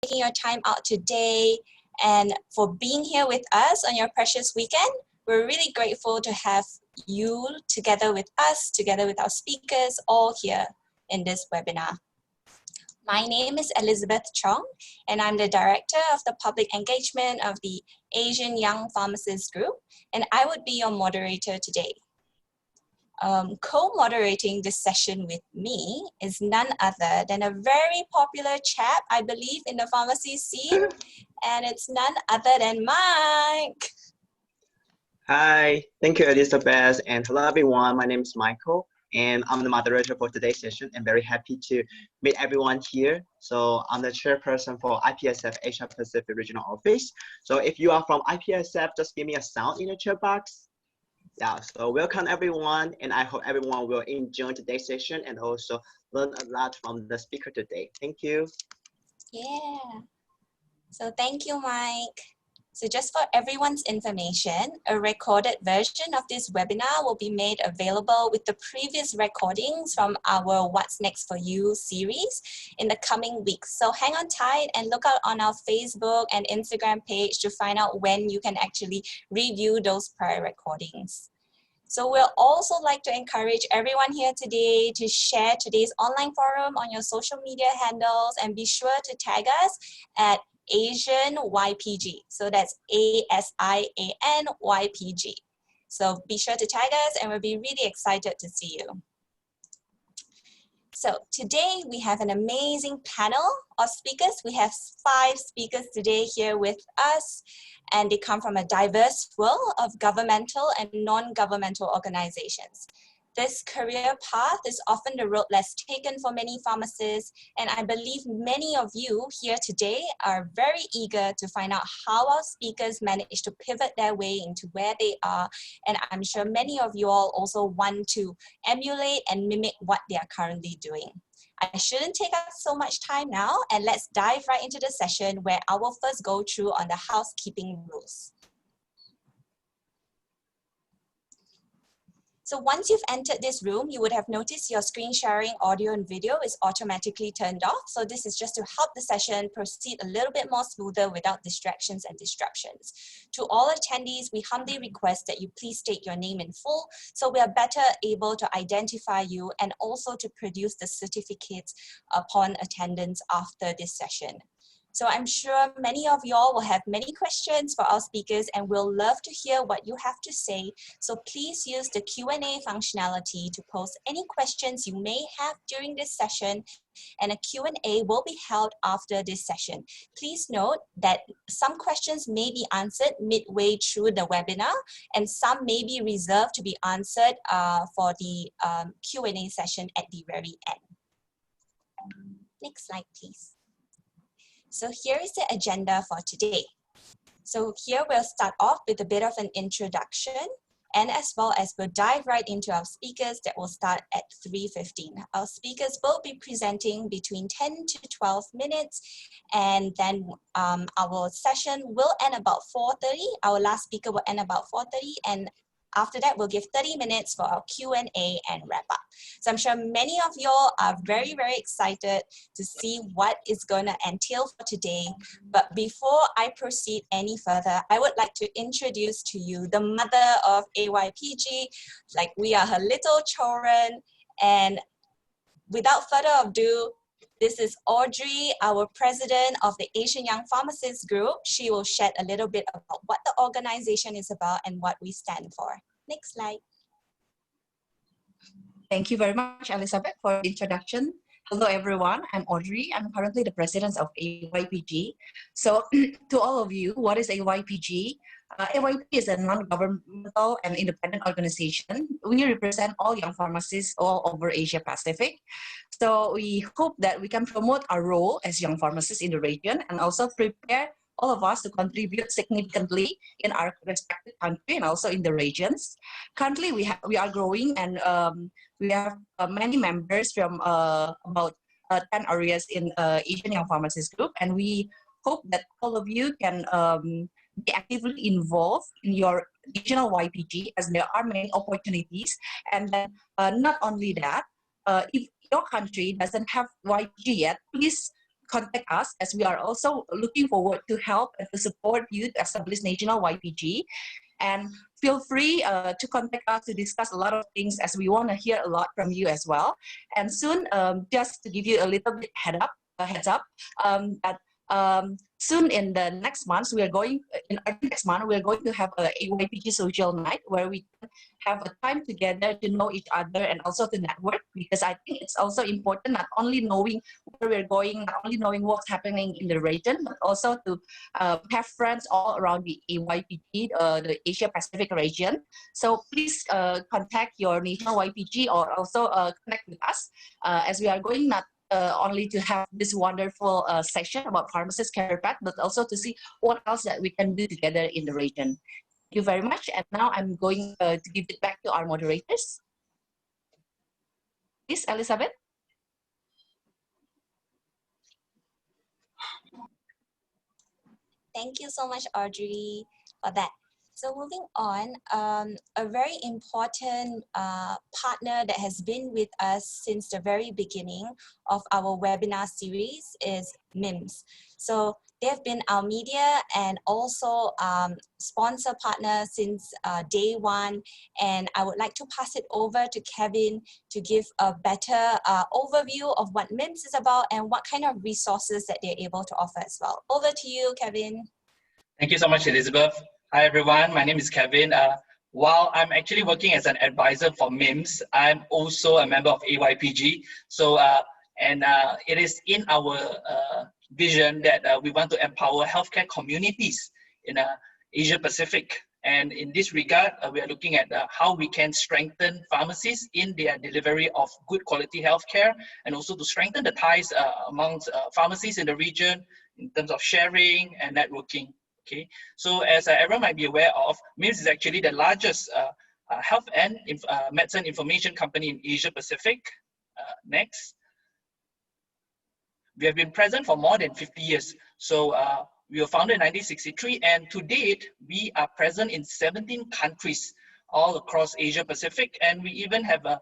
taking your time out today and for being here with us on your precious weekend. We're really grateful to have you together with us, together with our speakers, all here in this webinar. My name is Elizabeth Chong, and I'm the Director of the Public Engagement of the Asian Young Pharmacists Group, and I would be your moderator today. Co-moderating this session with me is none other than a very popular chap, I believe, in the pharmacy scene, and it's none other than Mike. Hi, thank you, Elizabeth, and hello, everyone. My name is Michael, and I'm the moderator for today's session. I'm very happy to meet everyone here. So I'm the chairperson for IPSF Asia Pacific Regional Office. So if you are from IPSF, just give me a sound in the chat box. Yeah, so welcome everyone, and I hope everyone will enjoy today's session and also learn a lot from the speaker today. Thank you. Yeah, so thank you, Mike. So just for everyone's information, a recorded version of this webinar will be made available with the previous recordings from our What's Next for You series in the coming weeks. So hang on tight and look out on our Facebook and Instagram page to find out when you can actually review those prior recordings. So we'll also like to encourage everyone here today to share today's online forum on your social media handles and be sure to tag us at Asian YPG. So that's ASIAN YPG. So be sure to tag us and we'll be really excited to see you. So today we have an amazing panel of speakers. We have 5 speakers today here with us, and they come from a diverse world of governmental and non-governmental organizations. This career path is often the road less taken for many pharmacists, and I believe many of you here today are very eager to find out how our speakers manage to pivot their way into where they are, and I'm sure many of you all also want to emulate and mimic what they are currently doing. I shouldn't take up so much time now, and let's dive right into the session where I will first go through on the housekeeping rules. So once you've entered this room, you would have noticed your screen sharing audio and video is automatically turned off. So this is just to help the session proceed a little bit more smoother without distractions and disruptions. To all attendees, we humbly request that you please state your name in full so we are better able to identify you and also to produce the certificates upon attendance after this session. So I'm sure many of y'all will have many questions for our speakers and we'll love to hear what you have to say. So please use the Q&A functionality to post any questions you may have during this session, and a Q&A will be held after this session. Please note that some questions may be answered midway through the webinar and some may be reserved to be answered for the Q&A session at the very end. Next slide, please. So here is the agenda for today. So here we'll start off with a bit of an introduction, and as well as we'll dive right into our speakers that will start at 3:15. Our speakers will be presenting between 10 to 12 minutes, and then our session will end about 4:30. Our last speaker will end about 4:30, and after that, we'll give 30 minutes for our Q&A and wrap up. So I'm sure many of y'all are very, very excited to see what is going to entail for today. But before I proceed any further, I would like to introduce to you the mother of AYPG, like we are her little children. And without further ado, this is Audrey, our president of the Asian Young Pharmacists Group. She will shed a little bit about what the organization is about and what we stand for. Next slide. Thank you very much, Elizabeth, for the introduction. Hello, everyone. I'm Audrey. I'm currently the president of AYPG. So to all of you, what is AYPG? AYPG is a non-governmental and independent organization. We represent all young pharmacists all over Asia Pacific. So we hope that we can promote our role as young pharmacists in the region and also prepare all of us to contribute significantly in our respective country and also in the regions. Currently, we are growing, and we have many members from about 10 areas in Asian Young Pharmacists Group, and we hope that all of you can be actively involved in your regional YPG, as there are many opportunities. And then not only that, if your country doesn't have YPG yet, please contact us, as we are also looking forward to help and to support you to establish national YPG. And feel free to contact us to discuss a lot of things, as we want to hear a lot from you as well. And soon, just to give you a little bit heads up, that soon in the next month, we are going to have a AYPG social night, where we can have a time together to know each other and also to network, because I think it's also important not only knowing where we're going, not only knowing what's happening in the region, but also to have friends all around the AYPG, the Asia Pacific region. So please contact your national YPG, or also connect with us, as we are going not only to have this wonderful session about pharmacist care path, but also to see what else that we can do together in the region. Thank you very much. And now I'm going to give it back to our moderators. Please, Elizabeth. Thank you so much, Audrey, for that. So moving on, a very important partner that has been with us since the very beginning of our webinar series is MIMS. So they've been our media and also sponsor partner since day one. And I would like to pass it over to Kevin to give a better overview of what MIMS is about and what kind of resources that they're able to offer as well. Over to you, Kevin. Thank you so much, Elizabeth. Hi, everyone. My name is Kevin. While I'm actually working as an advisor for MIMS, I'm also a member of AYPG. So, it is in our vision that we want to empower healthcare communities in Asia Pacific. And in this regard, we are looking at how we can strengthen pharmacies in their delivery of good quality healthcare, and also to strengthen the ties amongst pharmacies in the region in terms of sharing and networking. Okay, so as everyone might be aware of, MIMS is actually the largest health and medicine information company in Asia Pacific. Next. We have been present for more than 50 years. So we were founded in 1963, and to date, we are present in 17 countries all across Asia Pacific, and we even have a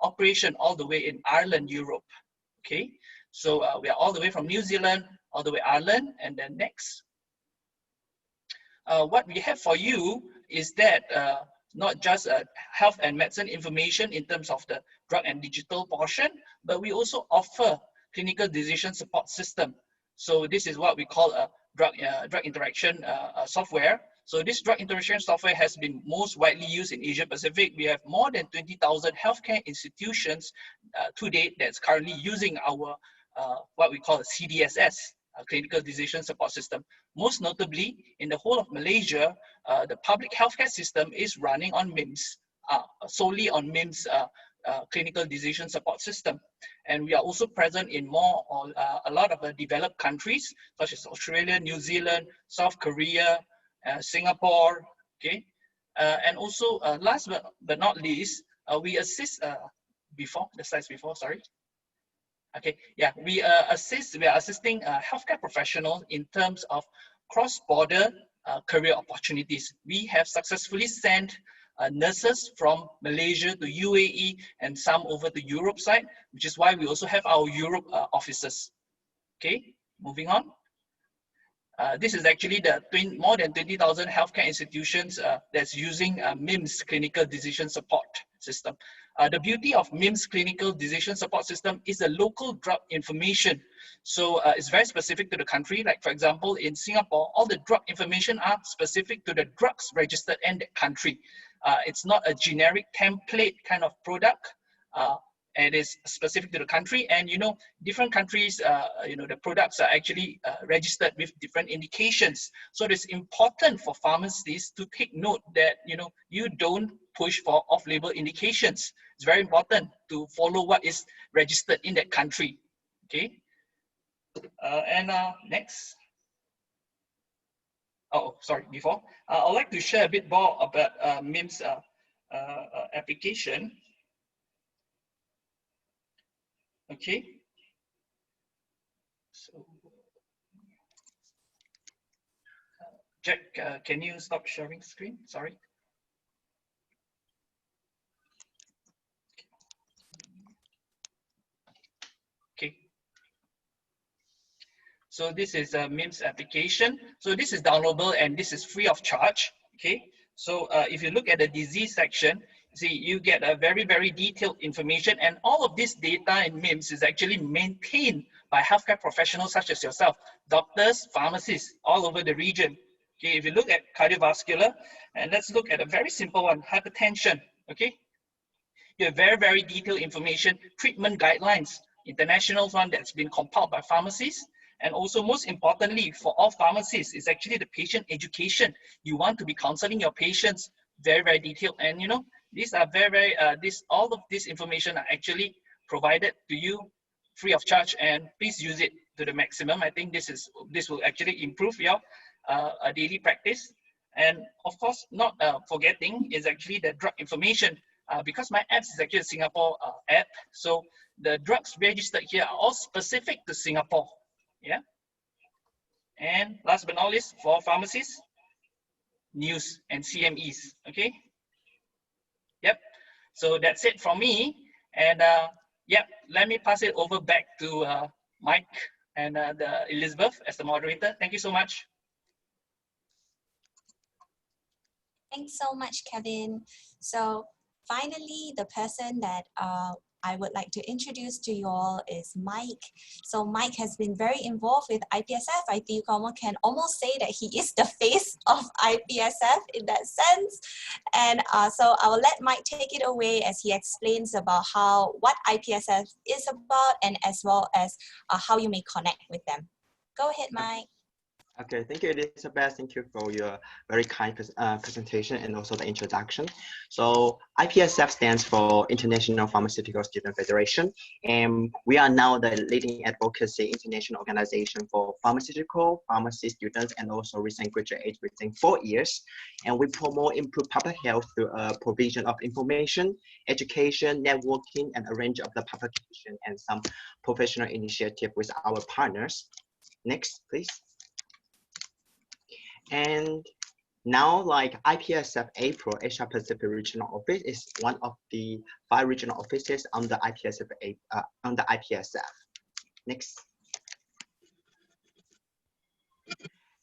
operation all the way in Ireland, Europe. Okay, so we are all the way from New Zealand, all the way Ireland, and then next. What we have for you is that not just health and medicine information in terms of the drug and digital portion, but we also offer clinical decision support system. So this is what we call a drug interaction software. So this drug interaction software has been most widely used in Asia Pacific. We have more than 20,000 healthcare institutions to date that's currently using our what we call a CDSS, clinical decision support system. Most notably, in the whole of Malaysia, the public healthcare system is running on MIMS, solely on MIMS clinical decision support system. And we are also present in a lot of the developed countries, such as Australia, New Zealand, South Korea, Singapore, okay? And also, last but not least, we assist, the slides before, sorry. Okay, yeah, we are assisting healthcare professionals in terms of cross-border career opportunities. We have successfully sent nurses from Malaysia to UAE and some over to Europe side, which is why we also have our Europe offices. Okay, moving on. This is actually the more than 20,000 healthcare institutions that's using MIMS clinical decision support system. The beauty of MIMS clinical decision support system is a local drug information. So it's very specific to the country. Like for example, in Singapore, all the drug information are specific to the drugs registered in the country. It's not a generic template kind of product. And it's specific to the country, and different countries, the products are actually registered with different indications. So it's important for pharmacists to take note that you don't push for off-label indications. It's very important to follow what is registered in that country. Okay, next. Oh, sorry. Before I'd like to share a bit more about MIMS application. Okay, so Jack, can you stop sharing screen? Sorry. Okay. So this is a MIMS application. So this is downloadable and this is free of charge. Okay. So if you look at the disease section, see, you get a very, very detailed information, and all of this data in MIMS is actually maintained by healthcare professionals such as yourself, doctors, pharmacists, all over the region. Okay, if you look at cardiovascular, and let's look at a very simple one, hypertension. Okay, you have very, very detailed information, treatment guidelines, international one that's been compiled by pharmacists. And also, most importantly, for all pharmacists, is actually the patient education. You want to be counseling your patients, very, very detailed. And you know, these are very, very, all of this information are actually provided to you free of charge, and please use it to the maximum. I think this will actually improve your daily practice. And of course, not forgetting is actually the drug information. Because my apps is actually a Singapore app, so the drugs registered here are all specific to Singapore. Yeah. And last but not least, for pharmacists, news and CMEs. Okay. Yep. So that's it from me. And yep, let me pass it over back to Mike and Elizabeth as the moderator. Thank you so much. Thanks so much, Kevin. So finally, the person that I would like to introduce to you all is Mike. So Mike has been very involved with IPSF. I think you can almost say that he is the face of IPSF in that sense. And so I will let Mike take it away as he explains about what IPSF is about, and as well as how you may connect with them. Go ahead, Mike. Okay, thank you, Elizabeth. Thank you for your very kind presentation and also the introduction. So IPSF stands for International Pharmaceutical Student Federation, and we are now the leading advocacy international organization for pharmacy students and also recent graduates within 4 years. And we promote improved public health through a provision of information, education, networking, and a range of the publication and some professional initiative with our partners. Next, please. And now, like IPSF April, Asia Pacific Regional Office is one of the 5 regional offices under IPSF. Next.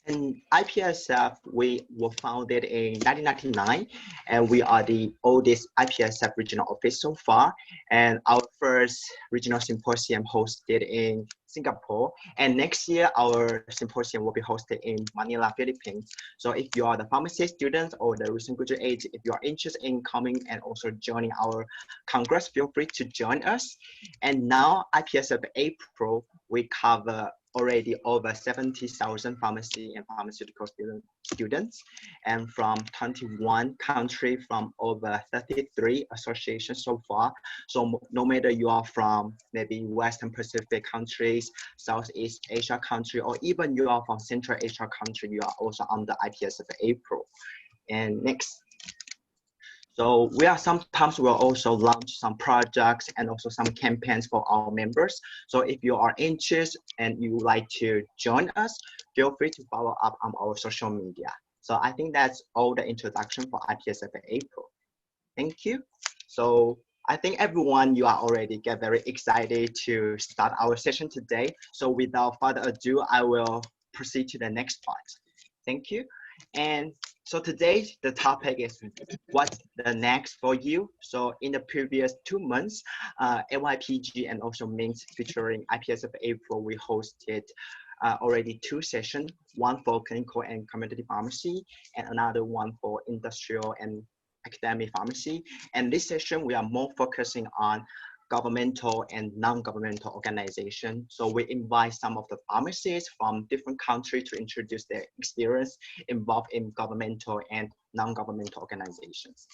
And IPSF, we were founded in 1999, and we are the oldest IPSF regional office so far. And our first regional symposium hosted in Singapore. And next year, our symposium will be hosted in Manila, Philippines. So if you are the pharmacy students or the recent graduates, if you are interested in coming and also joining our Congress, feel free to join us. And now IPSF April, we cover already over 70,000 pharmacy and pharmaceutical students, and from 21 countries, from over 33 associations so far. So no matter you are from maybe Western Pacific countries, Southeast Asia country, or even you are from Central Asia country, you are also under IPSF April. And next. So sometimes we'll also launch some projects and also some campaigns for our members. So if you are interested and you would like to join us, feel free to follow up on our social media. So I think that's all the introduction for IPSF April. Thank you. So I think everyone, you are already very excited to start our session today. So without further ado, I will proceed to the next part. Thank you. And so today, the topic is what's the next for you. So in the previous 2 months, AYPG and also MIMS featuring IPSF April, we hosted already 2 sessions, one for clinical and community pharmacy, and another one for industrial and academic pharmacy. And this session, we are more focusing on governmental and non-governmental organizations. So we invite some of the pharmacists from different countries to introduce their experience involved in governmental and non-governmental organizations.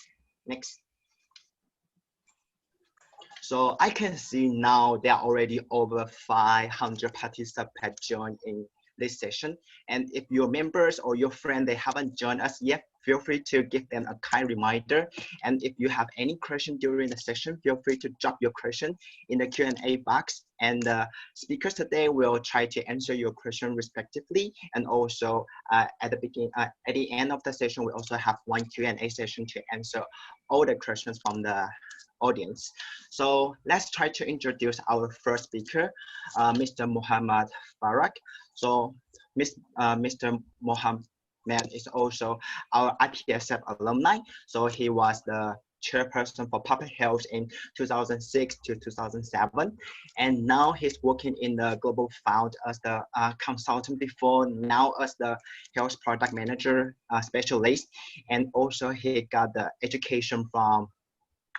Next. So I can see now there are already over 500 participants joined in this session. And if your members or your friend, they haven't joined us yet, feel free to give them a kind reminder. And if you have any question during the session, feel free to drop your question in the Q&A box. And the speakers today will try to answer your question respectively. And also at the end of the session, we also have one Q&A session to answer all the questions from the audience. So let's try to introduce our first speaker, Mr. Muhammad Farak, So Mr. Mohammed is also our IPSF alumni. So he was the chairperson for public health in 2006 to 2007. And now he's working in the Global Fund as the consultant before, now as the health product manager specialist. And also he got the education from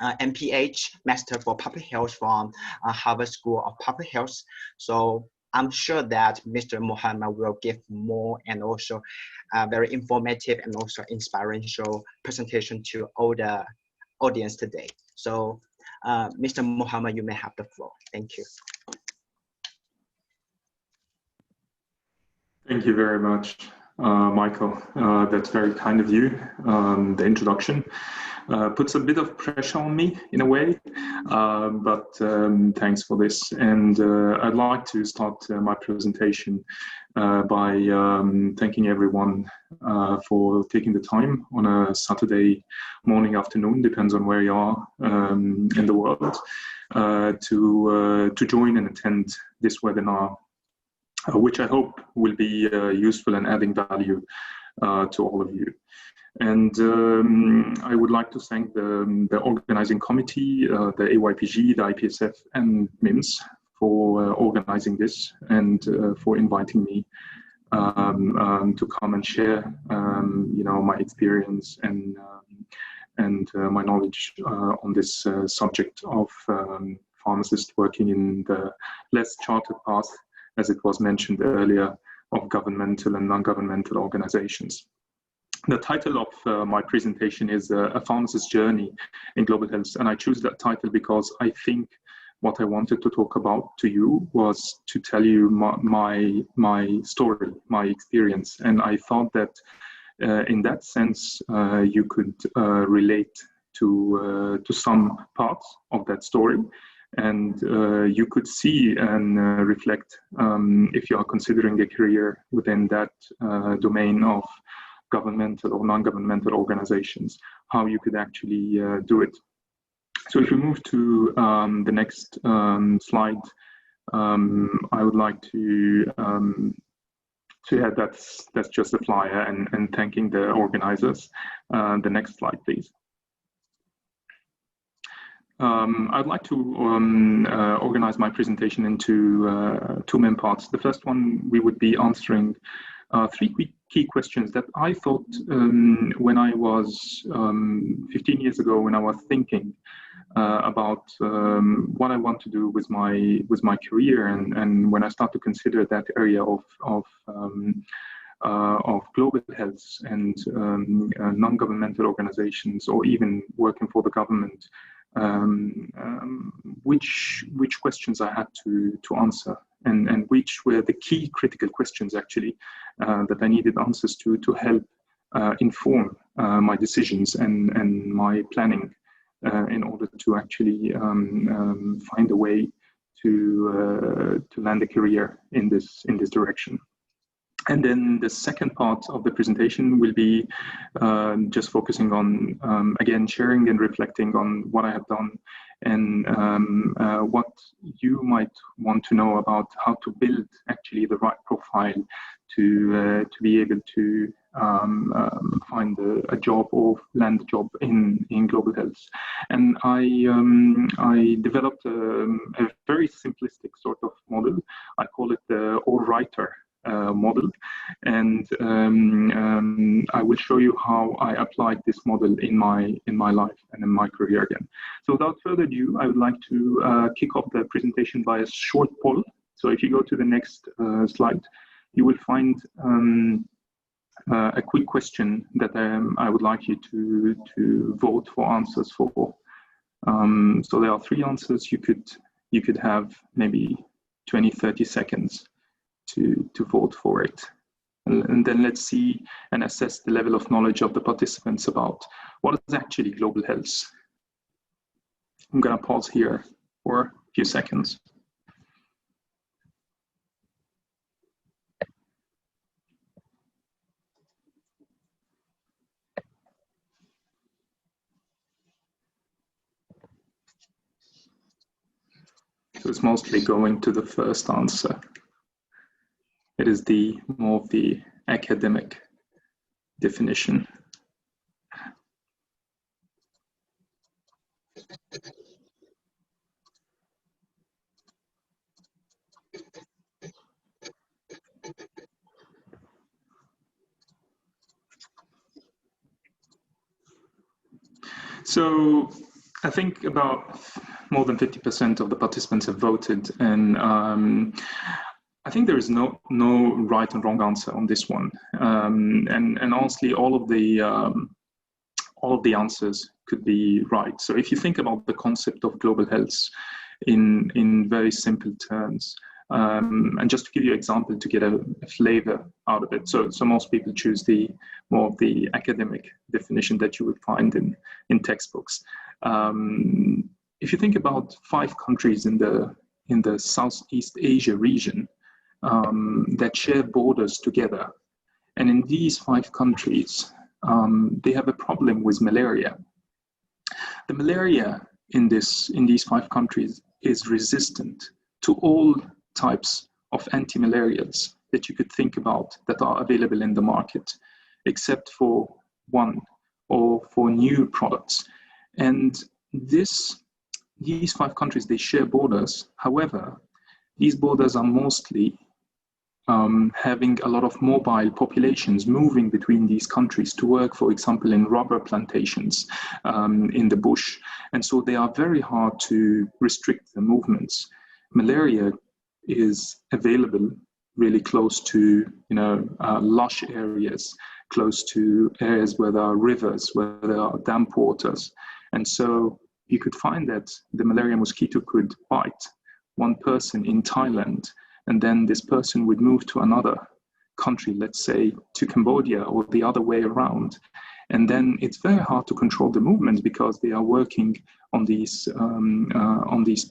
MPH, Master for Public Health from Harvard School of Public Health. So I'm sure that Mr. Mohammed will give more and also very informative and also inspirational presentation to all the audience today. So Mr. Mohammed, you may have the floor. Thank you. Thank you very much, Michael. That's very kind of you. The introduction puts a bit of pressure on me in a way, but thanks for this. And I'd like to start my presentation by thanking everyone for taking the time on a Saturday morning, afternoon, depends on where you are in the world, to join and attend this webinar, which I hope will be useful and adding value to all of you. And I would like to thank the organizing committee, the AYPG, the IPSF, and MIMS for organizing this and for inviting me to come and share, my experience and my knowledge on this subject of pharmacists working in the less chartered path, as it was mentioned earlier, of governmental and non-governmental organizations. The title of my presentation is A Pharmacist's Journey in Global Health, and I choose that title because I think what I wanted to talk about to you was to tell you my story, my experience, and I thought that in that sense you could relate to some parts of that story, and you could see and reflect if you are considering a career within that domain of governmental or non-governmental organizations, how you could actually do it. So if we move to the next slide, I would like to yeah, that's just a flyer and thanking the organizers. The next slide, please. I'd like to organize my presentation into two main parts. The first one, we would be answering three key questions that I thought when I was 15 years ago, when I was thinking about what I want to do with my career, and when I start to consider that area of global health and non-governmental organizations, or even working for the government, which questions I had to answer, and which were the key critical questions actually that I needed answers to help inform my decisions and my planning in order to actually find a way to land a career in this direction. And then the second part of the presentation will be just focusing on, again, sharing and reflecting on what I have done and what you might want to know about how to build actually the right profile to be able to find a job or land a job in global health. And I developed a very simplistic sort of model. I call it the all-writer model, and I will show you how I applied this model in my life and in my career again. So without further ado, I would like to kick off the presentation by a short poll. So if you go to the next slide, you will find a quick question that I would like you to vote for answers for. So there are three answers. You could have maybe 20-30 seconds to vote for it, and then let's see and assess the level of knowledge of the participants about what is actually global health. I'm going to pause here for a few seconds. So it's mostly going to the first answer. it is the more of the academic definition. So I think about more than 50% of the participants have voted, and I think there is no right and wrong answer on this one. And honestly, all of the answers could be right. So if you think about the concept of global health in very simple terms, and just to give you an example to get a flavor out of it. So most people choose the more of the academic definition that you would find in textbooks. If you think about 5 countries in the Southeast Asia region that share borders together, and in these 5 countries, they have a problem with malaria. The malaria in these 5 countries is resistant to all types of anti-malarials that you could think about that are available in the market, except for one, or for new products. And these 5 countries, they share borders. However, these borders are mostly having a lot of mobile populations moving between these countries to work, for example, in rubber plantations in the bush. And so they are very hard to restrict the movements. Malaria is available really close to, lush areas, close to areas where there are rivers, where there are damp waters. And so you could find that the malaria mosquito could bite one person in Thailand, and then this person would move to another country, let's say to Cambodia, or the other way around. And then it's very hard to control the movements because they are working on these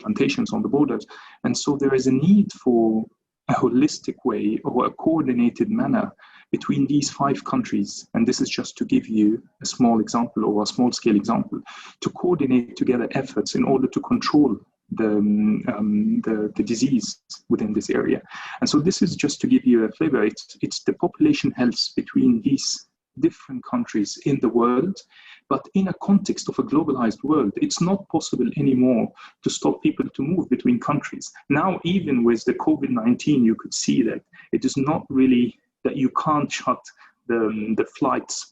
plantations on the borders. And so there is a need for a holistic way or a coordinated manner between these 5 countries. And this is just to give you a small example or a small scale example, to coordinate together efforts in order to control the disease within this area. And so this is just to give you a flavor. It's the population health between these different countries in the world, but in a context of a globalized world, it's not possible anymore to stop people to move between countries. Now, even with the COVID-19, you could see that it is not really that you can't shut the flights.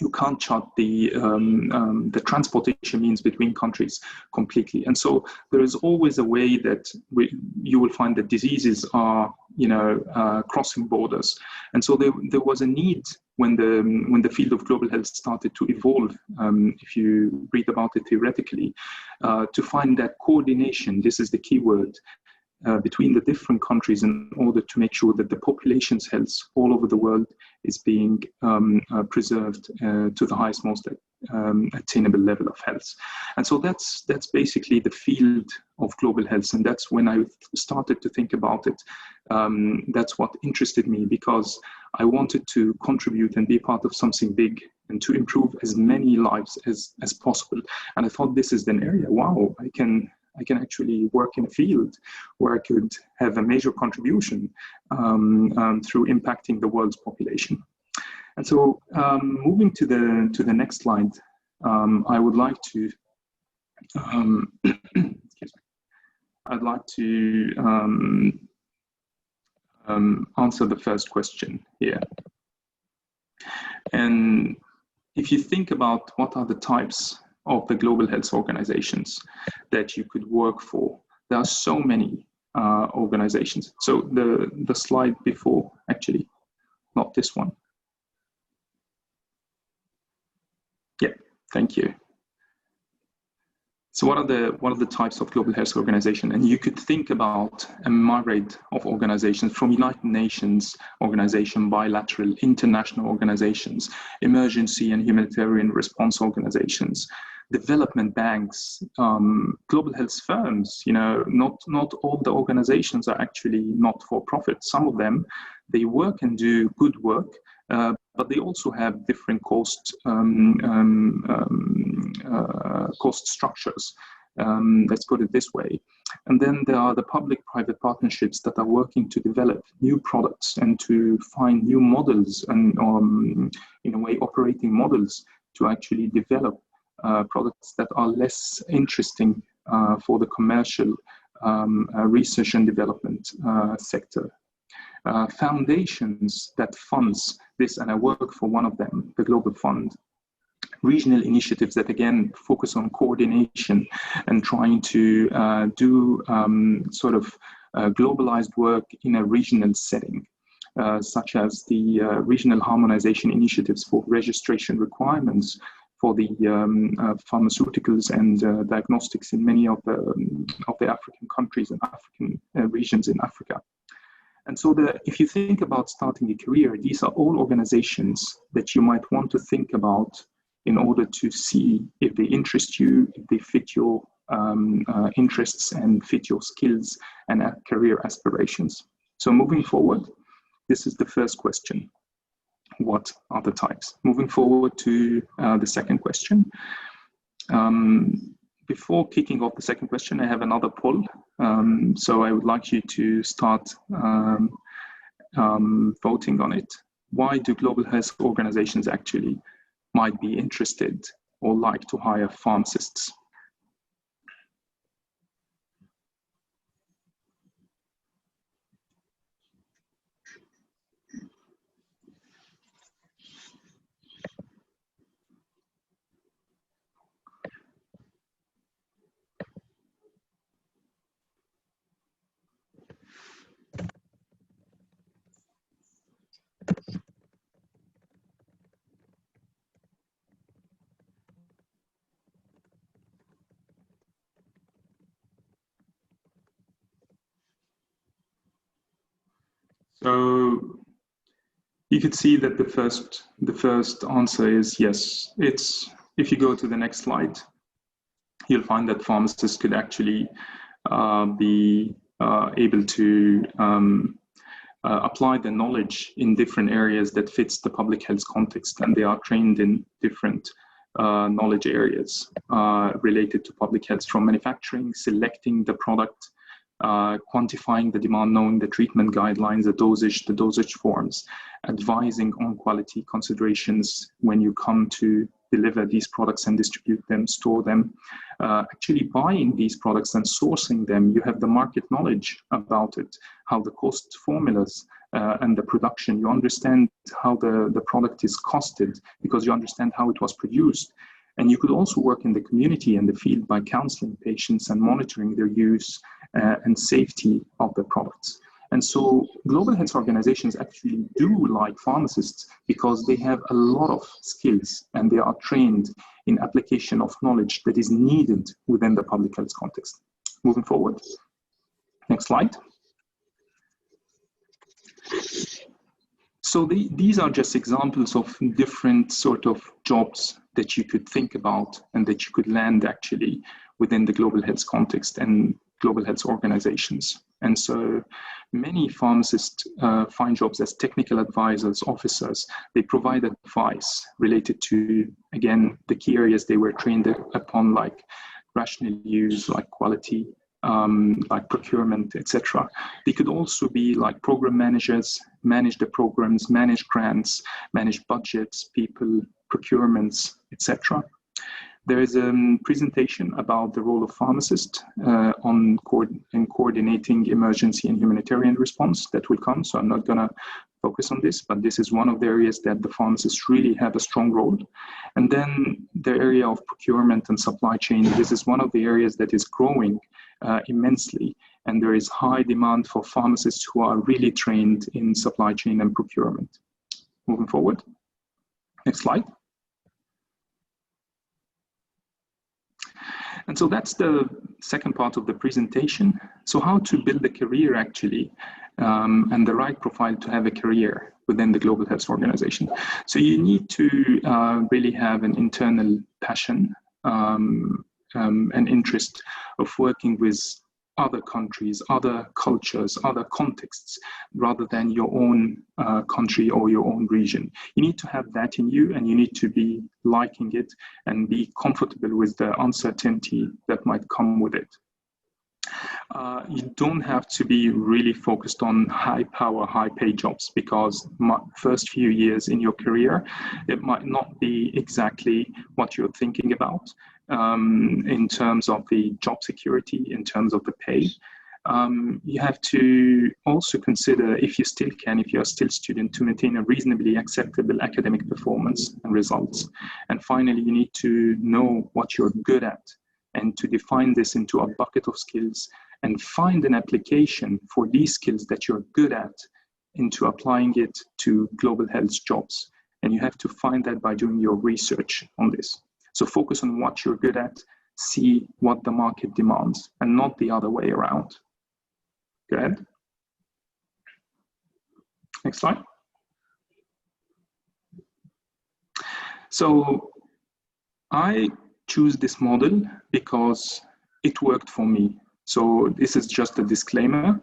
You can't shut the transportation means between countries completely. And so there is always a way that you will find that diseases are, crossing borders. And so there was a need when the field of global health started to evolve, if you read about it theoretically, to find that coordination, this is the key word, between the different countries in order to make sure that the population's health all over the world is being preserved to the highest, most attainable level of health. And so that's basically the field of global health. And that's when I started to think about it. That's what interested me, because I wanted to contribute and be part of something big and to improve as many lives as possible. And I thought, this is an area, wow, I can actually work in a field where I could have a major contribution through impacting the world's population. And so moving to the next slide, I would like to excuse me. I'd like to answer the first question here. And if you think about what are the types of the global health organizations that you could work for, there are so many organizations. So the slide before, actually, not this one. Yeah, thank you. So what are the types of global health organization? And you could think about a myriad of organizations, from United Nations organization, bilateral, international organizations, emergency and humanitarian response organizations, development banks, global health firms. Not all the organizations are actually not for profit. Some of them, they work and do good work, but they also have different cost structures Let's put it this way. And then there are the public-private partnerships that are working to develop new products and to find new models and, in a way, operating models to actually develop products that are less interesting for the commercial research and development sector. Foundations that funds this, and I work for one of them, the Global Fund. Regional initiatives that again focus on coordination and trying to do sort of globalized work in a regional setting, such as the regional harmonization initiatives for registration requirements for the pharmaceuticals and diagnostics in many of the African countries and African regions in Africa. And so if you think about starting a career, these are all organizations that you might want to think about in order to see if they interest you, if they fit your interests and fit your skills and career aspirations. So moving forward, this is the first question. What are the types? Moving forward to the second question. Before kicking off the second question, I have another poll. So I would like you to start voting on it. Why do global health organizations actually might be interested or like to hire pharmacists? So you could see that the first answer is yes. It's, if you go to the next slide, you'll find that pharmacists could actually be able to apply their knowledge in different areas that fits the public health context, and they are trained in different knowledge areas related to public health, from manufacturing, selecting the product, quantifying the demand, knowing the treatment guidelines, the dosage forms, advising on quality considerations when you come to deliver these products and distribute them, store them, actually buying these products and sourcing them. You have the market knowledge about it, how the cost formulas and the production, you understand how the product is costed because you understand how it was produced. And you could also work in the community and the field by counseling patients and monitoring their use and safety of the products. And so global health organizations actually do like pharmacists because they have a lot of skills and they are trained in application of knowledge that is needed within the public health context. Moving forward. Next slide. So these are just examples of different sort of jobs that you could think about and that you could land actually within the global health context and global health organizations. And so many pharmacists find jobs as technical advisors, officers. They provide advice related to, again, the key areas they were trained upon, like rational use, like quality, like procurement, etc. They could also be like program managers, manage the programs, manage grants, manage budgets, people, procurements, etc. There is a presentation about the role of pharmacists in coordinating emergency and humanitarian response that will come. So I'm not going to focus on this, but this is one of the areas that the pharmacists really have a strong role. And then the area of procurement and supply chain, this is one of the areas that is growing immensely. And there is high demand for pharmacists who are really trained in supply chain and procurement. Moving forward. Next slide. And so that's the second part of the presentation. So how to build a career actually, and the right profile to have a career within the global health organization. So you need to really have an internal passion and interest of working with other countries, other cultures, other contexts, rather than your own country or your own region. You need to have that in you, and you need to be liking it and be comfortable with the uncertainty that might come with it. You don't have to be really focused on high power, high pay jobs, because first few years in your career, it might not be exactly what you're thinking about in terms of the job security, in terms of the pay. You have to also consider, if you still can, if you're still a student, to maintain a reasonably acceptable academic performance and results. And finally, you need to know what you're good at, and to define this into a bucket of skills and find an application for these skills that you're good at into applying it to global health jobs. And you have to find that by doing your research on this. So focus on what you're good at, see what the market demands, and not the other way around. Go ahead. Next slide. So I choose this model because it worked for me. So this is just a disclaimer.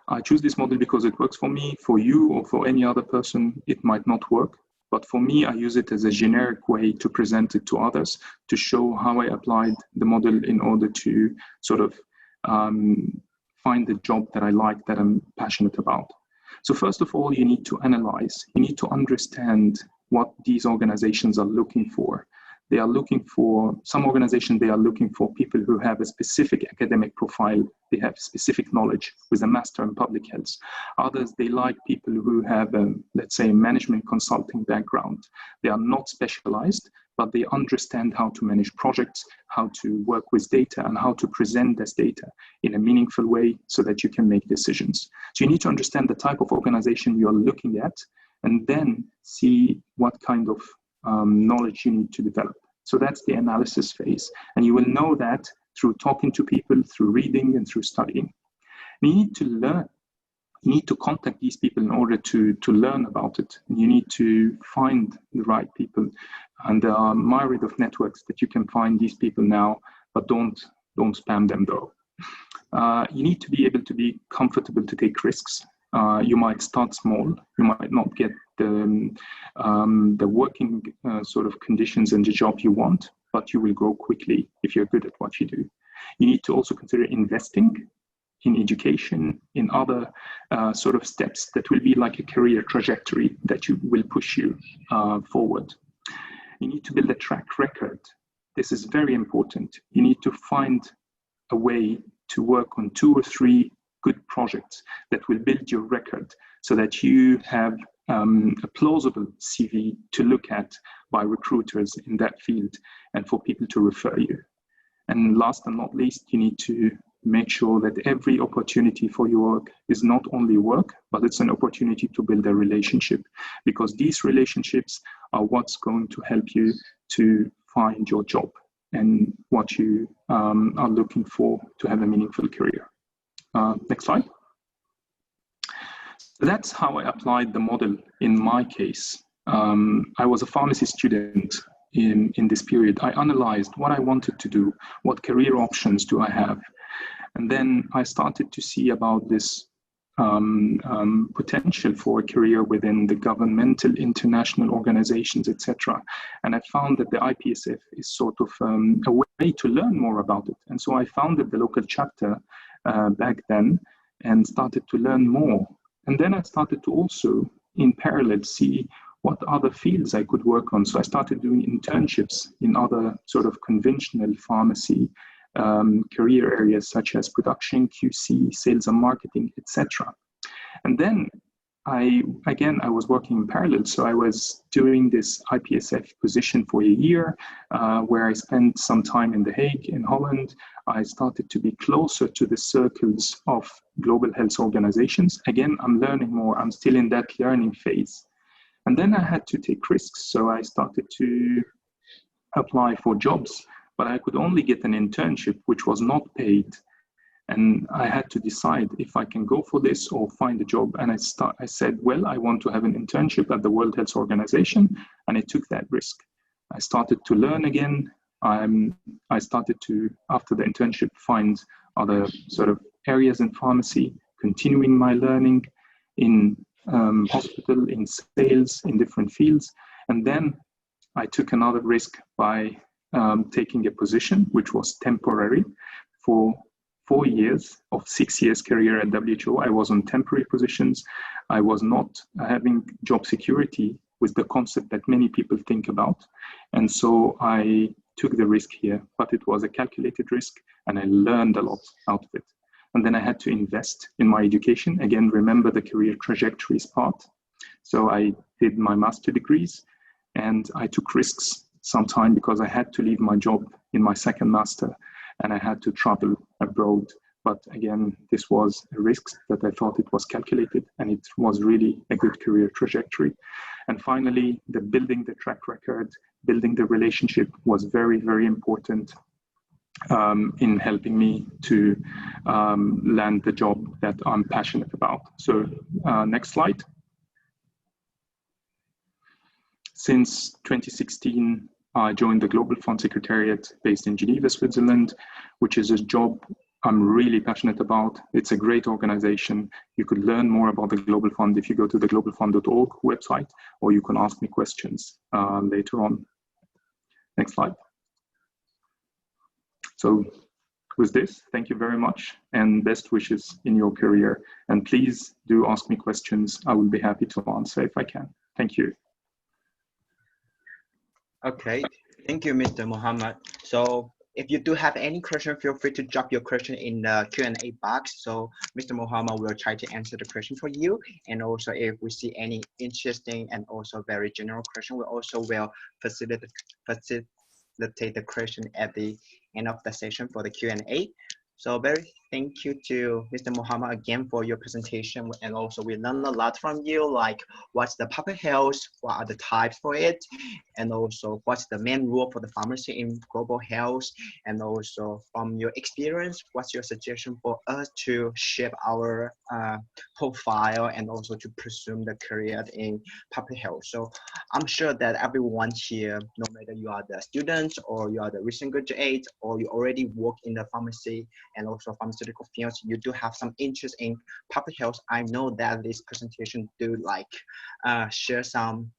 I choose this model because it works for me. For you or for any other person, it might not work. But for me, I use it as a generic way to present it to others, to show how I applied the model in order to sort of find the job that I like, that I'm passionate about. So first of all, you need to analyze. You need to understand what these organizations are looking for. They are looking for, some organizations, they are looking for people who have a specific academic profile. They have specific knowledge with a master in public health. Others, they like people who have, let's say, a management consulting background. They are not specialized, but they understand how to manage projects, how to work with data, and how to present this data in a meaningful way so that you can make decisions. So you need to understand the type of organization you're looking at, and then see what kind of knowledge you need to develop. So that's the analysis phase. And you will know that through talking to people, through reading, and through studying. And you need to learn. You need to contact these people in order to learn about it. And you need to find the right people. And there are myriad of networks that you can find these people now, but don't spam them though. You need to be able to be comfortable to take risks. You might start small. You might not get the working sort of conditions and the job you want, but you will grow quickly if you're good at what you do. You need to also consider investing in education, in other sort of steps that will be like a career trajectory that will push you forward. You need to build a track record. This is very important. You need to find a way to work on 2 or 3 good projects that will build your record so that you have a plausible CV to look at by recruiters in that field and for people to refer you. And last and not least, you need to make sure that every opportunity for your work is not only work, but it's an opportunity to build a relationship, because these relationships are what's going to help you to find your job and what you are looking for to have a meaningful career. Next slide. That's how I applied the model in my case. I was a pharmacy student in this period. I analyzed what I wanted to do, what career options do I have, and then I started to see about this potential for a career within the governmental, international organizations, etc. And I found that the IPSF is sort of a way to learn more about it. And so I founded the local chapter back then and started to learn more. And then I started to also, in parallel, see what other fields I could work on. So I started doing internships in other sort of conventional pharmacy career areas such as production, QC, sales and marketing, etc. And then I was working in parallel. So I was doing this IPSF position for a year, where I spent some time in The Hague, in Holland. I started to be closer to the circles of global health organizations. Again, I'm learning more. I'm still in that learning phase. And then I had to take risks. So I started to apply for jobs, but I could only get an internship, which was not paid. And I had to decide if I can go for this or find a job. And I said, well, I want to have an internship at the World Health Organization. And I took that risk. I started to learn again. I started to, after the internship, find other sort of areas in pharmacy, continuing my learning in hospital, in sales, in different fields. And then I took another risk by taking a position which was temporary for 4 years of 6 years career at WHO. I was on temporary positions. I was not having job security with the concept that many people think about. And so I took the risk here, but it was a calculated risk and I learned a lot out of it. And then I had to invest in my education. Again, remember the career trajectories part. So I did my master degrees and I took risks sometime because I had to leave my job in my second master and I had to travel abroad. But again, this was a risk that I thought it was calculated and it was really a good career trajectory. And finally, the building the track record, building the relationship was very, very important in helping me to land the job that I'm passionate about. So next slide. Since 2016, I joined the Global Fund Secretariat based in Geneva, Switzerland, which is a job I'm really passionate about. It's a great organization. You could learn more about the Global Fund if you go to the globalfund.org website, or you can ask me questions later on. Next slide. So with this, thank you very much and best wishes in your career. And please do ask me questions. I will be happy to answer if I can. Thank you. Okay, thank you, Mr. Muhammad. So if you do have any question, feel free to drop your question in the Q&A box. So Mr. Muhammad will try to answer the question for you. And also if we see any interesting and also very general question, we also will facilitate the question at the end of the session for the Q&A. So very thank you to Mr. Muhammad again for your presentation. And also we learned a lot from you, like what's the public health, what are the types for it, and also what's the main role for the pharmacy in global health. And also from your experience, what's your suggestion for us to shape our profile and also to pursue the career in public health. So I'm sure that everyone here, no matter you are the student or you are the recent graduate or you already work in the pharmacy and also pharmaceutical fields, you do have some interest in public health. I know that this presentation do like share some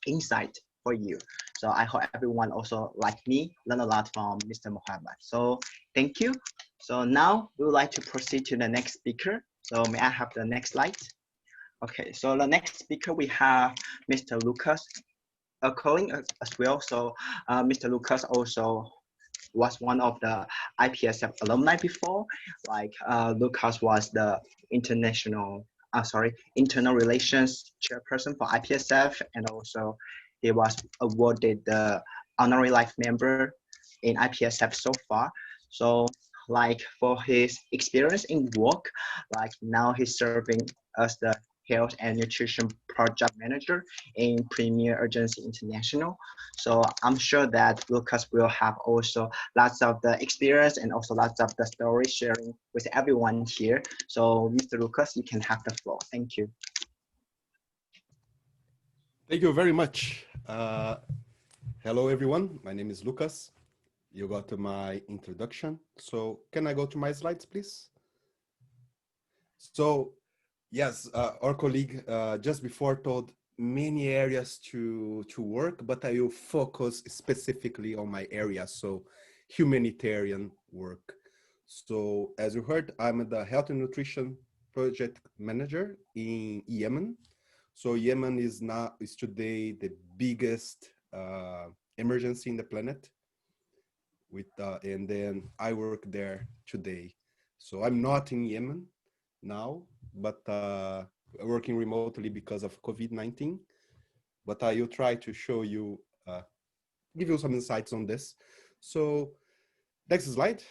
insight for you. So I hope everyone also like me learn a lot from Mr. Muhammad. So thank you. So now we would like to proceed to the next speaker. So may I have the next slide? Okay, so the next speaker we have Mr. Lucas calling as well. So Mr. Lucas also was one of the IPSF alumni before. Like Lucas was the internal relations chairperson for IPSF, and also he was awarded the honorary life member in IPSF so far. So like for his experience in work, like now he's serving as the Health and Nutrition Project Manager in Premier Urgency International. So I'm sure that Lucas will have also lots of the experience and also lots of the story sharing with everyone here. So Mr. Lucas, you can have the floor. Thank you. Thank you very much. Hello, everyone. My name is Lucas. You got my introduction. So can I go to my slides, please? So yes, our colleague just before told many areas to work, but I will focus specifically on my area, so humanitarian work. So as you heard, I'm the Health and Nutrition Project Manager in Yemen. So Yemen is today the biggest emergency in the planet. And then I work there today. So I'm not in Yemen now, but working remotely because of COVID-19. But I will try to show you, give you some insights on this. So next slide.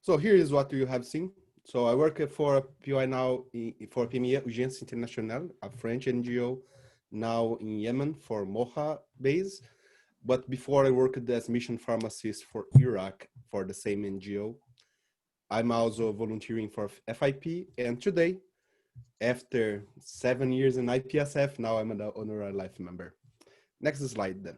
So here is what you have seen. So I work for PI now for Premier Urgence International, a French NGO now in Yemen for Moha base. But before I worked as mission pharmacist for Iraq for the same NGO. I'm also volunteering for FIP, and today, after 7 years in IPSF, now I'm an honorary life member. Next slide then.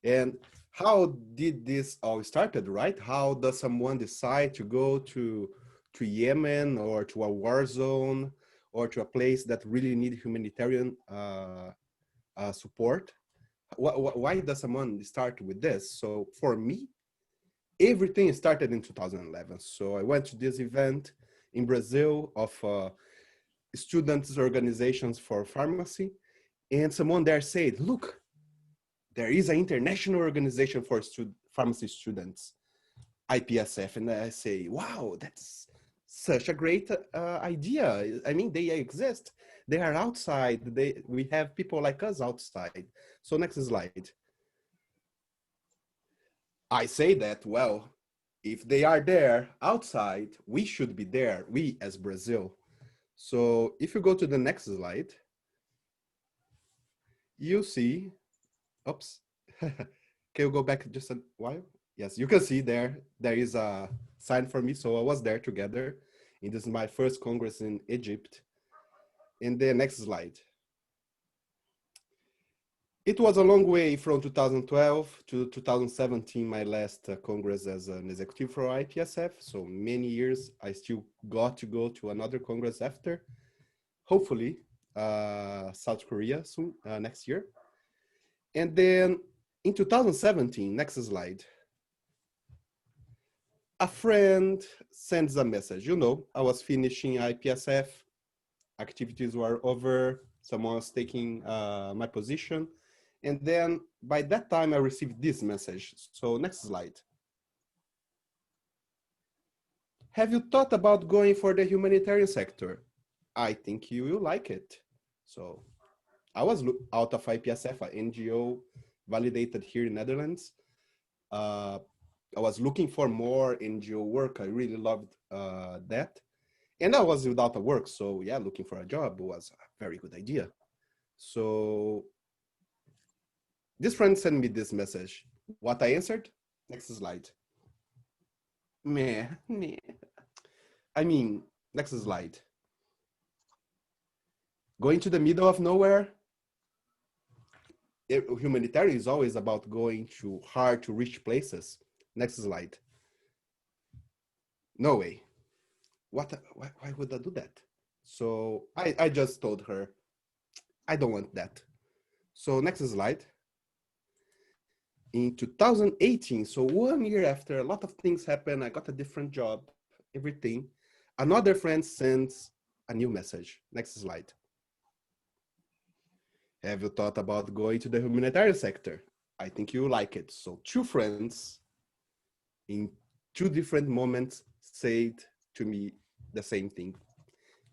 And how did this all started, right? How does someone decide to go to Yemen or to a war zone or to a place that really need humanitarian support? Why does someone start with this? So for me, everything started in 2011. So I went to this event in Brazil of students' organizations for pharmacy, and someone there said, look, there is an international organization for pharmacy students, IPSF. And I say, wow, that's such a great idea. I mean, they exist. They are outside. We have people like us outside. So next slide. I say that, well, if they are there outside, we should be there, we as Brazil. So if you go to the next slide, you see, oops, can you go back just a while? Yes, you can see there is a sign for me. So I was there together. And this is my first Congress in Egypt. In the next slide. It was a long way from 2012 to 2017, my last Congress as an executive for IPSF. So many years, I still got to go to another Congress after, hopefully South Korea soon, next year. And then in 2017, next slide, a friend sends a message. You know, I was finishing IPSF, activities were over, someone was taking my position. And then by that time, I received this message. So next slide. Have you thought about going for the humanitarian sector? I think you will like it. So I was out of IPSF, an NGO validated here in Netherlands. I was looking for more NGO work. I really loved that. And I was without a work. So yeah, looking for a job was a very good idea. So this friend sent me this message. What I answered? Next slide. Meh. I mean, next slide. Going to the middle of nowhere. Humanitarian is always about going to hard to reach places. Next slide. No way. Why would I do that? So I just told her, I don't want that. So next slide. In 2018, so 1 year after, a lot of things happened. I got a different job, everything. Another friend sends a new message. Next slide. Have you thought about going to the humanitarian sector? I think you like it. So two friends in two different moments said to me the same thing.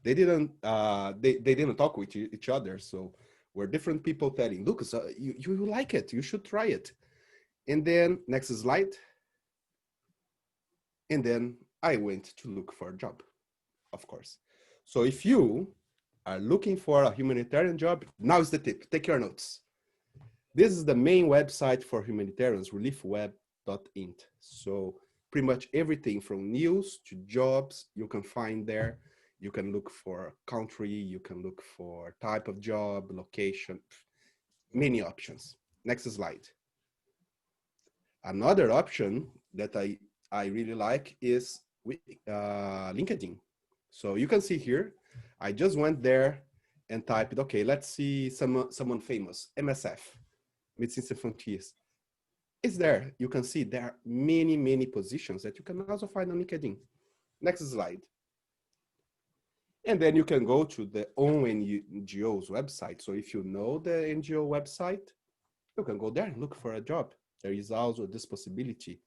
They didn't talk with each other. So we're different people telling, look, so you like it, you should try it. And then next slide. And then I went to look for a job, of course. So if you are looking for a humanitarian job, now is the tip, take your notes. This is the main website for humanitarians, reliefweb.int. So pretty much everything from news to jobs you can find there. You can look for country, you can look for type of job, location, many options. Next slide. Another option that I really like is with LinkedIn. So you can see here, I just went there and typed, okay, let's see someone famous, MSF, Médecins Sans Frontières. It's there. You can see there are many positions that you can also find on LinkedIn. Next slide. And then you can go to the own NGO's website. So if you know the NGO website, you can go there and look for a job. There is also this possibility.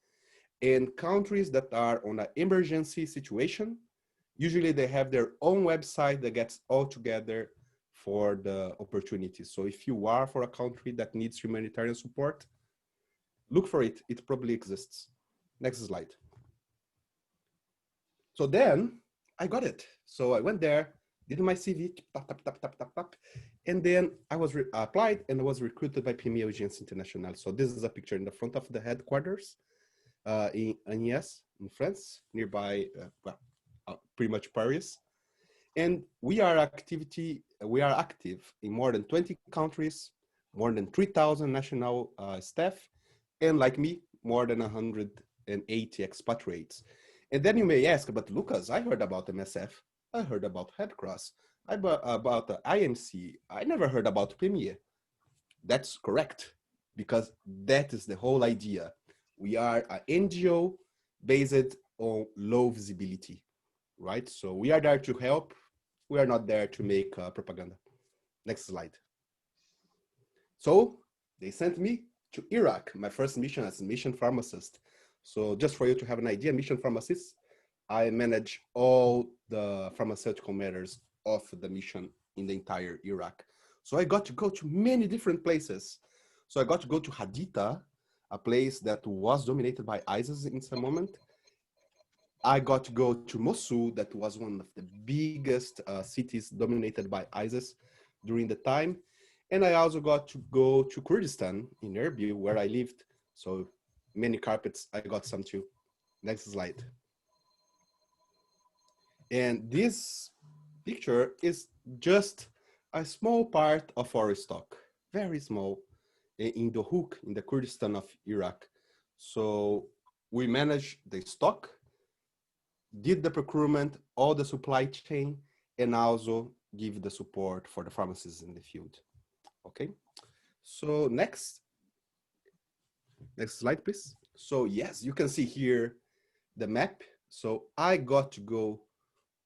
In countries that are on an emergency situation, usually they have their own website that gets all together for the opportunities. So if you are for a country that needs humanitarian support, look for it. It probably exists. Next slide. So then I got it. So I went there, did my CV, tap, and then I was applied and I was recruited by PME Agence International. So this is a picture in the front of the headquarters in Agnes, in France, nearby, pretty much Paris. And we are active in more than 20 countries, more than 3,000 national staff, And like me, more than 180 expatriates. And then you may ask, but Lucas, I heard about MSF. I heard about Red Cross. About the IMC. I never heard about Premier. That's correct, because that is the whole idea. We are an NGO based on low visibility, right? So we are there to help. We are not there to make propaganda. Next slide. So they sent me to Iraq, my first mission as a mission pharmacist. So just for you to have an idea, mission pharmacist, I manage all the pharmaceutical matters of the mission in the entire Iraq. So I got to go to many different places. So I got to go to Haditha, a place that was dominated by ISIS in some moment. I got to go to Mosul, that was one of the biggest cities dominated by ISIS during the time. And I also got to go to Kurdistan in Erbil, where I lived. So many carpets, I got some too. Next slide. And this picture is just a small part of our stock, very small, in Dohuk, in the Kurdistan of Iraq. So we manage the stock, did the procurement, all the supply chain, and also give the support for the pharmacists in the field. Okay, so next slide, please. So yes, you can see here the map. So I got to go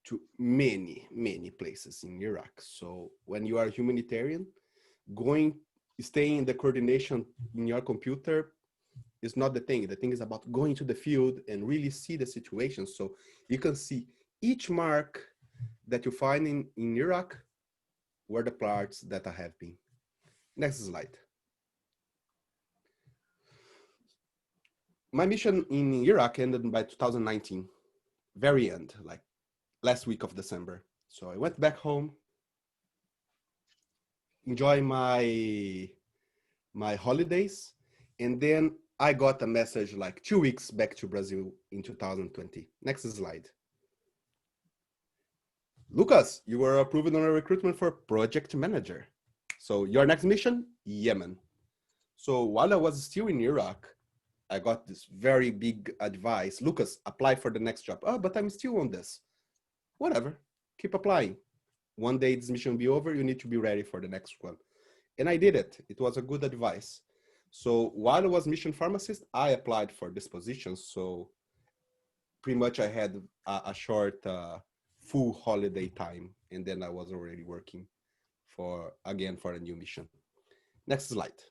to many, many places in Iraq. So when you are a humanitarian, staying in the coordination in your computer is not the thing. The thing is about going to the field and really see the situation. So you can see each mark that you find in Iraq were the parts that I have been. Next slide. My mission in Iraq ended by 2019, very end, like last week of December. So I went back home, enjoy my holidays, and then I got a message like 2 weeks back to Brazil in 2020. Next slide. Lucas, you were approved on a recruitment for project manager. So your next mission, Yemen. So while I was still in Iraq, I got this very big advice. Lucas, apply for the next job. Oh, but I'm still on this. Whatever, keep applying. One day this mission will be over, you need to be ready for the next one. And I did it. It was a good advice. So while I was mission pharmacist, I applied for this position. So pretty much I had a short full holiday time, and then I was already working for a new mission. Next slide.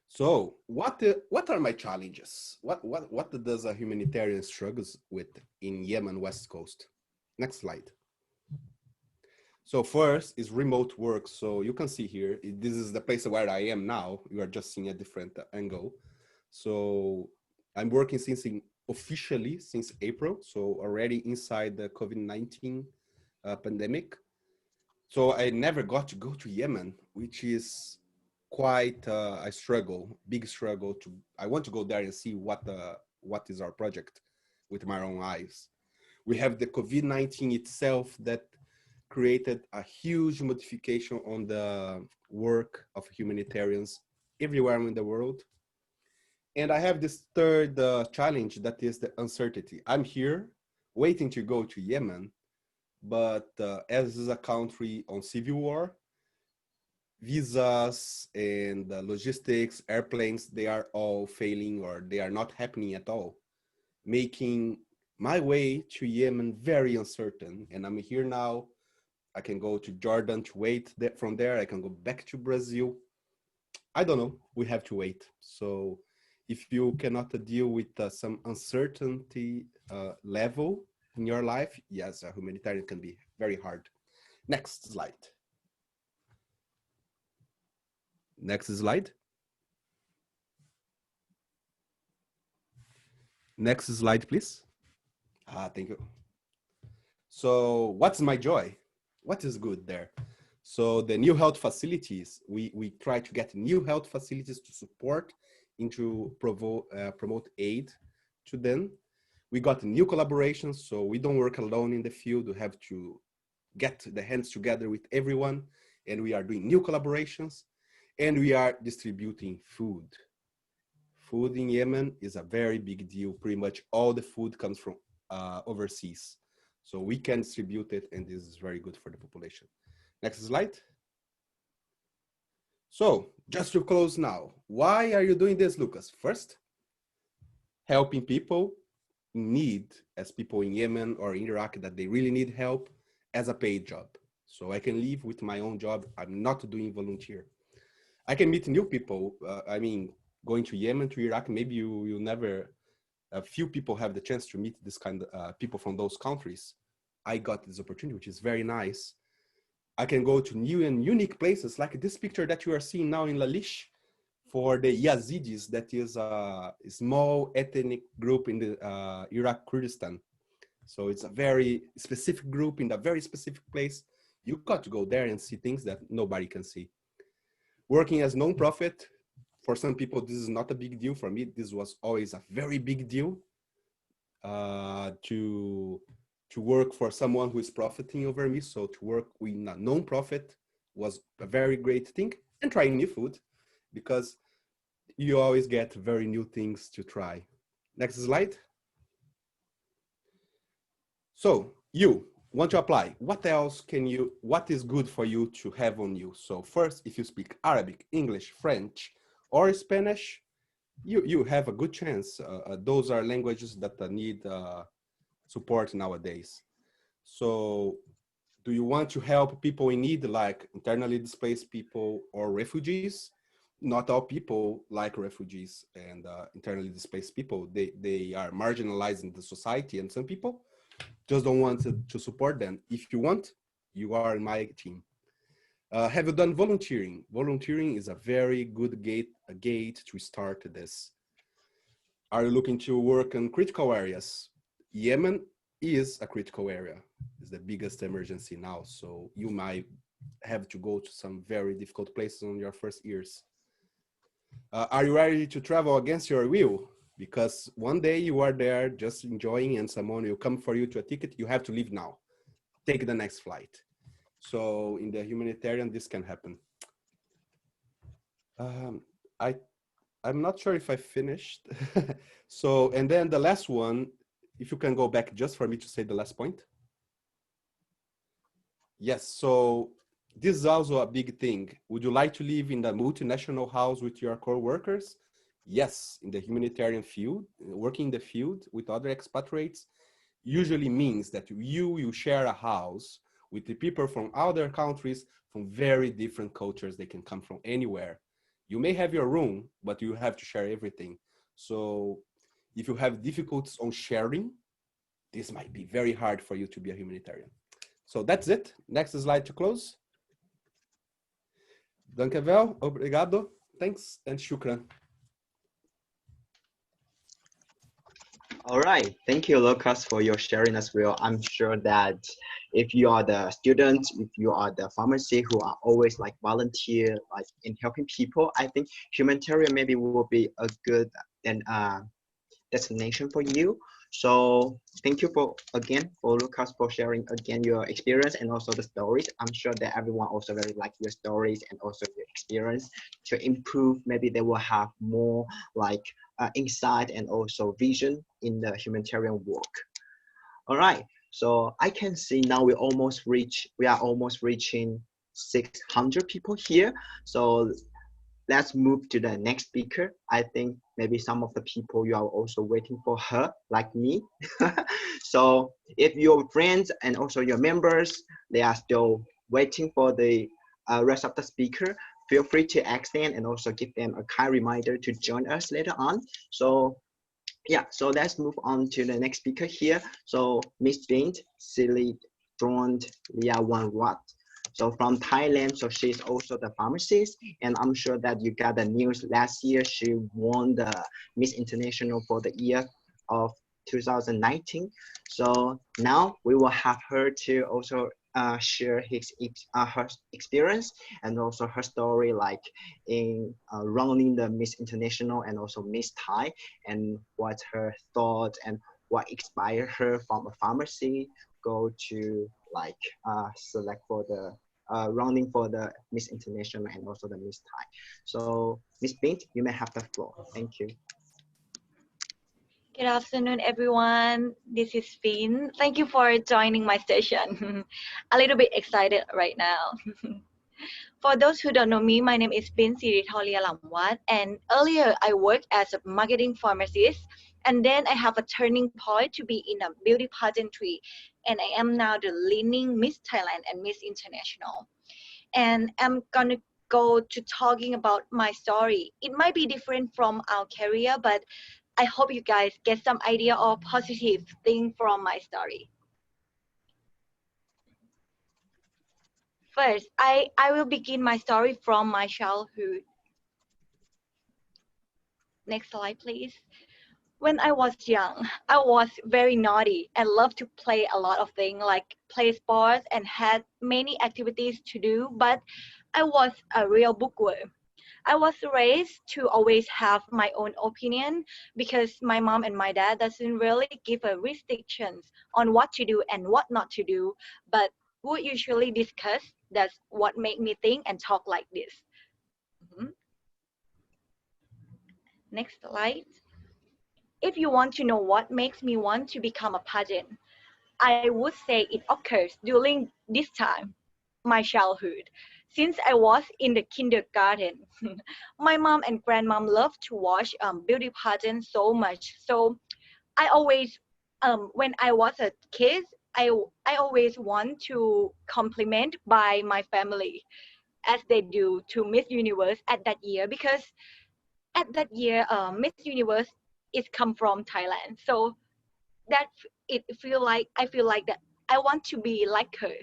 So what are my challenges? What does a humanitarian struggles with in Yemen West Coast? Next slide. So first is remote work. So you can see here, this is the place where I am now. You are just seeing a different angle. So I'm working officially since April. So already inside the COVID-19 pandemic. So I never got to go to Yemen, which is quite a struggle, big struggle. I want to go there and see what is our project with my own eyes. We have the COVID-19 itself that created a huge modification on the work of humanitarians everywhere in the world. And I have this third challenge, that is the uncertainty. I'm here waiting to go to Yemen, but as is a country on civil war, visas and logistics, airplanes, they are all failing or they are not happening at all, making my way to Yemen very uncertain. And I'm here now. I can go to Jordan to wait from there. I can go back to Brazil. I don't know. We have to wait. So if you cannot deal with some uncertainty level in your life, yes, a humanitarian can be very hard. Next slide. Next slide. Next slide, please. Thank you. So what's my joy? What is good there? So the new health facilities, we try to get new health facilities to support and to promote aid to them. We got new collaborations, so we don't work alone in the field. We have to get the hands together with everyone, and we are doing new collaborations, and we are distributing food. Food in Yemen is a very big deal. Pretty much all the food comes from overseas. So we can distribute it, and this is very good for the population. Next slide. So just to close now, why are you doing this, Lucas? First, helping people in need, as people in Yemen or in Iraq that they really need help, as a paid job. So I can live with my own job. I'm not doing volunteer. I can meet new people. I mean, going to Yemen, to Iraq, maybe you never, a few people have the chance to meet this kind of people from those countries. I got this opportunity, which is very nice. I can go to new and unique places like this picture that you are seeing now in Lalish for the Yazidis, that is a small ethnic group in the Iraq Kurdistan. So it's a very specific group in a very specific place. You got to go there and see things that nobody can see. Working as non-profit, for some people, this is not a big deal. For me, this was always a very big deal to work for someone who is profiting over me. So to work with a non-profit was a very great thing, and trying new food, because you always get very new things to try. Next slide. So you want to apply. What else can you, what is good for you to have on you? So first, if you speak Arabic, English, French, or Spanish, you have a good chance. Those are languages that need support nowadays. So do you want to help people in need, like internally displaced people or refugees? Not all people like refugees and internally displaced people. They are marginalized in the society, and some people just don't want to support them. If you want, you are in my team. Have you done volunteering? Volunteering is a very good gate to start this. Are you looking to work in critical areas? Yemen is a critical area. It's the biggest emergency now. So you might have to go to some very difficult places on your first years. Are you ready to travel against your will? Because one day you are there just enjoying and someone will come for you to a ticket, you have to leave now. Take the next flight. So in the humanitarian, this can happen. I'm not sure if I finished. So, and then the last one, if you can go back just for me to say the last point. Yes, so this is also a big thing. Would you like to live in the multinational house with your co-workers? Yes, in the humanitarian field, working in the field with other expatriates usually means that you share a house with the people from other countries, from very different cultures. They can come from anywhere. You may have your room, but you have to share everything. So if you have difficulties on sharing, this might be very hard for you to be a humanitarian. So that's it. Next slide to close. Danke wel, obrigado, thanks, and shukran. All right, thank you, Lucas, for your sharing as well. I'm sure that if you are the student, if you are the pharmacist who are always like volunteer, like in helping people, I think humanitarian maybe will be a good destination for you. So thank you again for Lucas for sharing again your experience and also the stories. I'm sure that everyone also very like your stories and also your experience to improve. Maybe they will have more like insight and also vision in the humanitarian work. All right, so I can see now we are almost reaching 600 people here. So let's move to the next speaker. I think maybe some of the people you are also waiting for her, like me. So if your friends and also your members, they are still waiting for the rest of the speaker, feel free to extend and also give them a kind reminder to join us later on. So yeah, so let's move on to the next speaker here. So Miss Bint Silit Drond Liawanwat. So from Thailand, so she's also the pharmacist, and I'm sure that you got the news last year. She won the Miss International for the year of 2019. So now we will have her to also share her experience and also her story, like in running the Miss International and also Miss Thai, and what her thoughts and what inspired her from a pharmacy go to like select for the running for the Miss International and also the Miss Thai. So Miss Bint, you may have the floor. Thank you. Good afternoon, everyone. This is Finn. Thank you for joining my session. A little bit excited right now. For those who don't know me, my name is Finn Siritolia Lamwat, and earlier I worked as a marketing pharmacist, and then I have a turning point to be in a beauty pageantry, and I am now the leading Miss Thailand and Miss International. And I'm gonna go to talking about my story. It might be different from our career, but I hope you guys get some idea or positive thing from my story. First, I will begin my story from my childhood. Next slide, please. When I was young, I was very naughty and loved to play a lot of things like play sports and had many activities to do, but I was a real bookworm. I was raised to always have my own opinion because my mom and my dad doesn't really give a restrictions on what to do and what not to do, but would usually discuss that's what made me think and talk like this. Next slide. If you want to know what makes me want to become a pageant, I would say it occurs during this time, my childhood. Since I was in the kindergarten, my mom and grandmom loved to watch beauty pageants so much. So I always, when I was a kid, I always want to compliment by my family as they do to Miss Universe at that year, because at that year, Miss Universe is come from Thailand. So that I feel like that I want to be like her.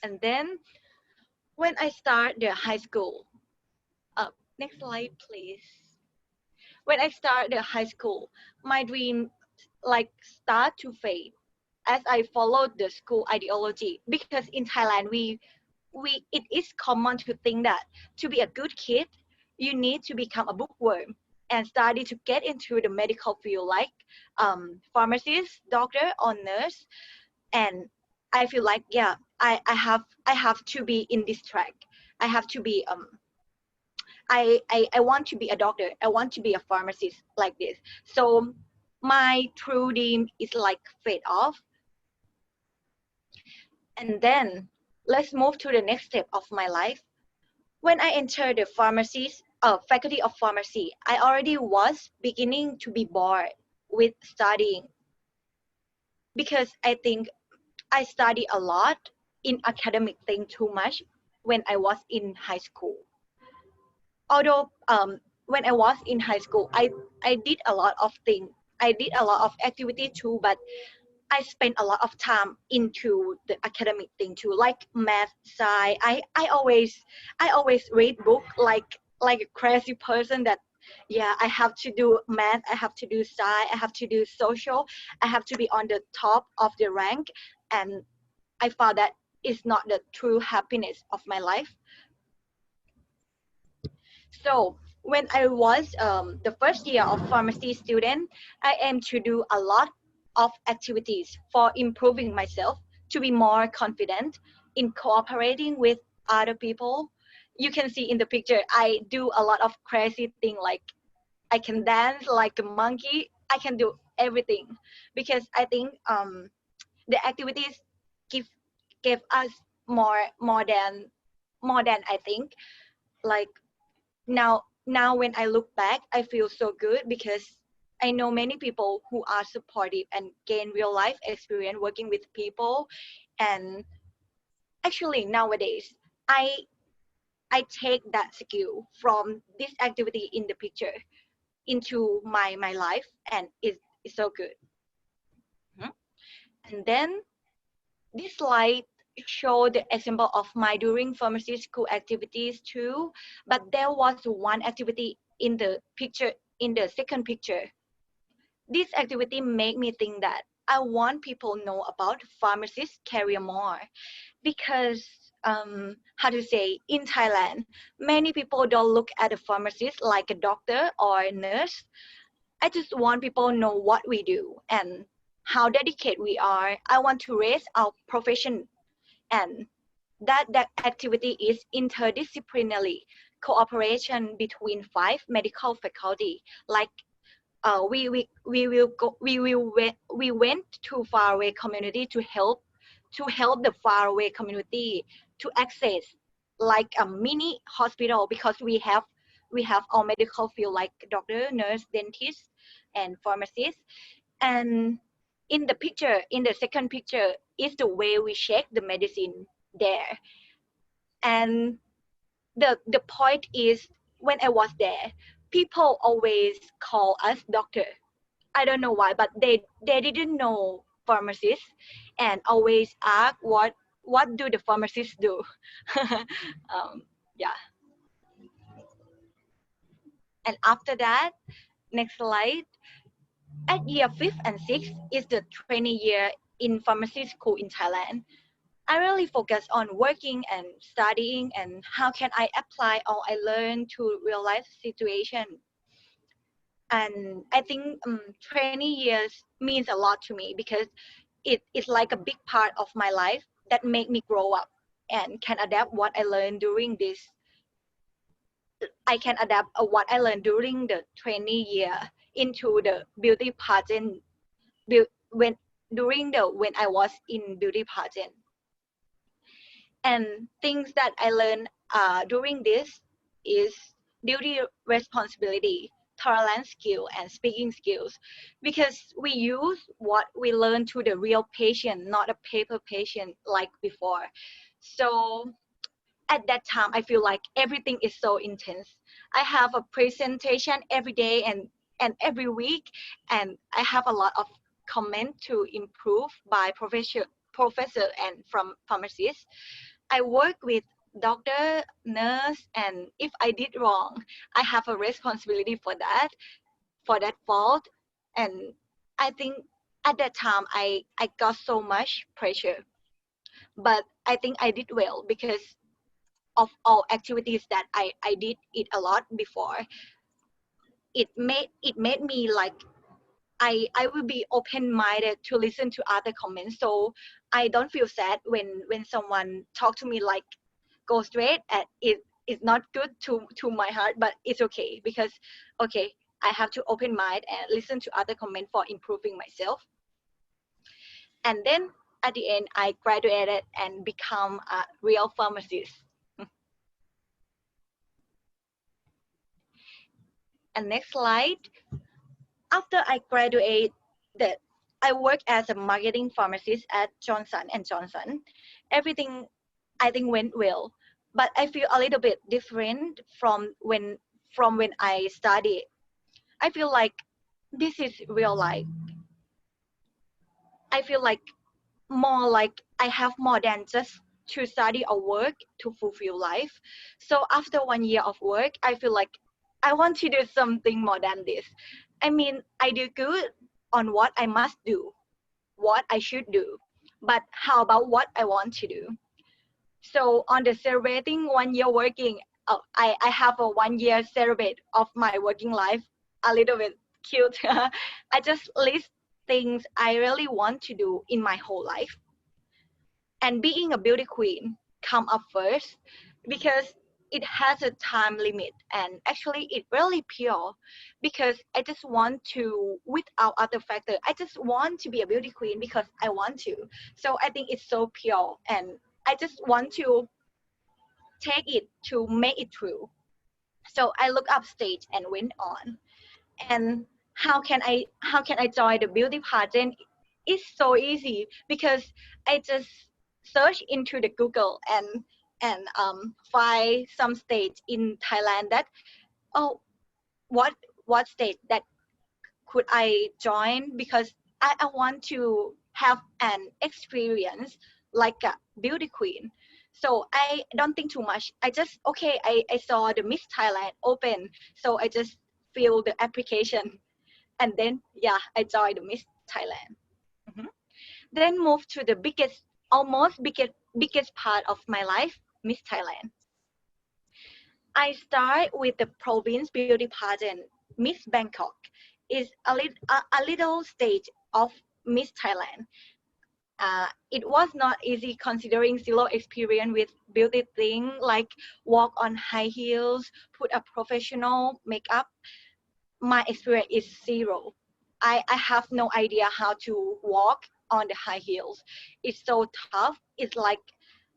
And then when I start the high school, next slide, please. When I start the high school, my dream like start to fade as I followed the school ideology, because in Thailand it is common to think that to be a good kid, you need to become a bookworm and study to get into the medical field like pharmacist, doctor, or nurse. And I feel like, yeah, I have to be in this track. I have to be I want to be a doctor. I want to be a pharmacist like this. So my true dream is like fade off. And then let's move to the next step of my life. When I entered the faculty of pharmacy, I already was beginning to be bored with studying, because I think I study a lot in academic thing too much when I was in high school. Although when I was in high school, I did a lot of things. I did a lot of activity too, but I spent a lot of time into the academic thing too, like math, sci. I always read book like a crazy person that, yeah, I have to do math, I have to do sci, I have to do social, I have to be on the top of the rank, and I found that it's not the true happiness of my life. So when I was the first year of pharmacy student, I aim to do a lot of activities for improving myself, to be more confident in cooperating with other people. You can see in the picture, I do a lot of crazy things, like I can dance like a monkey. I can do everything, because I think the activities give us more than I think. Like now when I look back, I feel so good, because I know many people who are supportive and gain real life experience working with people. And actually nowadays, I take that skill from this activity in the picture into my life, and it's so good. And then this slide show the example of my during pharmacy school activities too, but there was one activity in the picture, in the second picture. This activity made me think that I want people know about pharmacist career more, because how to say, in Thailand, many people don't look at a pharmacist like a doctor or a nurse. I just want people to know what we do and how dedicated we are. I want to raise our profession, and that activity is interdisciplinary, cooperation between 5 medical faculty. Like we went to faraway community to help the faraway community to access like a mini hospital, because we have our medical field like doctor, nurse, dentist, and pharmacist. And in the second picture is the way we check the medicine there. And the point is, when I was there, people always call us doctor. I don't know why, but they didn't know pharmacist, and always ask what do the pharmacists do. Yeah. And after that, next slide. At year 5th and 6th is the training year in pharmacy school in Thailand. I really focus on working and studying and how can I apply all I learned to real life situation. And I think training years means a lot to me, because it's like a big part of my life that make me grow up and can adapt what I learned during this. I can adapt what I learned during the training year into the beauty pageant when I was in beauty pageant. And things that I learned during this is duty responsibility, tolerance skill, and speaking skills, because we use what we learn to the real patient, not a paper patient like before. So at that time, I feel like everything is so intense. I have a presentation every day and every week, and I have a lot of comment to improve by professor and from pharmacists. I work with doctor, nurse, and if I did wrong, I have a responsibility for that fault. And I think at that time I got so much pressure, but I think I did well because of all activities that I did it a lot before. It made me like I will be open-minded to listen to other comments, so I don't feel sad when someone talk to me like go straight at it. It's not good to my heart, but it's okay, because okay, I have to open mind and listen to other comments for improving myself. And then at the end, I graduated and become a real pharmacist. And next slide. After I graduated, I work as a marketing pharmacist at Johnson & Johnson. Everything I think went well, but I feel a little bit different from when I studied. I feel like this is real life. I feel like more like I have more than just to study or work to fulfill life. So after 1 year of work, I feel like I want to do something more than this. I mean, I do good on what I must do, what I should do, but how about what I want to do? So on the celebrating 1 year working, I have a 1 year celebrate of my working life, a little bit cute. I just list things I really want to do in my whole life. And being a beauty queen come up first because it has a time limit, and actually it really pure because I just want to, without other factor, I just want to be a beauty queen because I want to. So I think it's so pure, and I just want to take it to make it true. So I look up stage and went on. And how can I join the beauty pageant? It's so easy because I just search into the Google and find some state in Thailand that, oh, what state that could I join, because I want to have an experience like a beauty queen. So I don't think too much. I just, okay, I saw the Miss Thailand open, so I just fill the application, and then yeah, I joined the Miss Thailand. Then move to the biggest part of my life, Miss Thailand. I start with the province beauty pageant, Miss Bangkok. Is a little stage of Miss Thailand. It was not easy considering zero experience with beauty thing like walk on high heels, put a professional makeup. My experience is zero. I have no idea how to walk on the high heels. It's so tough. It's like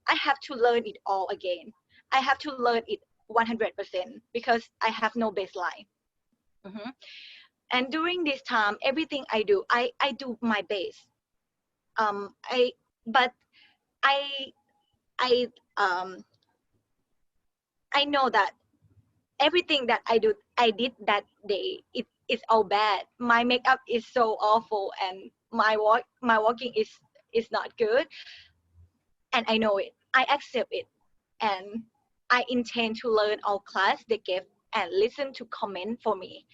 I have to learn it all again. I have to learn it 100% because I have no baseline. Mhm. And during this time, everything I do my best. I but I I um I know that everything that I did that day, it's all bad. My makeup is so awful, and my walking is not good, and I know it. I accept it, and I intend to learn all class they gave and listen to comment for me.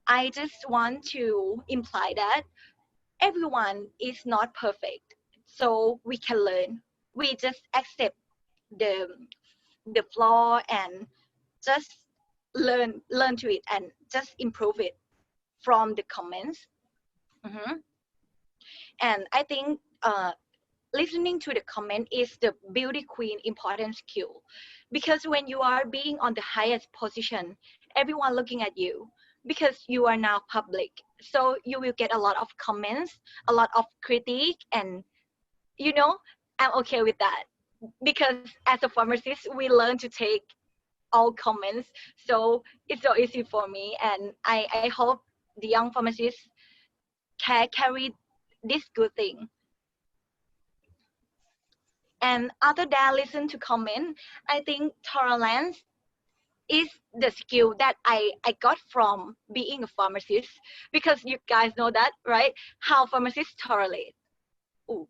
I just want to imply that everyone is not perfect, so we can learn. We just accept the flaw and just learn to it and just improve it from the comments. Mhm. And I think listening to the comment is the beauty queen important skill, because when you are being on the highest position, everyone looking at you because you are now public, so you will get a lot of comments, a lot of critique, and you know, I'm okay with that because as a pharmacist we learn to take all comments. So it's so easy for me, and I hope the young pharmacists can carry this good thing. And other than listen to comment, I think tolerance is the skill that I got from being a pharmacist, because you guys know that, right? How pharmacists tolerate. Ooh.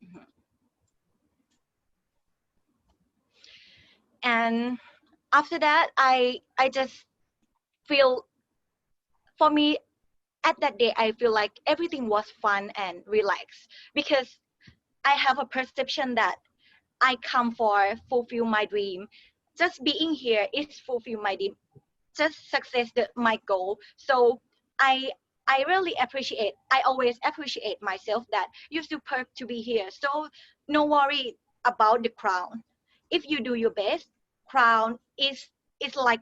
Mhm. And after that, I just feel, for me, at that day, I feel like everything was fun and relaxed because I have a perception that I come for fulfill my dream. Just being here is fulfill my dream. Just success my goal. So I I really appreciate. I always appreciate myself that you're superb to be here. So no worry about the crown. If you do your best, crown is like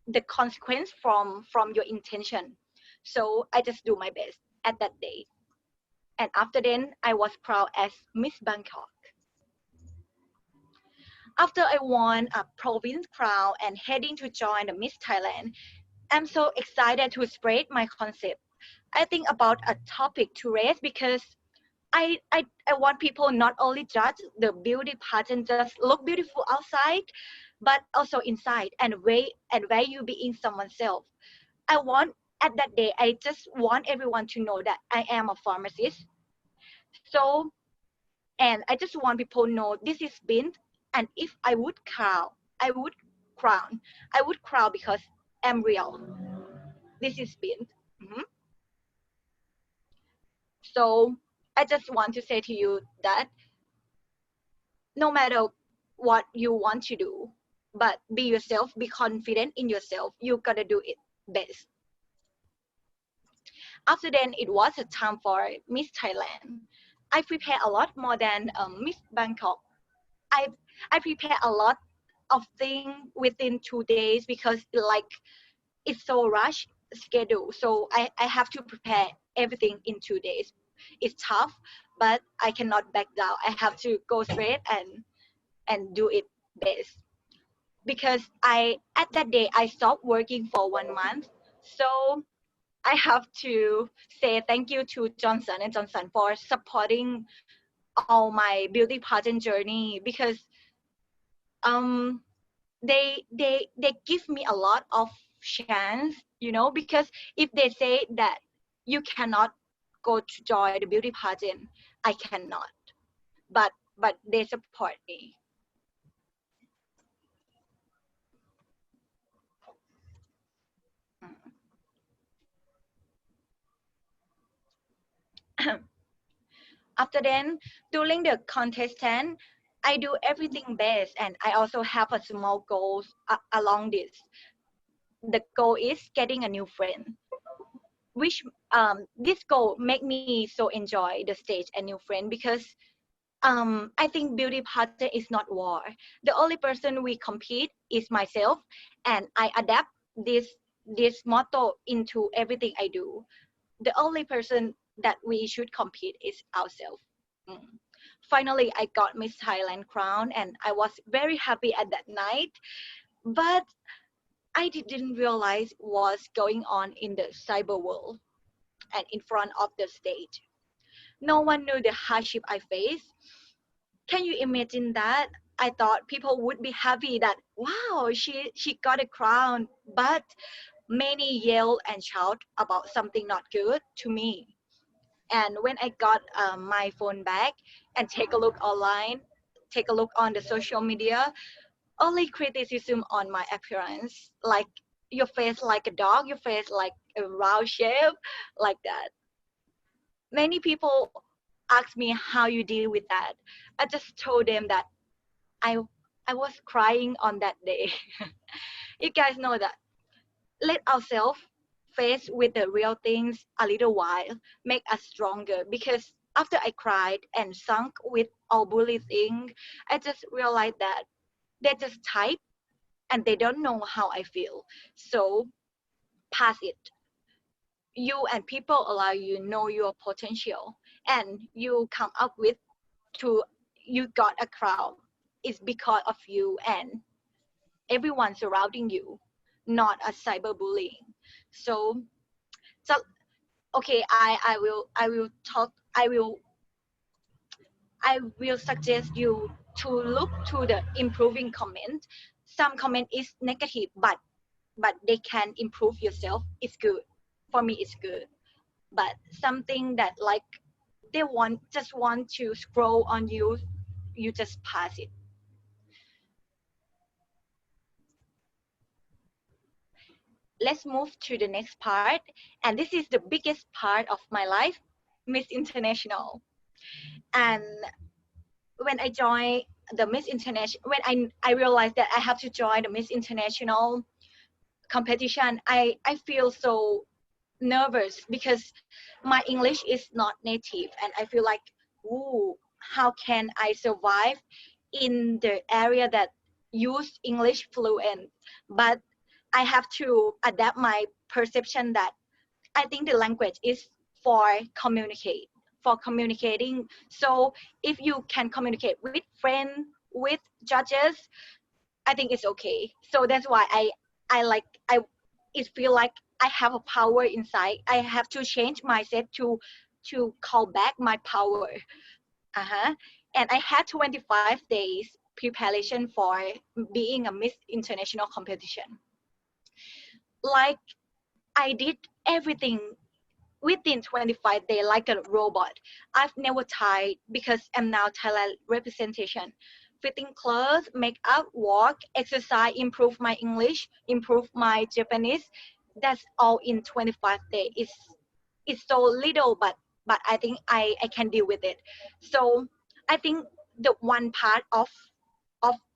the consequence from your intention. So I just do my best at that day. And after then, I was proud as Miss Bangkok. After I won a province crown and heading to join the Miss Thailand, I'm so excited to spread my concept. I think about a topic to raise because I want people not only judge the beauty pageant, just look beautiful outside, but also inside and where you being someone's self. I want at that day, I just want everyone to know that I am a pharmacist. So, and I just want people to know this is Bint, and if I would crown, I would crown. I would crown because I'm real. This is Bint. Mhm. So I just want to say to you that no matter what you want to do, but be yourself, be confident in yourself. You gotta do it best. After then, it was a time for Miss Thailand. I prepared a lot more than Miss Bangkok. I I prepare a lot of things within 2 days because it's so rush schedule. So I have to prepare everything in 2 days. It's tough, but I cannot back down. I have to go straight and do it best. Because I at that day I stopped working for 1 month. So I have to say thank you to Johnson and Johnson for supporting all my beauty pageant journey, because um they give me a lot of chance, because if they say that you cannot go to join the beauty pageant, I cannot, but they support me. After then, during the contestant, I do everything best, and I also have a small goals along this. The goal is getting a new friend. which this goal make me so enjoy the stage and new friend, because I think beauty pageant is not war. The only person we compete is myself, and I adapt this motto into everything I do. The only person that we should compete is ourselves. Mm. Finally, I got Miss Thailand crown, and I was very happy at that night. But I didn't realize what's going on in the cyber world and in front of the stage. No one knew the hardship I faced. Can you imagine that? I thought people would be happy that, wow, she got a crown, but many yell and shout about something not good to me. And when I got my phone back and take a look online, take a look on the social media, only criticism on my appearance, like your face like a dog, your face like a round shape, like that. Many people ask me how you deal with that. I just told them that I I was crying on that day. You guys know that. Let ourselves face with the real things a little while, make us stronger. Because after I cried and sunk with all bullying, I just realized that they just type and they don't know how I feel. So pass it. You and people allow you know your potential, and you come up with to you got a crown. It's because of you and everyone surrounding you, not a cyberbullying. So, so okay, I will suggest you to look to the improving comment. Some comment is negative, but they can improve yourself. It's good. For me, it's good. But something that like they just want to scroll on you, you just pass it. Let's move to the next part. And this is the biggest part of my life, Miss International. And when I joined the Miss International, when I realized that I have to join the Miss International competition, I feel so nervous because my English is not native, and I feel like, ooh, how can I survive in the area that use English fluent? But I have to adapt my perception that I think the language is for communicating. So if you can communicate with friends, with judges, I think it's okay. So that's why I it feel like I have a power inside. I have to change mindset to call back my power. And I had 25 days preparation for being a Miss International competition. Like I did everything within 25 days like a robot. I've never tried because I'm now Thailand representation. Fitting clothes, makeup, walk, exercise, improve my English, improve my Japanese. That's all in 25 days. It's so little, but I think I can deal with it. So I think the one part of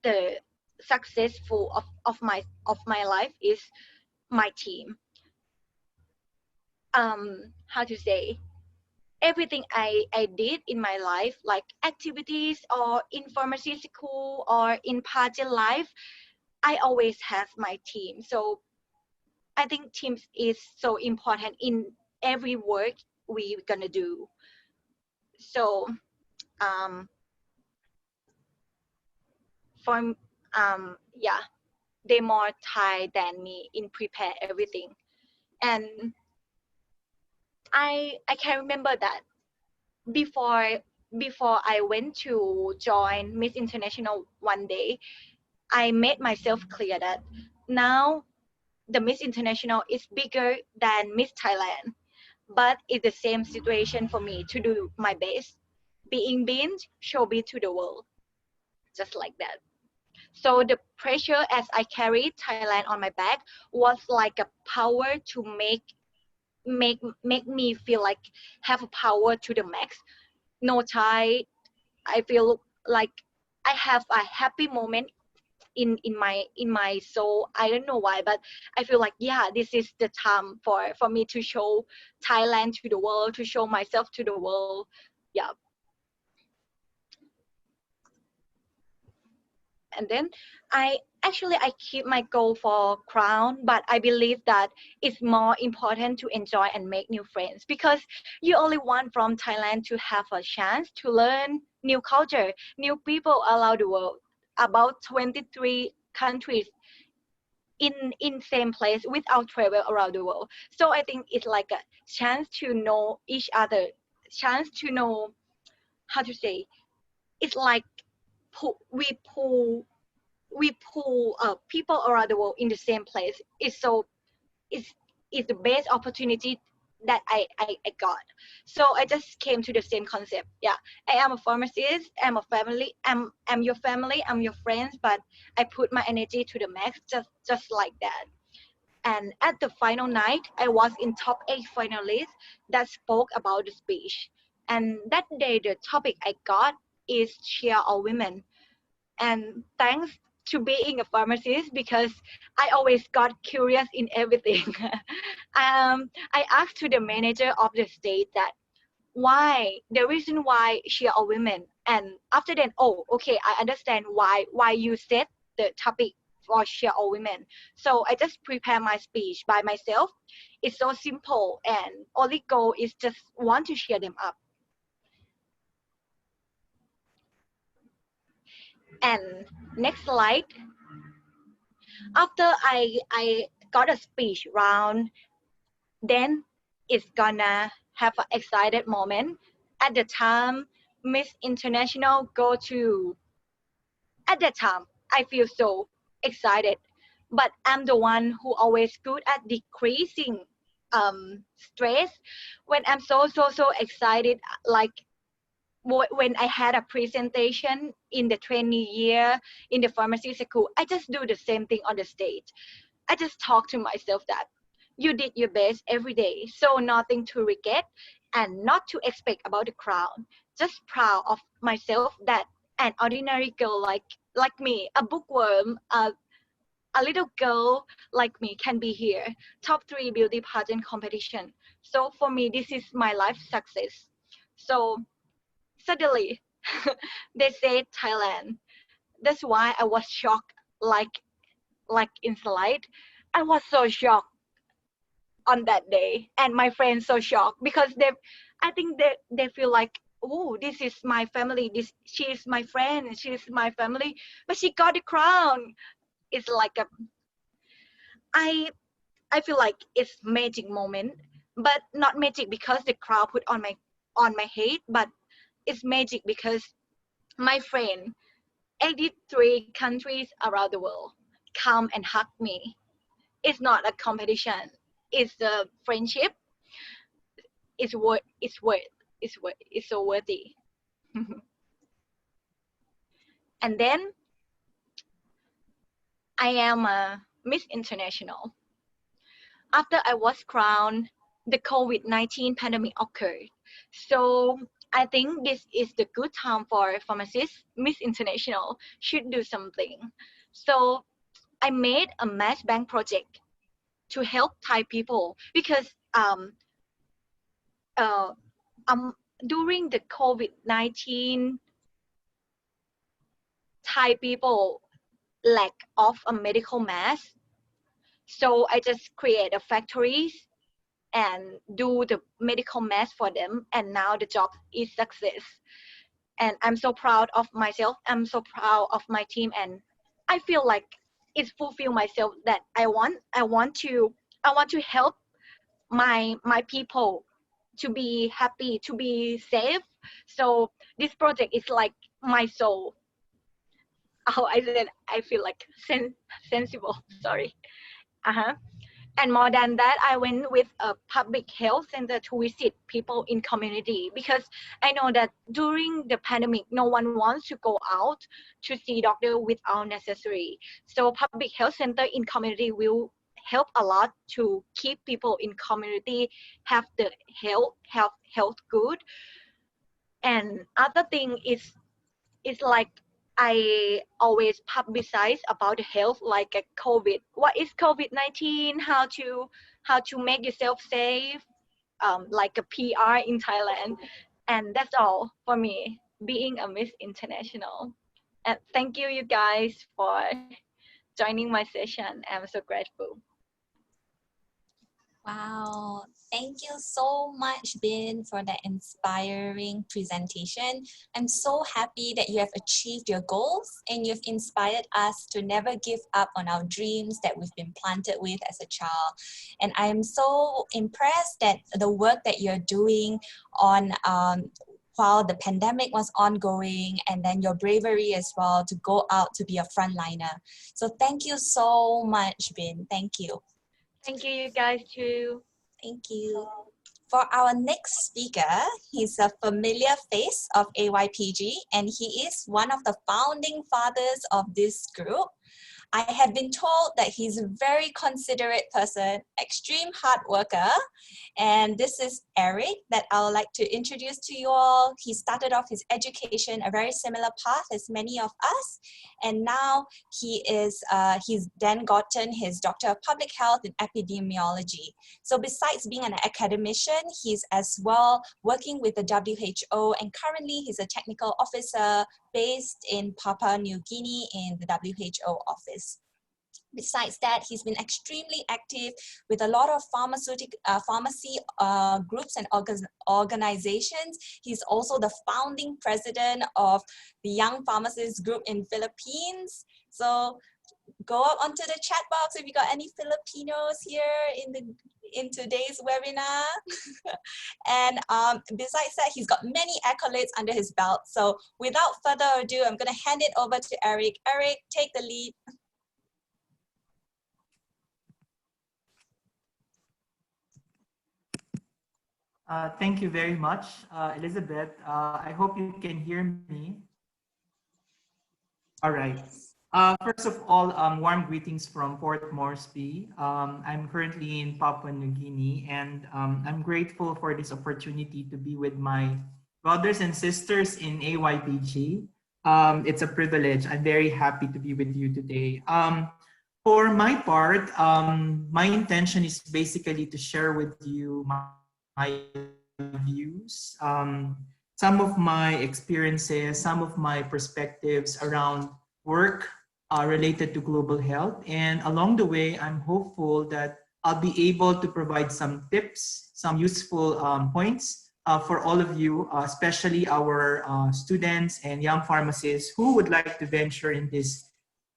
the successful of my life is my team. How to say, everything I did in my life, like activities or in pharmacy school or in pageant life, I always have my team. So I think teams is so important in every work we're gonna do. So for yeah, they more Thai than me in prepare everything. And I can remember that before I went to join Miss International one day, I made myself clear that now the Miss International is bigger than Miss Thailand, but it's the same situation for me to do my best, being binge, showbiz to the world, just like that. So the pressure as I carried Thailand on my back was like a power to make me feel like have a power to the max. No Thai, I feel like I have a happy moment in my soul. I don't know why, but I feel like, yeah, this is the time for me to show Thailand to the world, to show myself to the world. Yeah. And then I keep my goal for crown, but I believe that it's more important to enjoy and make new friends, because you only want from Thailand to have a chance to learn new culture, new people around the world, about 23 countries in same place without travel around the world. So I think it's like a chance to know each other, chance to know, how to say, it's like we pull people around the world in the same place. It's the best opportunity that I got. So I just came to the same concept. Yeah, I am a pharmacist, I'm a family, I'm your family, I'm your friends, but I put my energy to the max, just like that. And at the final night, I was in top 8 finalists that spoke about the speech. And that day, the topic I got is cheer all women. And thanks to being a pharmacist, because I always got curious in everything. I asked to the manager of the state that the reason why she are women. And after that, oh, okay, I understand why you said the topic for share all women. So I just prepare my speech by myself. It's so simple, and only goal is just want to cheer them up. And next slide. After I got a speech round, then it's gonna have an excited moment. At the time, Miss International go to, at that time, I feel so excited. But I'm the one who always good at decreasing stress. When I'm so excited, like when I had a presentation in the training year in the pharmacy school, I just do the same thing on the stage. I just talk to myself that you did your best every day, so nothing to regret and not to expect about the crown. Just proud of myself that an ordinary girl like me, a bookworm, a little girl like me can be here. Top 3 beauty pageant competition. So for me, this is my life success. So suddenly, they said Thailand. That's why I was shocked, like in slide. I was so shocked on that day, and my friends so shocked because I think they feel like, oh, this is my family. She is my friend. She is my family, but she got the crown. It's like I feel like it's magic moment, but not magic because the crown put on my head, but it's magic because my friend, 83 countries around the world, come and hug me. It's not a competition. It's a friendship. It's so worthy. And then I am a Miss International. After I was crowned, the COVID-19 pandemic occurred. So I think this is the good time for pharmacists. Miss International should do something. So I made a mass bank project to help Thai people because during the COVID-19, Thai people lack of a medical mask. So I just create a factories and do the medical mask for them. And now the job is success. And I'm so proud of myself. I'm so proud of my team. And I feel like it's fulfill myself that I want to help my people to be happy, to be safe. So this project is like my soul. Oh, I said I feel like sensible. Sorry. And more than that, I went with a public health center to visit people in community because I know that during the pandemic, no one wants to go out to see doctor without necessary. So public health center in community will help a lot to keep people in community have the health good. And other thing is like I always publicize about health, like a COVID. What is COVID-19? How to make yourself safe, like a PR in Thailand, and that's all for me. Being a Miss International, and thank you, you guys, for joining my session. I'm so grateful. Wow, thank you so much, Bin, for that inspiring presentation. I'm so happy that you have achieved your goals and you've inspired us to never give up on our dreams that we've been planted with as a child. And I am so impressed that the work that you're doing on while the pandemic was ongoing, and then your bravery as well to go out to be a frontliner. So thank you so much, Bin. Thank you. Thank you, you guys, too. Thank you. For our next speaker, he's a familiar face of AYPG, and he is one of the founding fathers of this group. I have been told that he's a very considerate person, extreme hard worker, and this is Eric that I would like to introduce to you all. He started off his education a very similar path as many of us, and now he's then gotten his Doctor of Public Health in Epidemiology. So besides being an academician, he's as well working with the WHO, and currently he's a technical officer based in Papua New Guinea in the WHO office. Besides that, he's been extremely active with a lot of pharmacy groups and organizations. He's also the founding president of the Young Pharmacists Group in Philippines. So go up onto the chat box if you got any Filipinos here in today's webinar. And besides that, he's got many accolades under his belt. So without further ado, I'm gonna hand it over to Eric. Eric, take the lead. Thank you very much, Elizabeth. I hope you can hear me. All right. First of all, warm greetings from Port Moresby. I'm currently in Papua New Guinea, and I'm grateful for this opportunity to be with my brothers and sisters in AYPG. It's a privilege. I'm very happy to be with you today. For my part, my intention is basically to share with you my views, some of my experiences, some of my perspectives around work related to global health. And along the way, I'm hopeful that I'll be able to provide some tips, some useful points for all of you, especially our students and young pharmacists who would like to venture in this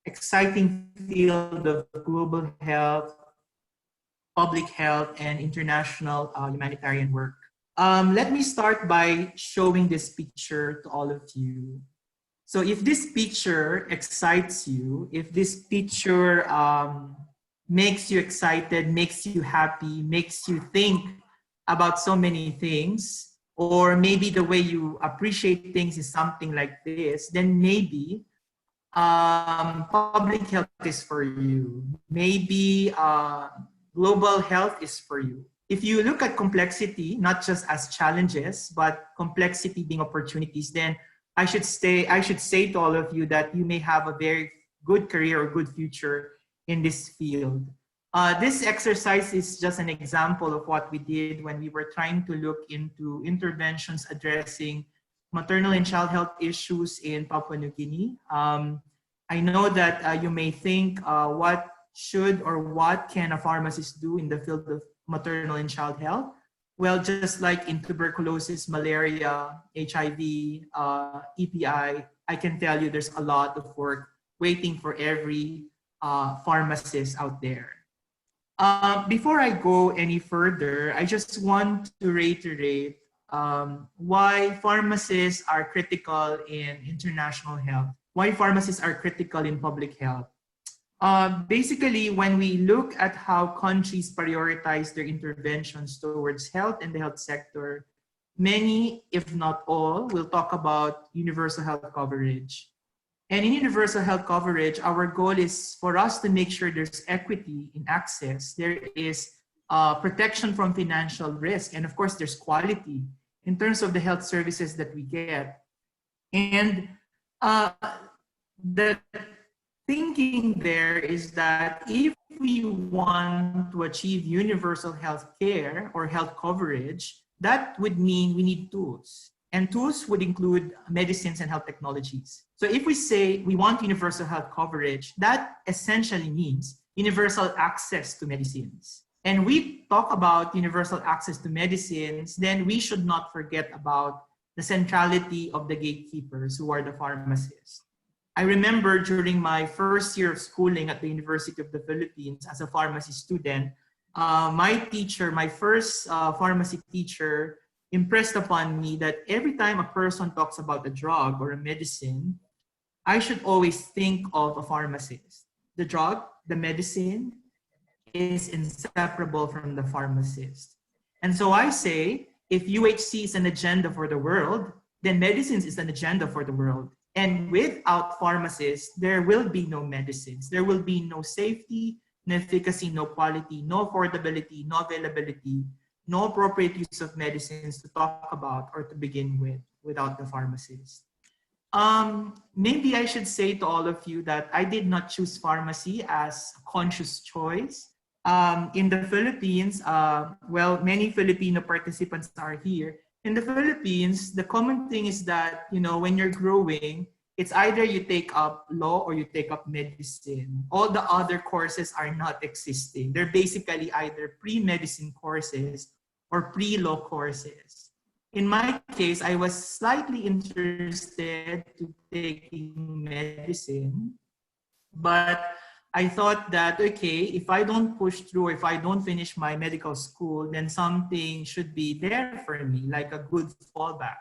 exciting field of global health, public health, and international humanitarian work. Let me start by showing this picture to all of you. So if this picture excites you, if this picture makes you excited, makes you happy, makes you think about so many things, or maybe the way you appreciate things is something like this, then maybe public health is for you. Maybe global health is for you. If you look at complexity, not just as challenges, but complexity being opportunities, then I should say to all of you that you may have a very good career or good future in this field. This exercise is just an example of what we did when we were trying to look into interventions addressing maternal and child health issues in Papua New Guinea. I know that you may think what should or what can a pharmacist do in the field of maternal and child health? Well, just like in tuberculosis, malaria, HIV, EPI, I can tell you there's a lot of work waiting for every pharmacist out there. Before I go any further, I just want to reiterate why pharmacists are critical in international health, why pharmacists are critical in public health. Basically, when we look at how countries prioritize their interventions towards health and the health sector, many, if not all, will talk about universal health coverage. And in universal health coverage, our goal is for us to make sure there's equity in access, there is protection from financial risk, and of course, there's quality in terms of the health services that we get. And the thinking there is that if we want to achieve universal health care or health coverage, that would mean we need tools. And tools would include medicines and health technologies. So if we say we want universal health coverage, that essentially means universal access to medicines. And we talk about universal access to medicines, then we should not forget about the centrality of the gatekeepers, who are the pharmacists. I remember during my first year of schooling at the University of the Philippines as a pharmacy student, my teacher, my first pharmacy teacher, impressed upon me that every time a person talks about a drug or a medicine, I should always think of a pharmacist. The drug, the medicine, is inseparable from the pharmacist. And so I say, if UHC is an agenda for the world, then medicines is an agenda for the world. And without pharmacists, there will be no medicines. There will be no safety, no efficacy, no quality, no affordability, no availability, no appropriate use of medicines to talk about or to begin with without the pharmacist. Maybe I should say to all of you that I did not choose pharmacy as a conscious choice. In the Philippines, well, many Filipino participants are here. In the Philippines, the common thing is that, you know, when you're growing, it's either you take up law or you take up medicine. All the other courses are not existing. They're basically either pre-medicine courses or pre-law courses. In my case, I was slightly interested to taking medicine, but I thought that, okay, if I don't push through, if I don't finish my medical school, then something should be there for me, like a good fallback.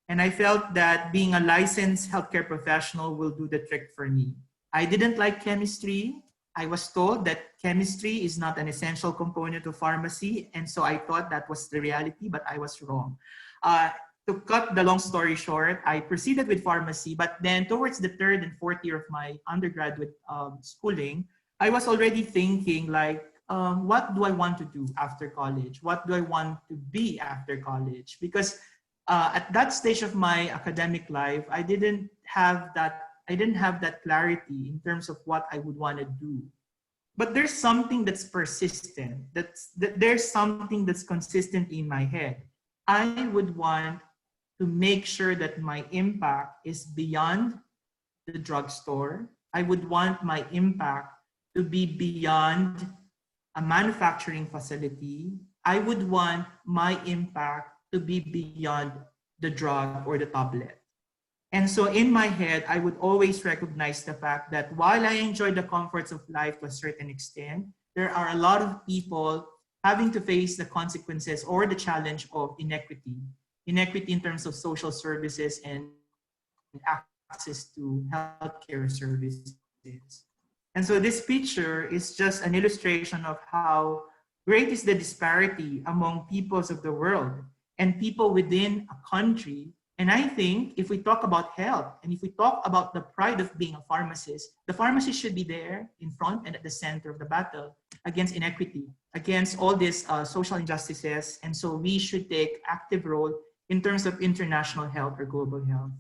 And I felt that being a licensed healthcare professional will do the trick for me. I didn't like chemistry. I was told that chemistry is not an essential component of pharmacy. And so I thought that was the reality, but I was wrong. To cut the long story short, I proceeded with pharmacy, but then towards the third and fourth year of my undergraduate schooling, I was already thinking like, what do I want to do after college? What do I want to be after college? Because at that stage of my academic life, I didn't have that clarity in terms of what I would want to do. But there's something that's persistent. There's something that's consistent in my head. I would want to make sure that my impact is beyond the drugstore. I would want my impact to be beyond a manufacturing facility. I would want my impact to be beyond the drug or the tablet. And so in my head, I would always recognize the fact that while I enjoy the comforts of life to a certain extent, there are a lot of people having to face the consequences or the challenge of inequity in terms of social services and access to healthcare services. And so this picture is just an illustration of how great is the disparity among peoples of the world and people within a country. And I think if we talk about health and if we talk about the pride of being a pharmacist, the pharmacist should be there in front and at the center of the battle against inequity, against all these social injustices. And so we should take active role in terms of international health or global health.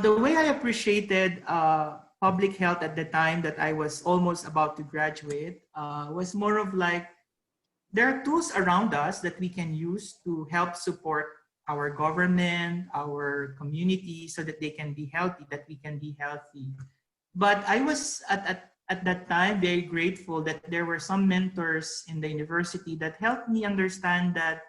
The way I appreciated public health at the time that I was almost about to graduate was more of like, there are tools around us that we can use to help support our government, our community, so that they can be healthy, that we can be healthy. But I was at that time very grateful that there were some mentors in the university that helped me understand that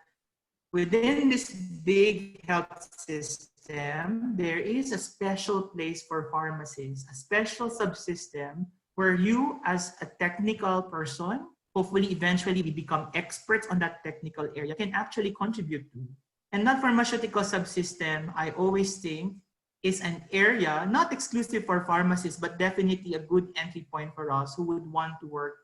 within this big health system, there is a special place for pharmacists, a special subsystem where you as a technical person, hopefully eventually we become experts on that technical area, can actually contribute to. And that pharmaceutical subsystem, I always think, is an area, not exclusive for pharmacists, but definitely a good entry point for us who would want to work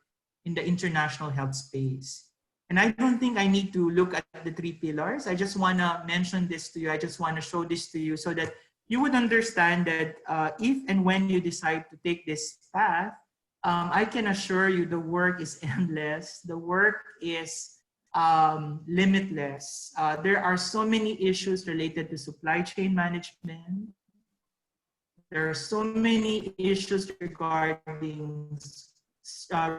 in the international health space. And I don't think I need to look at the three pillars. I just want to mention this to you. I just want to show this to you so that you would understand that if and when you decide to take this path, I can assure you the work is endless. The work is limitless. There are so many issues related to supply chain management, There are so many issues regarding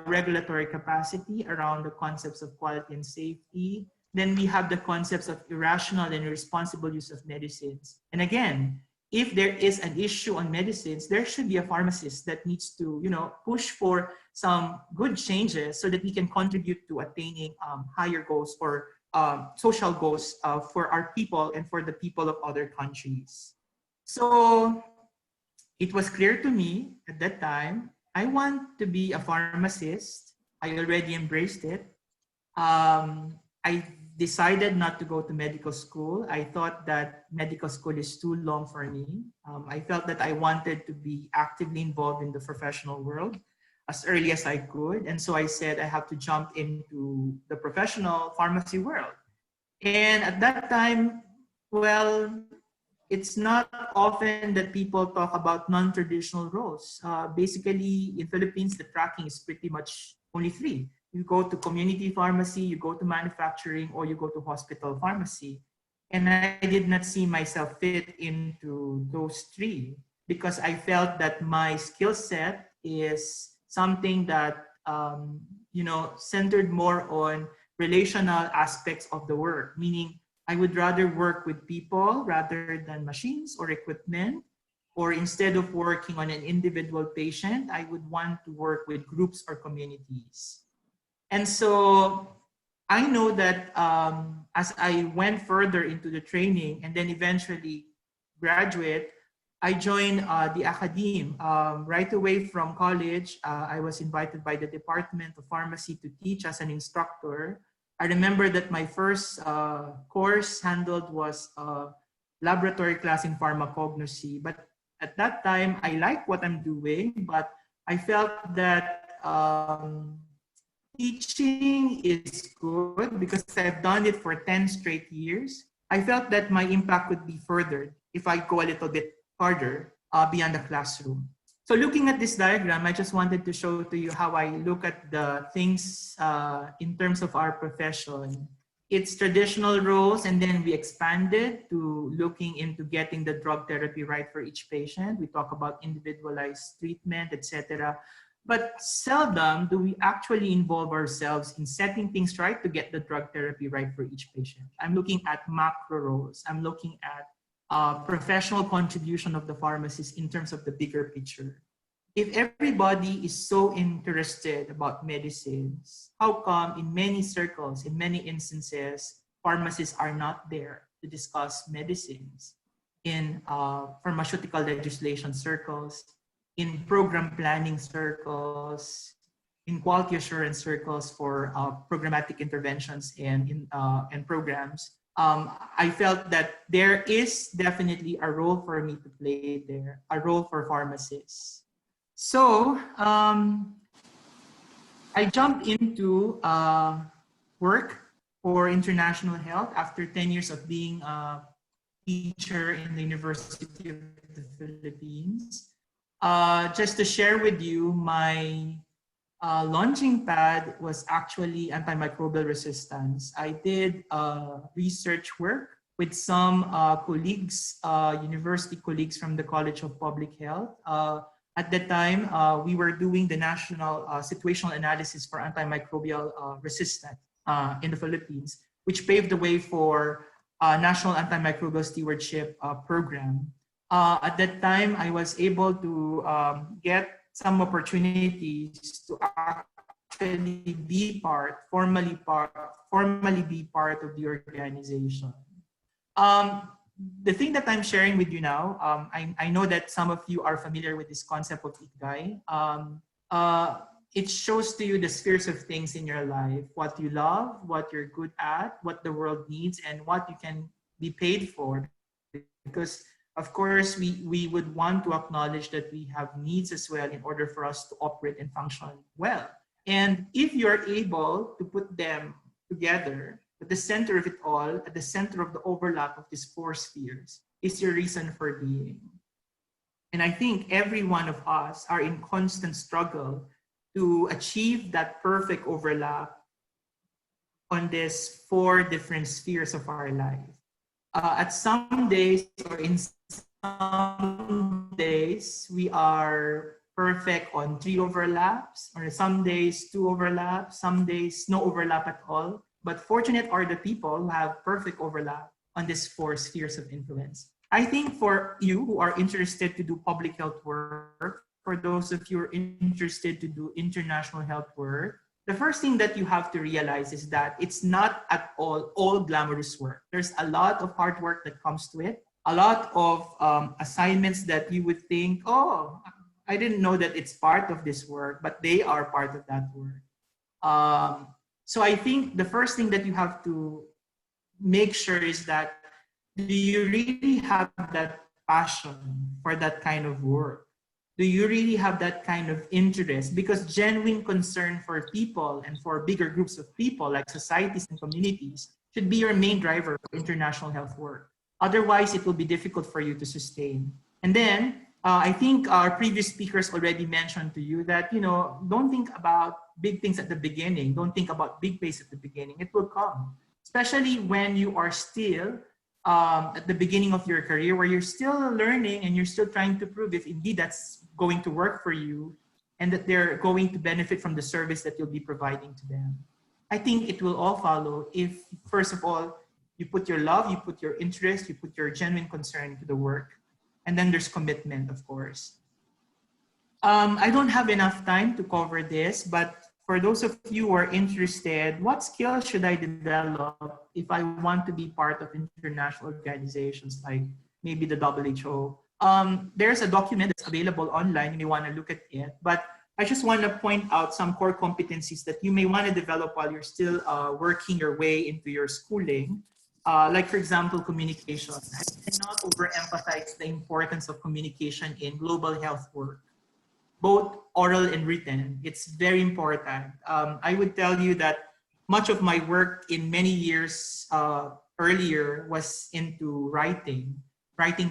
regulatory capacity around the concepts of quality and safety. Then we have the concepts of irrational and irresponsible use of medicines. And again, if there is an issue on medicines, there should be a pharmacist that needs to, push for some good changes so that we can contribute to attaining higher goals or social goals for our people and for the people of other countries. So it was clear to me at that time, I want to be a pharmacist. I already embraced it. I decided not to go to medical school. I thought that medical school is too long for me. I felt that I wanted to be actively involved in the professional world as early as I could. And so I said I have to jump into the professional pharmacy world. And at that time, well, it's not often that people talk about non-traditional roles. Basically, in Philippines, the tracking is pretty much only three. You go to community pharmacy, you go to manufacturing, or you go to hospital pharmacy. And I did not see myself fit into those three because I felt that my skill set is something that, centered more on relational aspects of the work, meaning I would rather work with people rather than machines or equipment, or instead of working on an individual patient, I would want to work with groups or communities. And so I know that as I went further into the training and then eventually graduate, I joined the academe. Right away from college, I was invited by the Department of Pharmacy to teach as an instructor. I remember that my first course handled was laboratory class in pharmacognosy. But at that time, I liked what I'm doing, but I felt that teaching is good because I've done it for 10 straight years. I felt that my impact would be furthered if I go a little bit farther beyond the classroom. So looking at this diagram, I just wanted to show to you how I look at the things in terms of our profession. It's traditional roles, and then we expanded to looking into getting the drug therapy right for each patient. We talk about individualized treatment, etc. But seldom do we actually involve ourselves in setting things right to get the drug therapy right for each patient. I'm looking at macro roles. I'm looking at professional contribution of the pharmacist in terms of the bigger picture. If everybody is so interested about medicines, how come in many circles, in many instances, pharmacists are not there to discuss medicines in pharmaceutical legislation circles, in program planning circles, in quality assurance circles for programmatic interventions and programs? I felt that there is definitely a role for me to play there, a role for pharmacists. So I jumped into work for international health after 10 years of being a teacher in the University of the Philippines. Just to share with you, my launching pad was actually antimicrobial resistance. I did research work with some colleagues, university colleagues from the College of Public Health. At that time, we were doing the national situational analysis for antimicrobial resistance in the Philippines, which paved the way for National Antimicrobial Stewardship Program. At that time, I was able to get some opportunities to actually be formally be part of the organization. The thing that I'm sharing with you now, I know that some of you are familiar with this concept of Ikigai. It shows to you the spheres of things in your life, what you love, what you're good at, what the world needs, and what you can be paid for. Because of course, we would want to acknowledge that we have needs as well in order for us to operate and function well. And if you're able to put them together, at the center of it all, at the center of the overlap of these four spheres, is your reason for being. And I think every one of us are in constant struggle to achieve that perfect overlap on these four different spheres of our life. At some days or in some days, days we are perfect on 3 overlaps, or some days 2 overlaps, some days no overlap at all. But fortunate are the people who have perfect overlap on these 4 spheres of influence. I think for you who are interested to do public health work, for those of you who are interested to do international health work, the first thing that you have to realize is that it's not at all glamorous work. There's a lot of hard work that comes to it, a lot of assignments that you would think, oh, I didn't know that it's part of this work, but they are part of that work. So I think the first thing that you have to make sure is that, do you really have that passion for that kind of work? Do you really have that kind of interest? Because genuine concern for people and for bigger groups of people like societies and communities should be your main driver for international health work. Otherwise, it will be difficult for you to sustain. And then I think our previous speakers already mentioned to you that, don't think about big things at the beginning. Don't think about big pace at the beginning. It will come, especially when you are still at the beginning of your career, where you're still learning and you're still trying to prove if indeed that's going to work for you and that they're going to benefit from the service that you'll be providing to them. I think it will all follow if, first of all, you put your love, you put your interest, you put your genuine concern into the work, and then there's commitment, of course. I don't have enough time to cover this, but for those of you who are interested, what skills should I develop if I want to be part of international organizations like maybe the WHO? There's a document that's available online. You may want to look at it, but I just want to point out some core competencies that you may want to develop while you're still working your way into your schooling. Like, for example, communication. I cannot overemphasize the importance of communication in global health work, both oral and written. It's very important. I would tell you that much of my work in many years earlier was into writing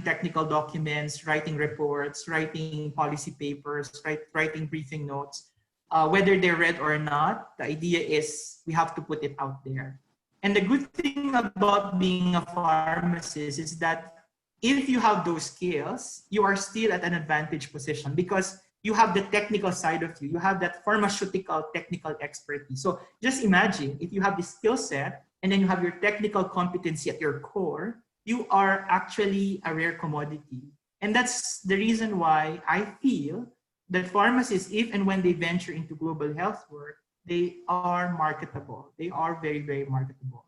technical documents, writing reports, writing policy papers, writing briefing notes. Whether they're read or not, the idea is we have to put it out there. And the good thing about being a pharmacist is that if you have those skills, you are still at an advantage position because you have the technical side of you. You have that pharmaceutical technical expertise. So just imagine if you have this skill set and then you have your technical competency at your core, you are actually a rare commodity. And that's the reason why I feel that pharmacists, if and when they venture into global health work, they are marketable. They are very, very marketable.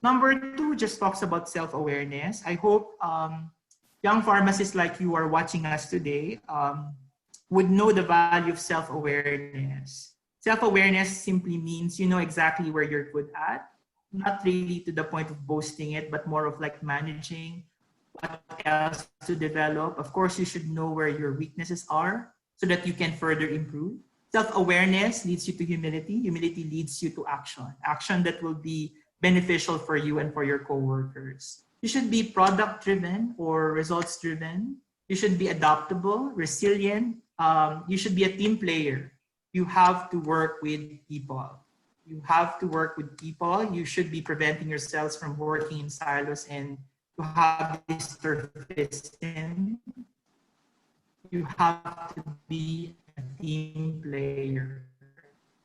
Number 2 just talks about self-awareness. I hope young pharmacists like you are watching us today would know the value of self-awareness. Self-awareness simply means you know exactly where you're good at, not really to the point of boasting it, but more of like managing what else to develop. Of course, you should know where your weaknesses are so that you can further improve. Self-awareness leads you to humility. Humility leads you to action. Action that will be beneficial for you and for your coworkers. You should be product-driven or results-driven. You should be adaptable, resilient. You should be a team player. You have to work with people. You have to work with people. You should be preventing yourselves from working in silos and to have this surfacing. You have to be a team player.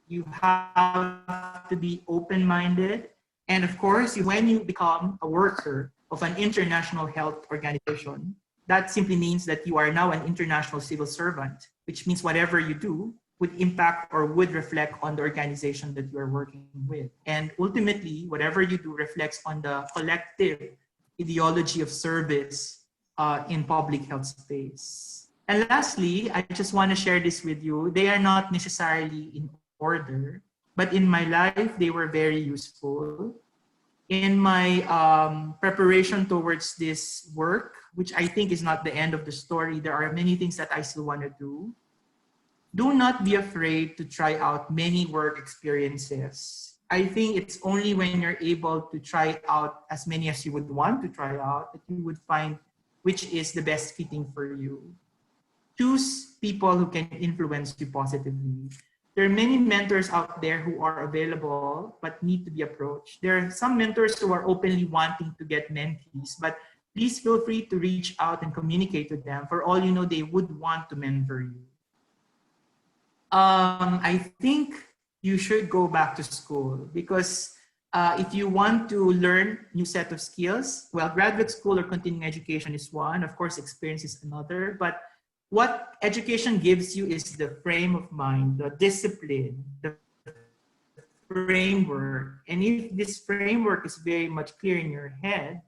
You have to be open-minded. And of course, when you become a worker of an international health organization, that simply means that you are now an international civil servant, which means whatever you do would impact or would reflect on the organization that you are working with. And ultimately, whatever you do reflects on the collective ideology of service in public health space. And lastly, I just want to share this with you. They are not necessarily in order, but in my life, they were very useful. In my preparation towards this work, which I think is not the end of the story, there are many things that I still want to do. Do not be afraid to try out many work experiences. I think it's only when you're able to try out as many as you would want to try out that you would find which is the best fitting for you. Choose people who can influence you positively. There are many mentors out there who are available but need to be approached. There are some mentors who are openly wanting to get mentees, but please feel free to reach out and communicate with them. For all you know, they would want to mentor you. I think you should go back to school because if you want to learn new set of skills, well, graduate school or continuing education is one. Of course, experience is another. But what education gives you is the frame of mind, the discipline, the framework. And if this framework is very much clear in your head,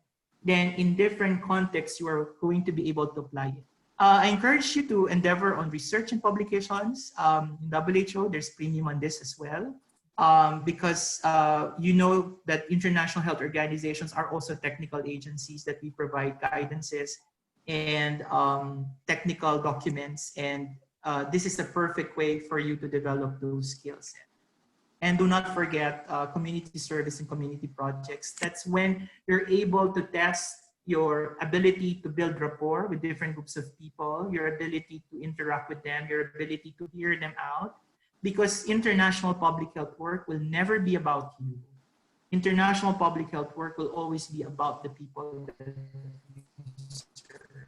then in different contexts, you are going to be able to apply it. I encourage you to endeavor on research and publications. In WHO, there's premium on this as well. Because you know that international health organizations are also technical agencies that we provide guidances and technical documents. And this is the perfect way for you to develop those skills. And do not forget community service and community projects. That's when you're able to test your ability to build rapport with different groups of people, your ability to interact with them, your ability to hear them out. Because international public health work will never be about you. International public health work will always be about the people that you serve.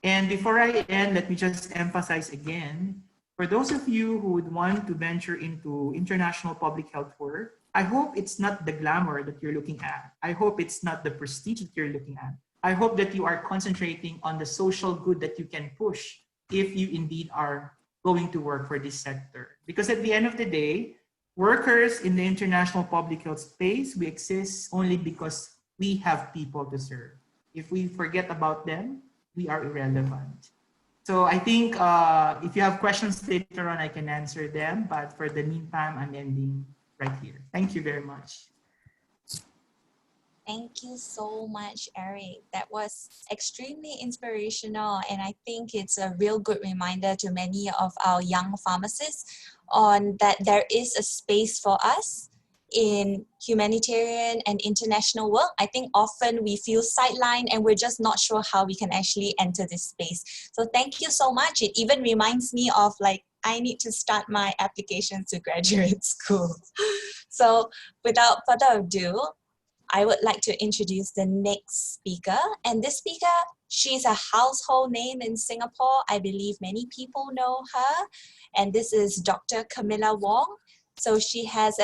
And before I end, let me just emphasize again, for those of you who would want to venture into international public health work, I hope it's not the glamour that you're looking at. I hope it's not the prestige that you're looking at. I hope that you are concentrating on the social good that you can push if you indeed are going to work for this sector. Because at the end of the day, workers in the international public health space, we exist only because we have people to serve. If we forget about them, we are irrelevant. So I think if you have questions later on, I can answer them. But for the meantime, I'm ending right here. Thank you very much. Thank you so much, Eric. That was extremely inspirational, and I think it's a real good reminder to many of our young pharmacists on that there is a space for us in humanitarian and international work. I think often we feel sidelined and we're just not sure how we can actually enter this space. So thank you so much. It even reminds me of like, I need to start my application to graduate school. So without further ado, I would like to introduce the next speaker. And this speaker, she's a household name in Singapore. I believe many people know her. And this is Dr. Camilla Wong. So she has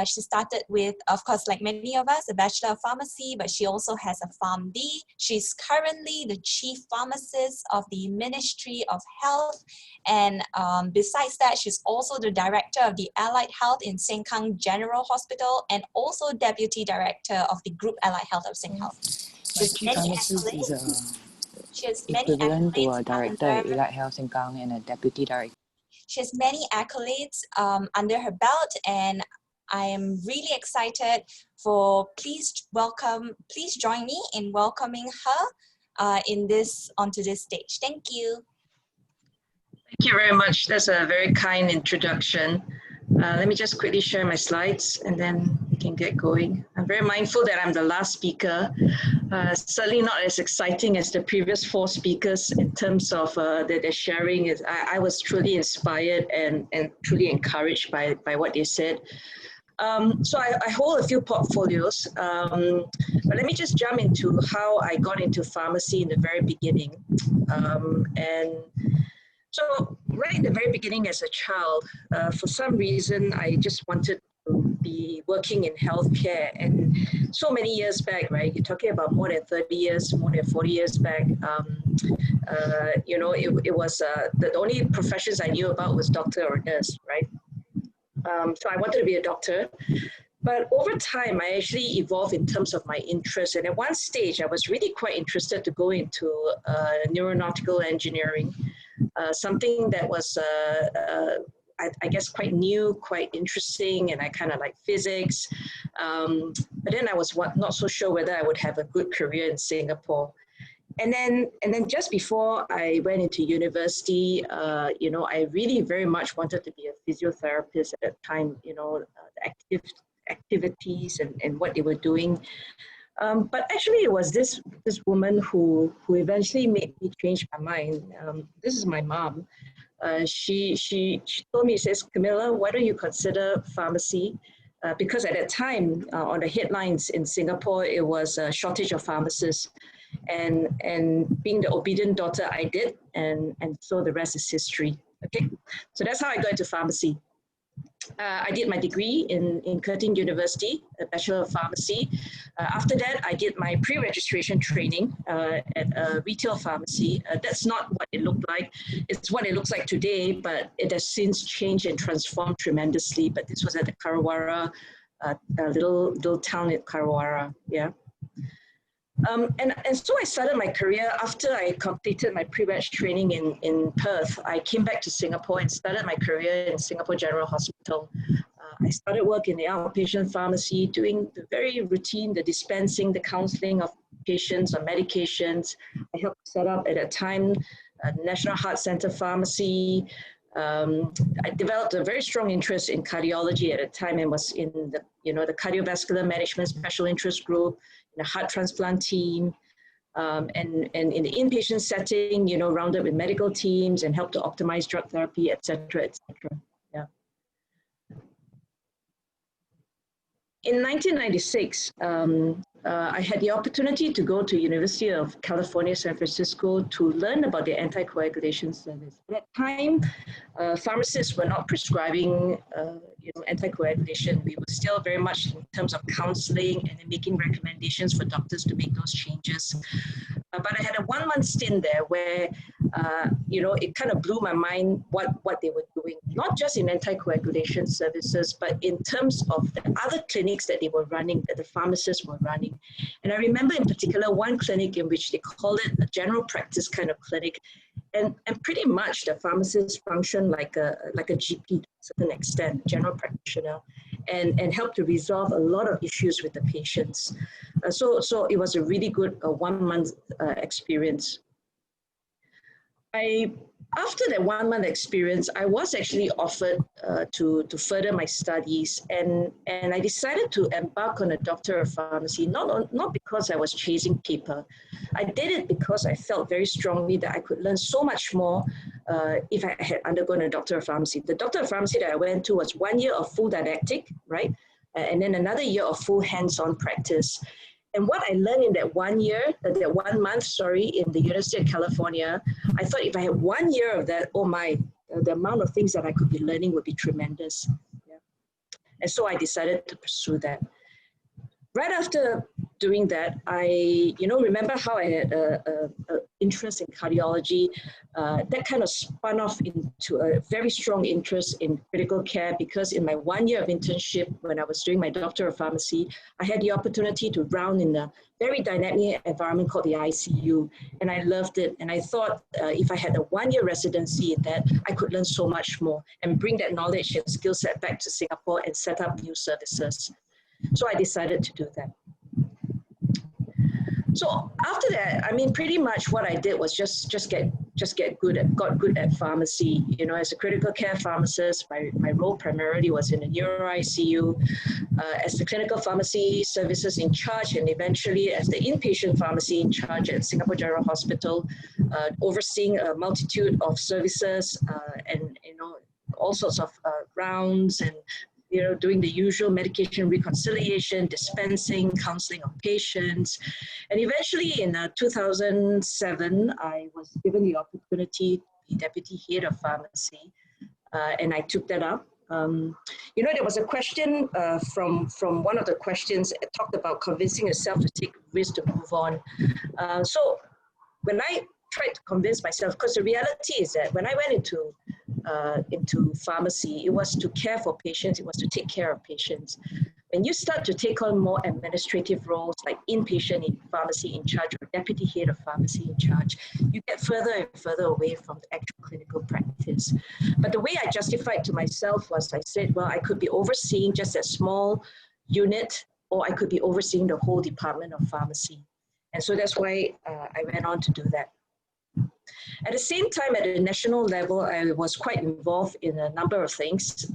she started with, of course, like many of us, a Bachelor of Pharmacy, but she also has a PharmD. She's currently the Chief Pharmacist of the Ministry of Health. And besides that, she's also the Director of the Allied Health in Sengkang General Hospital and also Deputy Director of the Group Allied Health of Sengkang. Chief Pharmacist is equivalent to a Director at Allied Health Sengkang and a Deputy Director. She has many accolades under her belt, and I am really excited for please join me in welcoming her onto this stage. Thank you. Thank you very much. That's a very kind introduction. Let me just quickly share my slides and then we can get going. I'm very mindful that I'm the last speaker. Certainly not as exciting as the previous 4 speakers in terms of their sharing. I was truly inspired and truly encouraged by what they said. So I hold a few portfolios, but let me just jump into how I got into pharmacy in the very beginning. So right at the very beginning as a child, for some reason, I just wanted to be working in healthcare. And so many years back, right, you're talking about more than 30 years, more than 40 years back, you know, it was the only professions I knew about was doctor or nurse, right? So I wanted to be a doctor. But over time, I actually evolved in terms of my interest. And at one stage, I was really quite interested to go into neuronautical engineering, something that was, I guess, quite new, quite interesting, and I kind of like physics. But then I was not so sure whether I would have a good career in Singapore. And then just before I went into university, you know, I really very much wanted to be a physiotherapist at that time, you know, the activities and what they were doing. But actually it was this woman who eventually made me change my mind. This is my mom. She told me, says, Camilla, why don't you consider pharmacy? because at that time, on the headlines in Singapore, it was a shortage of pharmacists. And being the obedient daughter, I did, and so the rest is history. Okay, so that's how I got into pharmacy. I did my degree in Curtin University, a Bachelor of Pharmacy. After that, I did my pre-registration training at a retail pharmacy. That's not what it looked like. It's what it looks like today, but it has since changed and transformed tremendously. But this was at the Karawara, a little town at Karawara, yeah. And so I started my career after I completed my pre-reg training in Perth. I came back to Singapore and started my career in Singapore General Hospital. I started work in the outpatient pharmacy, doing the very routine, the dispensing, the counseling of patients on medications. I helped set up at that time National Heart Center Pharmacy. I developed a very strong interest in cardiology at the time and was in the, the cardiovascular management special interest group, in the heart transplant team, and in the inpatient setting, rounded with medical teams and helped to optimize drug therapy, et cetera, et cetera. Yeah. In 1996, I had the opportunity to go to University of California, San Francisco to learn about the anticoagulation service. At that time, pharmacists were not prescribing anticoagulation. We were still very much in terms of counseling and making recommendations for doctors to make those changes. But I had a 1-month stint there where, it kind of blew my mind what they were doing, not just in anticoagulation services, but in terms of the other clinics that they were running, that the pharmacists were running. And I remember in particular one clinic in which they called it a general practice kind of clinic. And pretty much the pharmacists function like a GP to a certain extent, general practitioner, and help to resolve a lot of issues with the patients. So it was a really good 1-month experience. After that 1-month experience, I was actually offered to further my studies, and I decided to embark on a Doctor of Pharmacy, not because I was chasing paper. I did it because I felt very strongly that I could learn so much more if I had undergone a Doctor of Pharmacy. The Doctor of Pharmacy that I went to was 1 year of full didactic, right? And then another year of full hands-on practice. And what I learned in that 1 year, that 1 month, in the University of California, I thought if I had 1 year of that, oh my, the amount of things that I could be learning would be tremendous. Yeah. And so I decided to pursue that. Right after doing that, I, remember how I had an interest in cardiology. That kind of spun off into a very strong interest in critical care because in my 1 year of internship, when I was doing my Doctor of Pharmacy, I had the opportunity to round in a very dynamic environment called the ICU. And I loved it. And I thought if I had a 1 year residency in that, I could learn so much more and bring that knowledge and skill set back to Singapore and set up new services. So I decided to do that. So after that, pretty much what I did was just got good at pharmacy. As a critical care pharmacist, my role primarily was in the neuro ICU, as the clinical pharmacy services in charge, and eventually as the inpatient pharmacy in charge at Singapore General Hospital, overseeing a multitude of services and all sorts of rounds and doing the usual medication reconciliation, dispensing, counseling of patients. And eventually in 2007, I was given the opportunity to be deputy head of pharmacy, and I took that up. There was a question from one of the questions, it talked about convincing yourself to take risks to move on. So when I tried to convince myself, because the reality is that when I went into pharmacy, it was to care for patients, it was to take care of patients. When you start to take on more administrative roles like inpatient in pharmacy in charge or deputy head of pharmacy in charge, you get further and further away from the actual clinical practice. But the way I justified to myself was I said, well, I could be overseeing just a small unit, or I could be overseeing the whole department of pharmacy. And so that's why I went on to do that. At the same time, at the national level, I was quite involved in a number of things,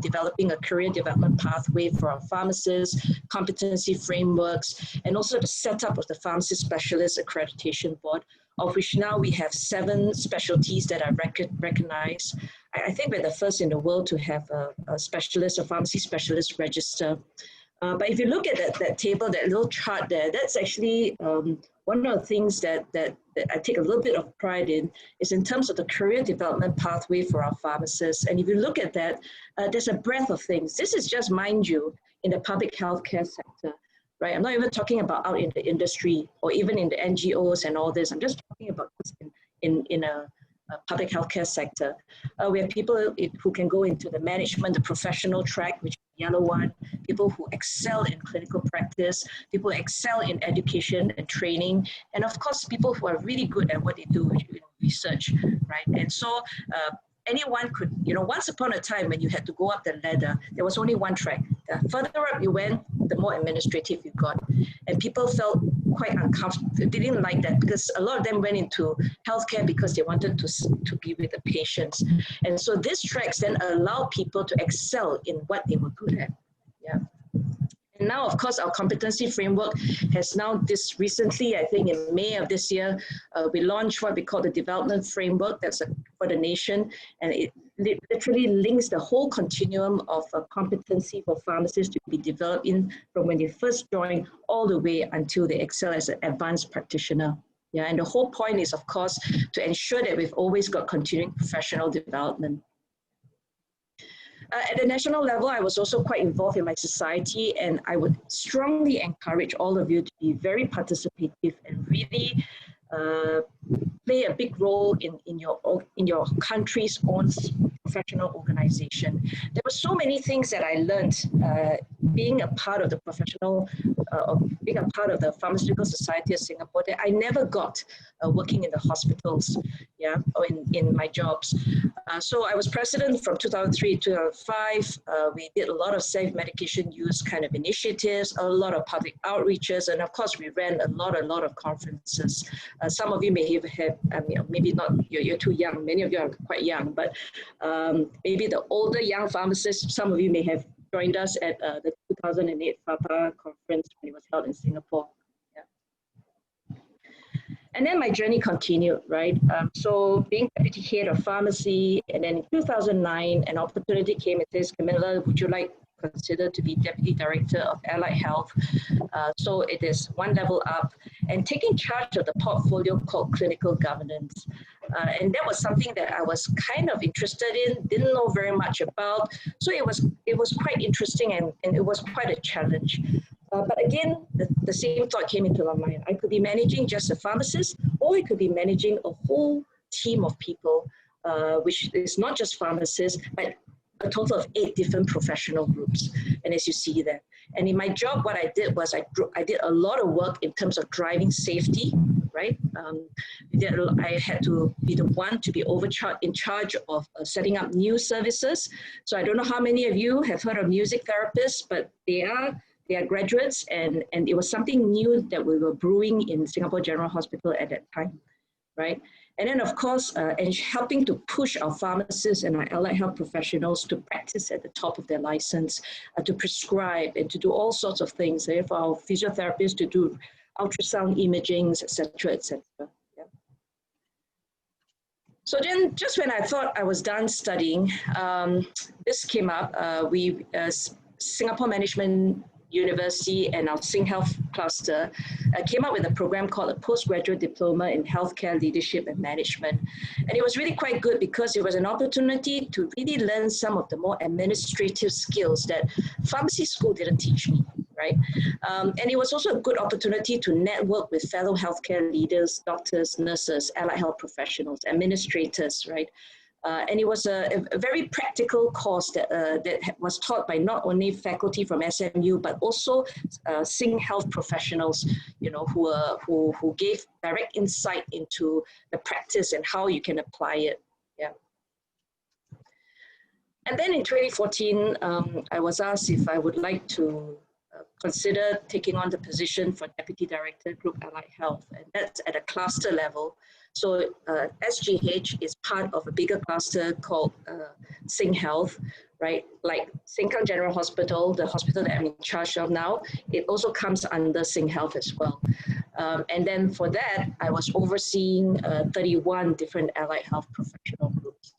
developing a career development pathway for our pharmacists, competency frameworks, and also the setup of the Pharmacy Specialist Accreditation Board, of which now we have 7 specialties that are recognized. I think we're the first in the world to have a specialist, a pharmacy specialist register. But if you look at that table, that little chart there, that's actually one of the things that I take a little bit of pride in is in terms of the career development pathway for our pharmacists. And if you look at that, there's a breadth of things. This is just, mind you, in the public healthcare sector, right? I'm not even talking about out in the industry or even in the NGOs and all this. I'm just talking about this in a public healthcare sector. We have people who can go into the management, the professional track, which is the yellow one, people who excel in clinical practice, people who excel in education and training, and of course, people who are really good at what they do, research, right? And so anyone could, once upon a time when you had to go up the ladder, there was only one track. The further up you went, the more administrative you got. And people felt quite uncomfortable. They didn't like that because a lot of them went into healthcare because they wanted to be with the patients. And so these tracks then allow people to excel in what they were good at. Yeah. And now, of course, our competency framework has now recently, I think in May of this year, we launched what we call the development framework that's for the nation. And it literally links the whole continuum of competency for pharmacists to be developed from when they first join all the way until they excel as an advanced practitioner. Yeah, and the whole point is, of course, to ensure that we've always got continuing professional development. At the national level, I was also quite involved in my society, and I would strongly encourage all of you to be very participative and really play a big role in your country's own professional organization. There were so many things that I learned being a part of the being a part of the Pharmaceutical Society of Singapore that I never got working in the hospitals, yeah, or in my jobs. So I was president from 2003 to 2005. We did a lot of safe medication use kind of initiatives, a lot of public outreaches, and of course we ran a lot of conferences. Some of you may have had, maybe not, you're too young, many of you are quite young, but maybe the older young pharmacists, some of you may have joined us at the 2008 FAPA conference when it was held in Singapore. Yeah. And then my journey continued, right? So being deputy head of pharmacy, and then in 2009, an opportunity came and says, Camilla, would you like to consider to be deputy director of allied health? So it is one level up and taking charge of the portfolio called clinical governance. And that was something that I was kind of interested in, didn't know very much about. So it was quite interesting and it was quite a challenge. But again, the same thought came into my mind. I could be managing just a pharmacist, or I could be managing a whole team of people, which is not just pharmacists, but a total of 8 different professional groups. And as you see there, and in my job, what I did was I did a lot of work in terms of driving safety, right? I had to be the one to be in charge of setting up new services. So I don't know how many of you have heard of music therapists, but they are graduates, and it was something new that we were brewing in Singapore General Hospital at that time, right? And then, of course, and helping to push our pharmacists and our allied health professionals to practice at the top of their license, to prescribe and to do all sorts of things. For our physiotherapists to do ultrasound imagings, et cetera, et cetera. Yeah. So then, just when I thought I was done studying, this came up. Singapore Management University and our SingHealth cluster came up with a program called a postgraduate diploma in healthcare leadership and management. And it was really quite good because it was an opportunity to really learn some of the more administrative skills that pharmacy school didn't teach me, right? And it was also a good opportunity to network with fellow healthcare leaders, doctors, nurses, allied health professionals, administrators, right? And it was a very practical course that was taught by not only faculty from SMU, but also SingHealth professionals, who gave direct insight into the practice and how you can apply it. Yeah. And then in 2014, I was asked if I would like to consider taking on the position for Deputy Director, Group Allied Health, and that's at a cluster level. So SGH is part of a bigger cluster called SingHealth, right? Like Sengkang General Hospital, the hospital that I'm in charge of now, it also comes under SingHealth as well. And then for that, I was overseeing 31 different allied health professional groups.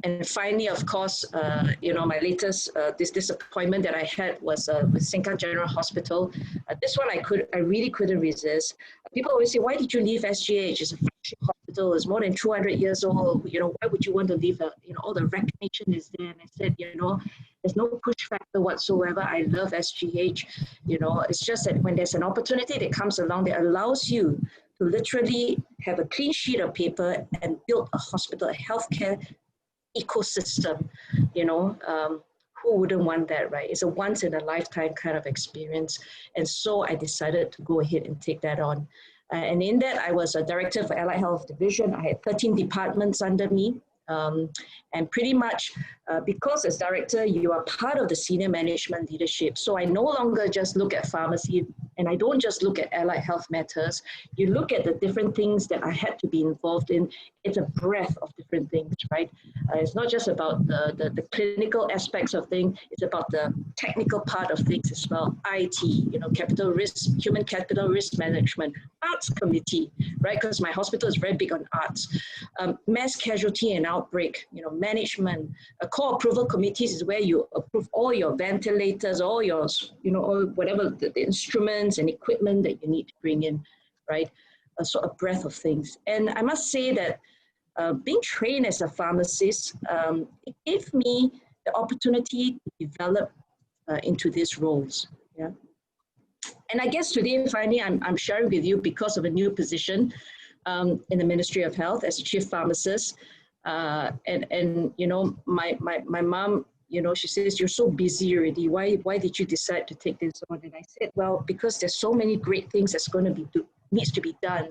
And finally, of course, my latest this appointment that I had was with Sengkang General Hospital. This one I really couldn't resist. People always say, "Why did you leave SGH? It's a flagship hospital. It's more than 200 years old. Why would you want to leave? All the recognition is there." And I said, there's no push factor whatsoever. I love SGH. It's just that when there's an opportunity that comes along that allows you to literally have a clean sheet of paper and build a hospital, a healthcare ecosystem, who wouldn't want that, right? It's a once in a lifetime kind of experience. And so I decided to go ahead and take that on. And in that, I was a director for Allied Health Division. I had 13 departments under me. And pretty much because as director, you are part of the senior management leadership. So I no longer just look at pharmacy, and I don't just look at allied health matters. You look at the different things that I had to be involved in. It's a breadth of different things, right? It's not just about the clinical aspects of things. It's about the technical part of things as well. IT, capital risk, human capital risk management, arts committee, right? Because my hospital is very big on arts. Mass casualty and outbreak, management. Core approval committees is where you approve all your ventilators, all your, all whatever the instruments and equipment that you need to bring in, right? So a breadth of things. And I must say that being trained as a pharmacist, it gave me the opportunity to develop into these roles. Yeah. And I guess today, finally, I'm sharing with you because of a new position in the Ministry of Health as Chief Pharmacist. And my mom, she says, "You're so busy already. Why did you decide to take this on?" And I said, well, because there's so many great things that's going to be needs to be done,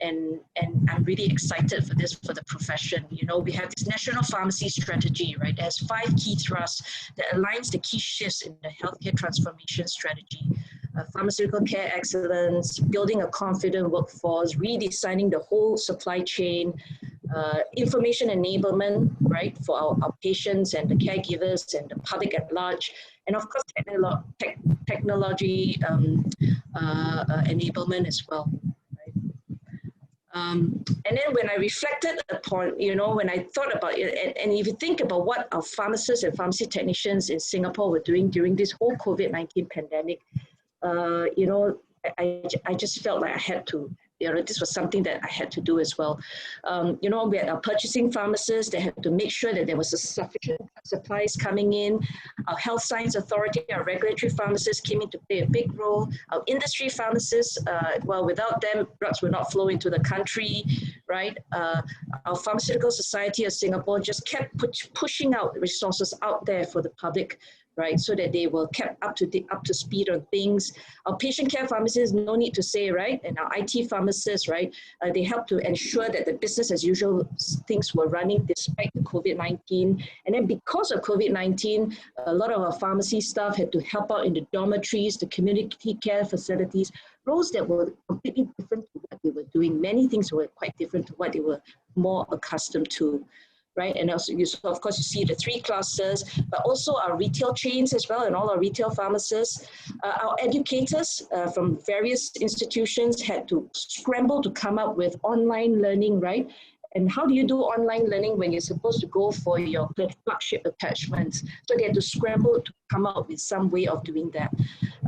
and I'm really excited for this for the profession. We have this national pharmacy strategy, right? It has 5 key thrusts that aligns the key shifts in the healthcare transformation strategy. Pharmaceutical care excellence, building a confident workforce, redesigning the whole supply chain, information enablement, right, for our patients and the caregivers and the public at large, and of course technology enablement as well. Right? And then when I reflected upon, when I thought about it, and if you think about what our pharmacists and pharmacy technicians in Singapore were doing during this whole COVID-19 pandemic, I just felt like I had to, this was something that I had to do as well. We had our purchasing pharmacists that had to make sure that there was a sufficient supplies coming in. Our health science authority, our regulatory pharmacists came in to play a big role. Our industry pharmacists, without them, drugs will not flow into the country, right? Our Pharmaceutical Society of Singapore just kept pushing out resources out there for the public, right, so that they were kept up to speed on things. Our patient care pharmacists, no need to say, right, and our IT pharmacists, right, they helped to ensure that the business as usual things were running despite the COVID-19. And then because of COVID-19, a lot of our pharmacy staff had to help out in the dormitories, the community care facilities, roles that were completely different to what they were doing. Many things were quite different to what they were more accustomed to. Right, and also of course you see the 3 clusters, but also our retail chains as well, and all our retail pharmacists, our educators from various institutions had to scramble to come up with online learning, right? And how do you do online learning when you're supposed to go for your flagship attachments? So they had to scramble to come up with some way of doing that.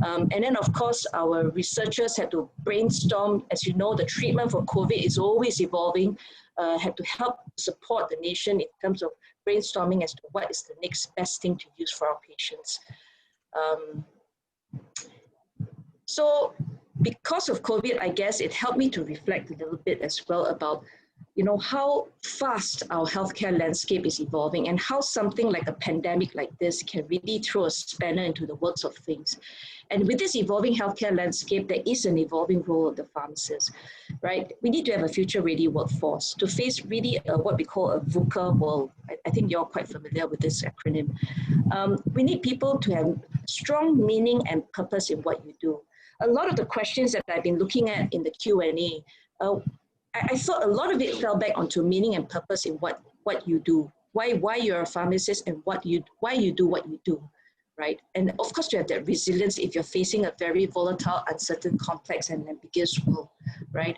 And then of course, our researchers had to brainstorm. As you know, the treatment for COVID is always evolving. Had to help support the nation in terms of brainstorming as to what is the next best thing to use for our patients. So because of COVID, I guess it helped me to reflect a little bit as well about how fast our healthcare landscape is evolving and how something like a pandemic like this can really throw a spanner into the works of things. And with this evolving healthcare landscape, there is an evolving role of the pharmacist, right? We need to have a future-ready workforce to face really what we call a VUCA world. I think you're quite familiar with this acronym. We need people to have strong meaning and purpose in what you do. A lot of the questions that I've been looking at in the Q&A, I thought a lot of it fell back onto meaning and purpose in what you do, why you're a pharmacist and why you do what you do, right? And of course, you have that resilience if you're facing a very volatile, uncertain, complex, and ambiguous world, right?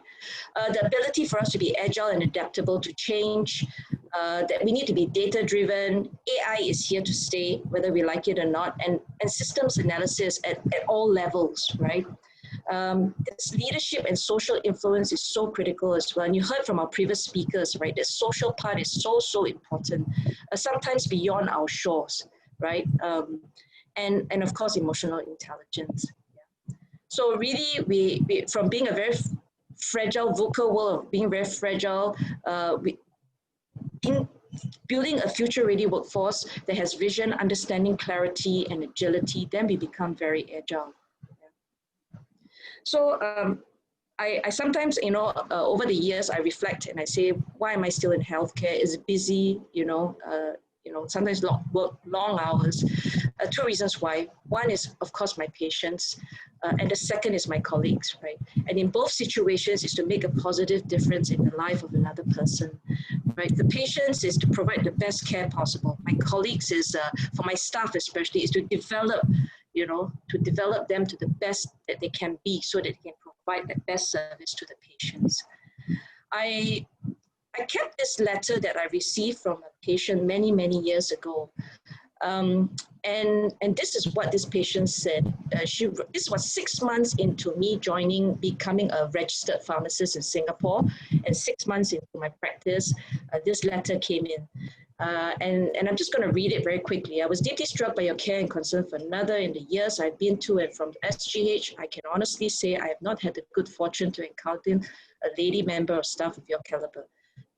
The ability for us to be agile and adaptable to change, that we need to be data-driven. AI is here to stay, whether we like it or not, and systems analysis at all levels, right? This leadership and social influence is so critical as well. And you heard from our previous speakers, right? The social part is so important, sometimes beyond our shores, right? And of course, emotional intelligence. Yeah. So really, we from being a very fragile vocal world, being very fragile, building a future-ready workforce that has vision, understanding, clarity, and agility, then we become very agile. Yeah. So I sometimes, over the years, I reflect and I say, why am I still in healthcare? Is it busy? Sometimes long hours. Two reasons why. One is, of course, my patients, and the second is my colleagues, right? And in both situations is to make a positive difference in the life of another person, right? The patients is to provide the best care possible. My colleagues is, for my staff especially, is to develop, them to the best that they can be so that they can provide the best service to the patients. I kept this letter that I received from a patient many, many years ago. And this is what this patient said. This was 6 months into me becoming a registered pharmacist in Singapore, and 6 months into my practice, this letter came in. And I'm just going to read it very quickly. I was deeply struck by your care and concern for another. In the years I've been to and from SGH, I can honestly say I have not had the good fortune to encounter a lady member of staff of your caliber.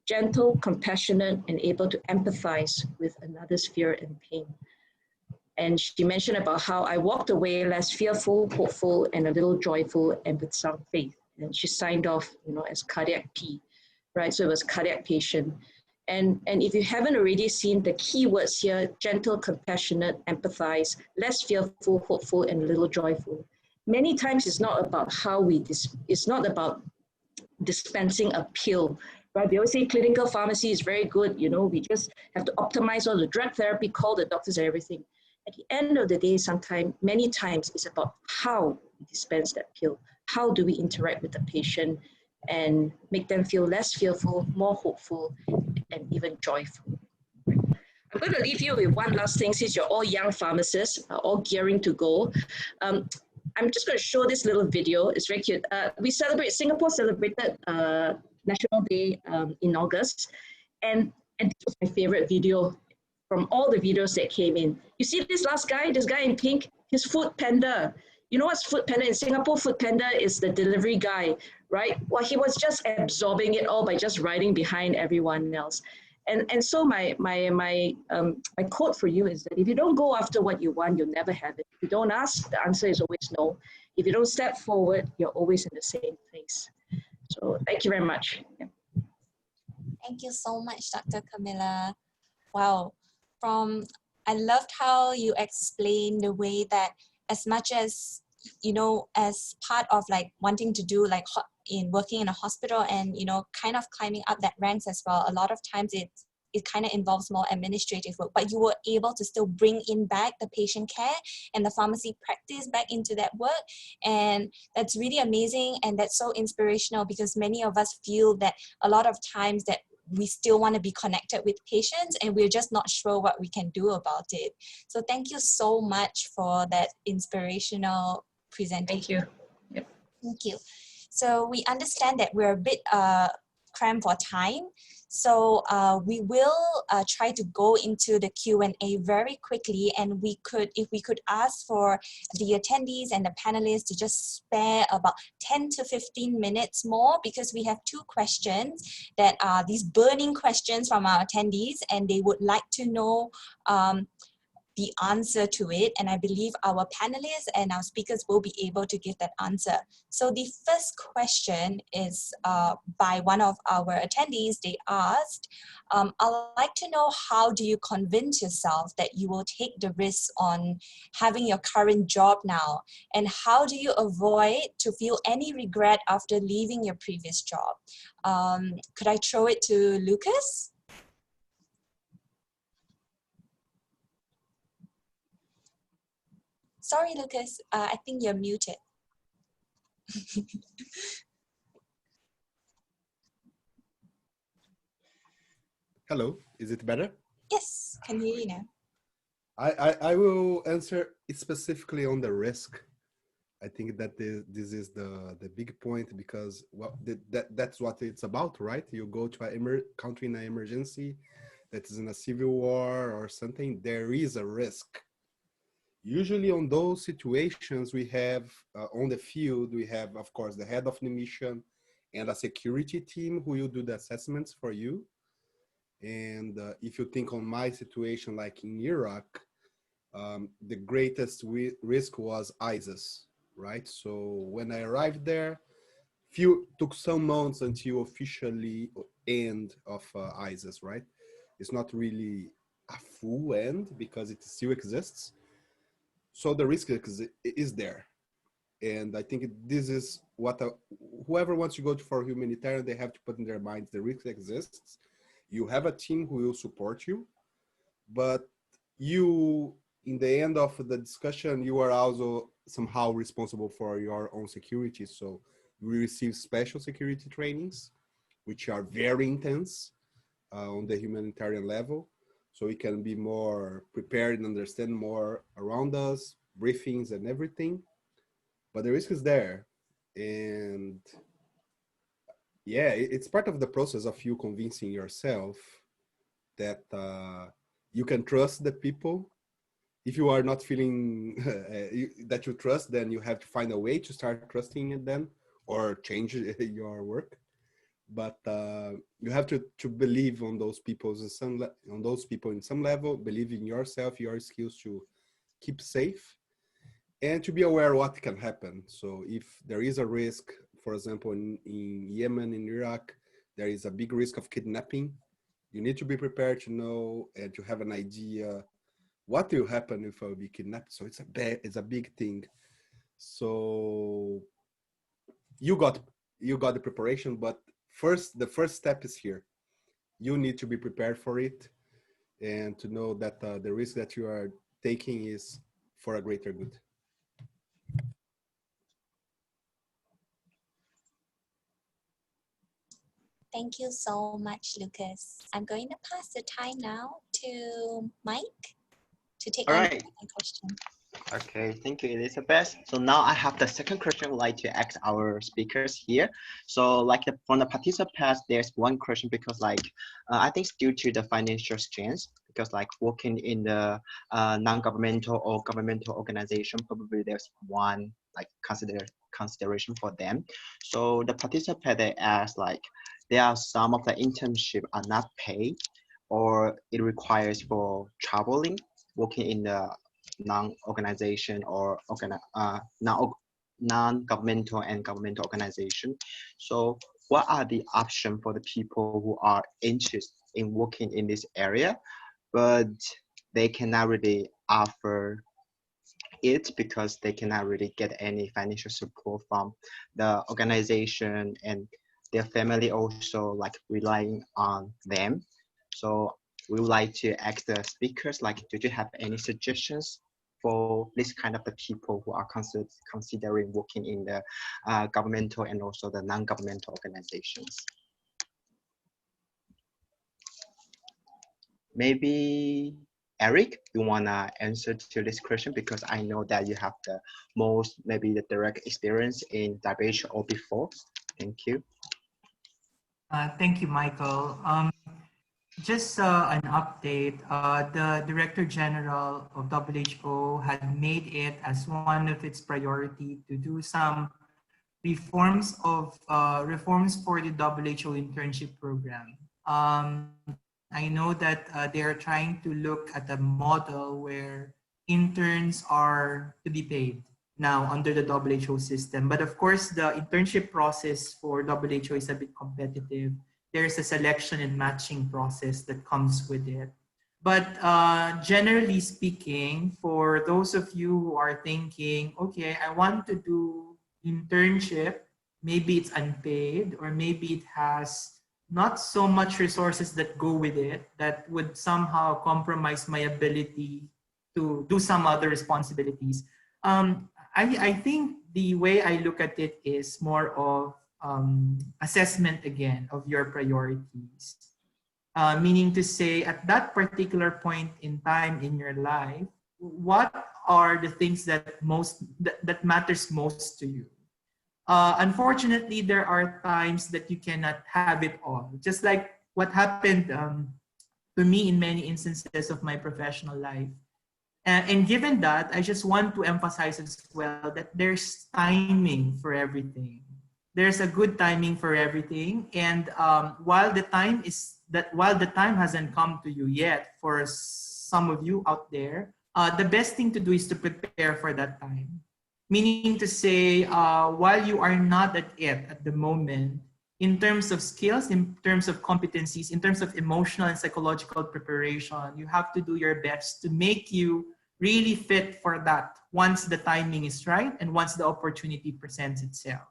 Gentle, compassionate, and able to empathize with another's fear and pain. And she mentioned about how I walked away less fearful, hopeful, and a little joyful, and with some faith. And she signed off, as cardiac P, right? So it was cardiac patient. And if you haven't already seen the key words here, gentle, compassionate, empathize, less fearful, hopeful, and a little joyful. Many times it's not about it's not about dispensing a pill, right? We always say clinical pharmacy is very good. We just have to optimize all the drug therapy, call the doctors and everything. At the end of the day, many times it's about how we dispense that pill. How do we interact with the patient and make them feel less fearful, more hopeful, and even joyful. I'm going to leave you with one last thing, since you're all young pharmacists, all gearing to go. I'm just going to show this little video. It's very cute. Singapore celebrated National Day in August. And this was my favorite video from all the videos that came in. You see this guy in pink, his Food Panda. You know what's Food Panda? In Singapore, Food Panda is the delivery guy, right? Well, he was just absorbing it all by just riding behind everyone else. And so my quote for you is that if you don't go after what you want, you'll never have it. If you don't ask, the answer is always no. If you don't step forward, you're always in the same place. So thank you very much. Yeah. Thank you so much, Dr. Camilla. Wow. I loved how you explained the way that as much as, as part of like wanting to do like in working in a hospital and, kind of climbing up that ranks as well, a lot of times it kind of involves more administrative work, but you were able to still bring in back the patient care and the pharmacy practice back into that work. And that's really amazing. And that's so inspirational, because many of us feel that a lot of times that we still want to be connected with patients and we're just not sure what we can do about it. So thank you so much for that inspirational presentation. Thank you. Yep. Thank you. So we understand that we're a bit cramped for time. So we will try to go into the Q&A very quickly, and if we could ask for the attendees and the panelists to just spare about 10 to 15 minutes more, because we have two questions that are these burning questions from our attendees, and they would like to know the answer to it, and I believe our panelists and our speakers will be able to give that answer. So the first question is by one of our attendees. They asked, I'd like to know, how do you convince yourself that you will take the risk on having your current job now? And how do you avoid to feel any regret after leaving your previous job? Could I throw it to Lucas? Sorry, Lucas, I think you're muted. Hello, is it better? Yes, can hear you now. I will answer specifically on the risk. I think that this is the big point, because well, that's what it's about, right? You go to a country in an emergency that is in a civil war or something, there is a risk. Usually on those situations, we have on the field, we have, of course, the head of the mission and a security team who will do the assessments for you. And if you think on my situation, like in Iraq, the greatest risk was ISIS, right? So when I arrived there, took some months until officially end of ISIS, right? It's not really a full end because it still exists. So the risk is there. And I think this is what whoever wants to go for humanitarian, they have to put in their minds, the risk exists. You have a team who will support you, but you, in the end of the discussion, you are also somehow responsible for your own security. So we receive special security trainings, which are very intense on the humanitarian level. So we can be more prepared and understand more around us, briefings and everything. But the risk is there. And yeah, it's part of the process of you convincing yourself that you can trust the people. If you are not feeling that you trust, then you have to find a way to start trusting it then, or change your work. But you have to believe on those people in some level, believe in yourself, your skills to keep safe, and to be aware what can happen. So if there is a risk, for example, in Yemen, in Iraq, there is a big risk of kidnapping. You need to be prepared to know and to have an idea what will happen if I will be kidnapped. So it's a big thing. So you got the preparation, but the first step is here. You need to be prepared for it and to know that the risk that you are taking is for a greater good. Thank you so much, Lucas. I'm going to pass the time now to Mike to take on the second question. Okay, thank you, Elizabeth. So now I have the second question I would like to ask our speakers here. So like from the participants, there's one question because like, I think it's due to the financial strength, because like working in the non-governmental or governmental organization, probably there's one like consideration for them. So the participant, they asked like, there are some of the internship are not paid, or it requires for traveling, working in the non-organization or non-governmental and governmental organization. So what are the options for the people who are interested in working in this area, but they cannot really offer it because they cannot really get any financial support from the organization, and their family also like relying on them. So we would like to ask the speakers, like, do you have any suggestions for this kind of the people who are considering working in the governmental and also the non-governmental organizations? Maybe Eric, you wanna answer to this question, because I know that you have the most, maybe the direct experience in WHO before. Thank you. Thank you, Michael. Just an update, the Director General of WHO had made it as one of its priority to do some reforms for the WHO internship program. I know that they are trying to look at a model where interns are to be paid now under the WHO system. But of course, the internship process for WHO is a bit competitive. There's a selection and matching process that comes with it. But generally speaking, for those of you who are thinking, okay, I want to do internship, maybe it's unpaid, or maybe it has not so much resources that go with it that would somehow compromise my ability to do some other responsibilities. I think the way I look at it is more of assessment again of your priorities. Meaning to say, at that particular point in time in your life, what are the things that matters most to you? Unfortunately, there are times that you cannot have it all. Just like what happened to me in many instances of my professional life. And given that, I just want to emphasize as well that there's timing for everything. There's a good timing for everything. And while the time hasn't come to you yet, for some of you out there, the best thing to do is to prepare for that time. Meaning to say, while you are not at it at the moment, in terms of skills, in terms of competencies, in terms of emotional and psychological preparation, you have to do your best to make you really fit for that once the timing is right and once the opportunity presents itself.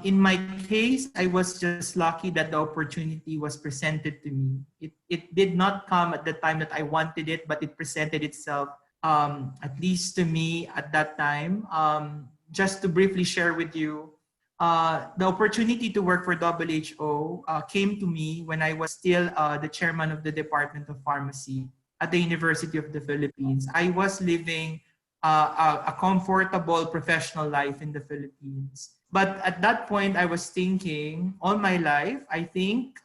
In my case, I was just lucky that the opportunity was presented to me. It did not come at the time that I wanted it, but it presented itself, at least to me at that time. Just to briefly share with you, the opportunity to work for WHO came to me when I was still the chairman of the Department of Pharmacy at the University of the Philippines. I was living a comfortable professional life in the Philippines. But at that point, I was thinking, all my life, I think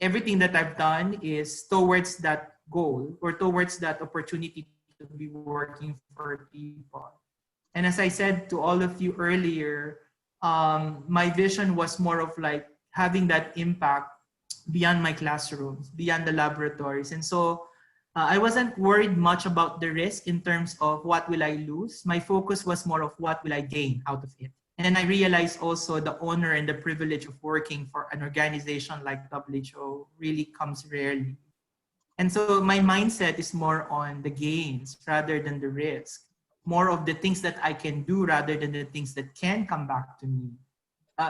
everything that I've done is towards that goal or towards that opportunity to be working for people. And as I said to all of you earlier, my vision was more of like having that impact beyond my classrooms, beyond the laboratories. And so I wasn't worried much about the risk in terms of what will I lose. My focus was more of what will I gain out of it. And then I realized also the honor and the privilege of working for an organization like WHO really comes rarely. And so my mindset is more on the gains rather than the risk. More of the things that I can do rather than the things that can come back to me.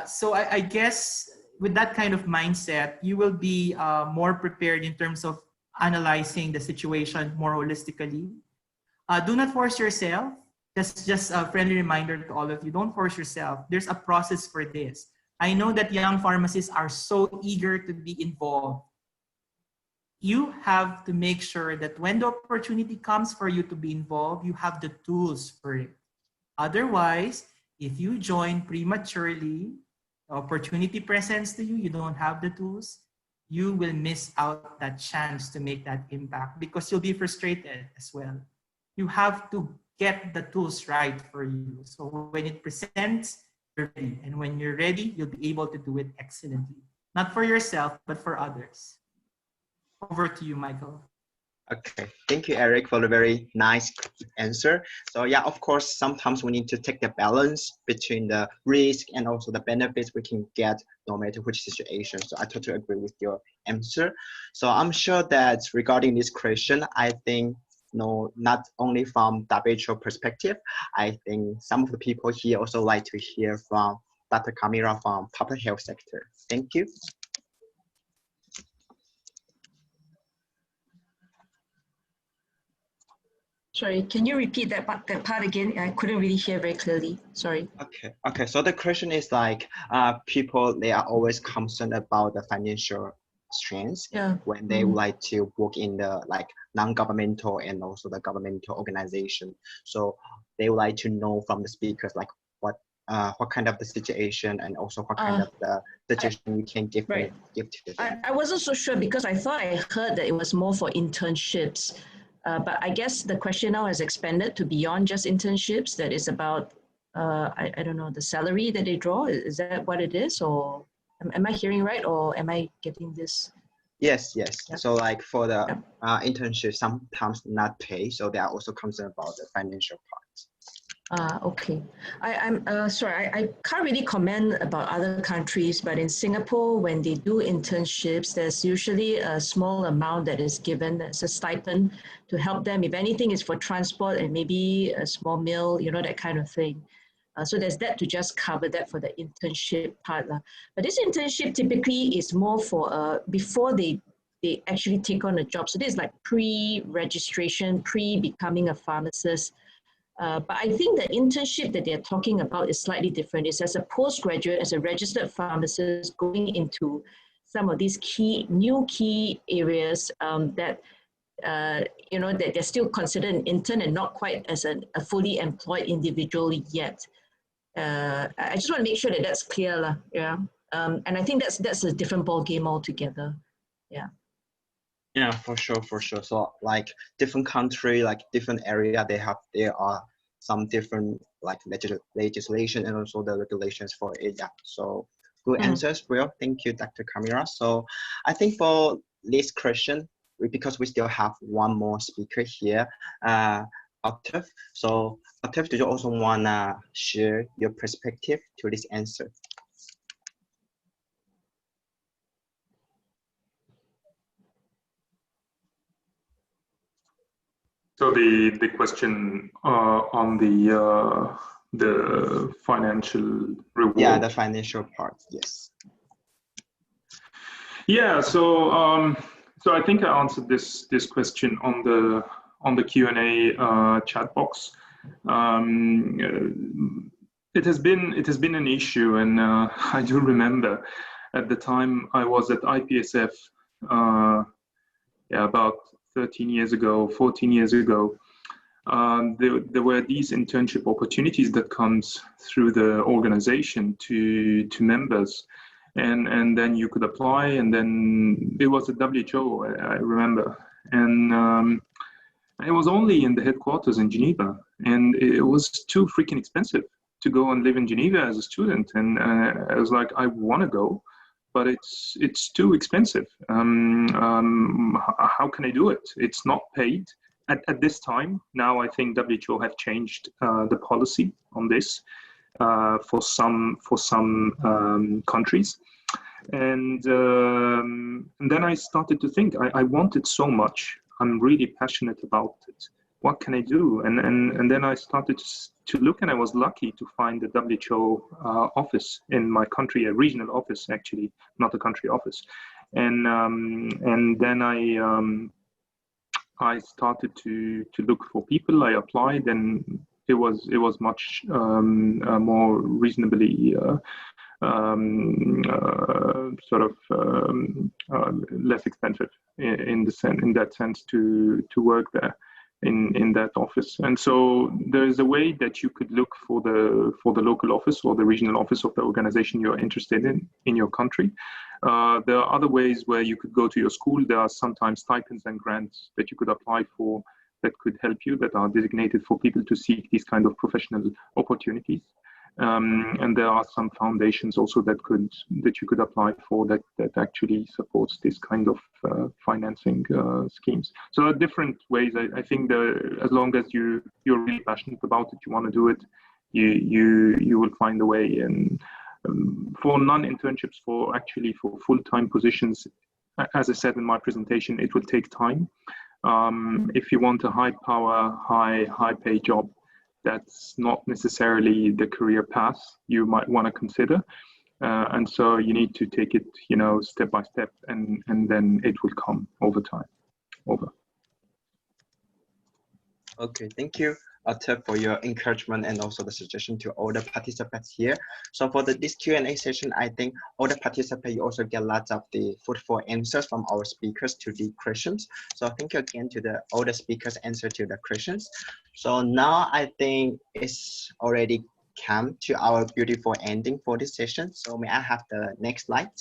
So I guess with that kind of mindset, you will be more prepared in terms of analyzing the situation more holistically. Do not force yourself. That's just a friendly reminder to all of you. Don't force yourself. There's a process for this. I know that young pharmacists are so eager to be involved. You have to make sure that when the opportunity comes for you to be involved, you have the tools for it. Otherwise, if you join prematurely, the opportunity presents to you, you don't have the tools, you will miss out that chance to make that impact because you'll be frustrated as well. You have to get the tools right for you. So when it presents, you're ready. And when you're ready, you'll be able to do it excellently. Not for yourself, but for others. Over to you, Michael. Okay, thank you, Eric, for the very nice answer. So yeah, of course, sometimes we need to take the balance between the risk and also the benefits we can get no matter which situation. So I totally agree with your answer. So I'm sure that regarding this question, I think not only from WHO perspective, I think some of the people here also like to hear from Dr. Kamira from public health sector. Thank you. Sorry, can you repeat that part again? I couldn't really hear very clearly. Sorry. Okay. So the question is like, people, they are always concerned about the financial strains when they would like to work in the like non-governmental and also the governmental organization. So they would like to know from the speakers like what kind of the situation and also what kind of the suggestion you can give to them. I wasn't so sure because I thought I heard that it was more for internships. But I guess the question now has expanded to beyond just internships. That is about, I don't know, the salary that they draw. Is that what it is? Or am I hearing right? Or am I getting this? Yes. Yeah. So like for the internship, sometimes not pay. So they are also concerned about the financial part. Okay. I'm sorry, I can't really comment about other countries, but in Singapore, when they do internships, there's usually a small amount that is given as a stipend to help them. If anything, is for transport and maybe a small meal, you know, that kind of thing. So there's that to just cover that for the internship part. But this internship typically is more for before they actually take on a job. So this is like pre-registration, pre-becoming a pharmacist. But I think the internship that they're talking about is slightly different. It's as a postgraduate, as a registered pharmacist going into some of these new key areas that you know, that they're still considered an intern and not quite as a fully employed individual yet. I just want to make sure that that's clear, yeah. And I think that's a different ball game altogether, yeah. Yeah, for sure, for sure. So like different country, like different area, there are some different like legislation and also the regulations for it. Yeah. So good answers, well. Thank you, Dr. Kamira. So I think for this question, because we still have one more speaker here, Octave. So Octave, do you also wanna share your perspective to this answer? So the question on the financial reward. Yeah, the financial part. Yes. Yeah. So so I think I answered this question on the Q&A chat box. It has been an issue, and I do remember at the time I was at IPSF. Yeah, about 13 years ago, 14 years ago, there were these internship opportunities that comes through the organization to members, and then you could apply, and then it was a WHO, I remember, and it was only in the headquarters in Geneva, and it was too freaking expensive to go and live in Geneva as a student, and I was like, I want to go, but it's too expensive. How can I do it? It's not paid at this time. Now I think WHO have changed the policy on this for some countries, and then I started to think I want it so much. I'm really passionate about it. What can I do? And then I started to look, and I was lucky to find the WHO office in my country, a regional office actually, not a country office. And then I started to look for people. I applied, and it was much more reasonably sort of less expensive in that sense to work there in that office. And so there is a way that you could look for the local office or the regional office of the organization you're interested in your country. There are other ways where you could go to your school. There are sometimes stipends and grants that you could apply for that could help you, that are designated for people to seek these kind of professional opportunities. And there are some foundations also that you could apply for that actually supports this kind of financing schemes. So there are different ways. I think that as long as you're really passionate about it, you want to do it, you will find a way. And for non-internships, for full-time positions, as I said in my presentation, it will take time. If you want a high-power, high-pay job, that's not necessarily the career path you might want to consider. And so you need to take it, step by step, and then it will come over time. Over. Okay, thank you, Octave, for your encouragement and also the suggestion to all the participants here. So for this Q&A session, I think all the participants, you also get lots of the fruitful answers from our speakers to the questions. So thank you again to all the speakers' answer to the questions. So now I think it's already come to our beautiful ending for this session. So may I have the next slide?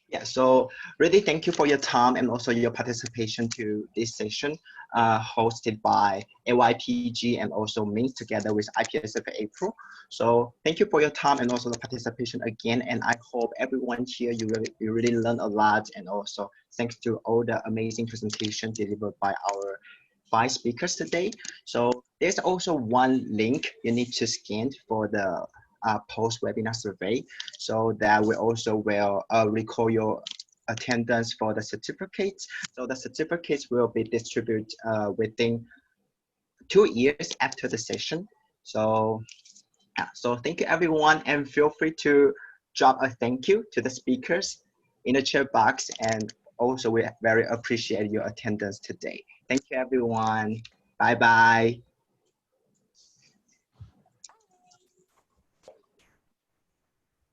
Yeah, so really thank you for your time and also your participation to this session hosted by AYPG and also MIMS together with IPSF April. So thank you for your time and also the participation again. And I hope everyone here, you really learned a lot. And also thanks to all the amazing presentation delivered by our 5 speakers today. So there's also one link you need to scan for the post-webinar survey, so that we also will record your attendance for the certificates. So the certificates will be distributed within 2 years after the session. So, so thank you everyone, and feel free to drop a thank you to the speakers in the chat box. And also we very appreciate your attendance today. Thank you everyone. Bye-bye.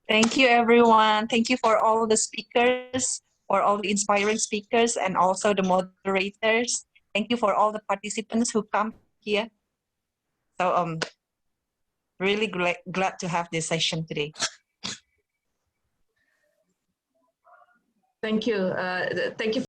Thank you, everyone. Thank you for all the speakers, for all the inspiring speakers, and also the moderators. Thank you for all the participants who come here. So really glad to have this session today. Thank you. Thank you.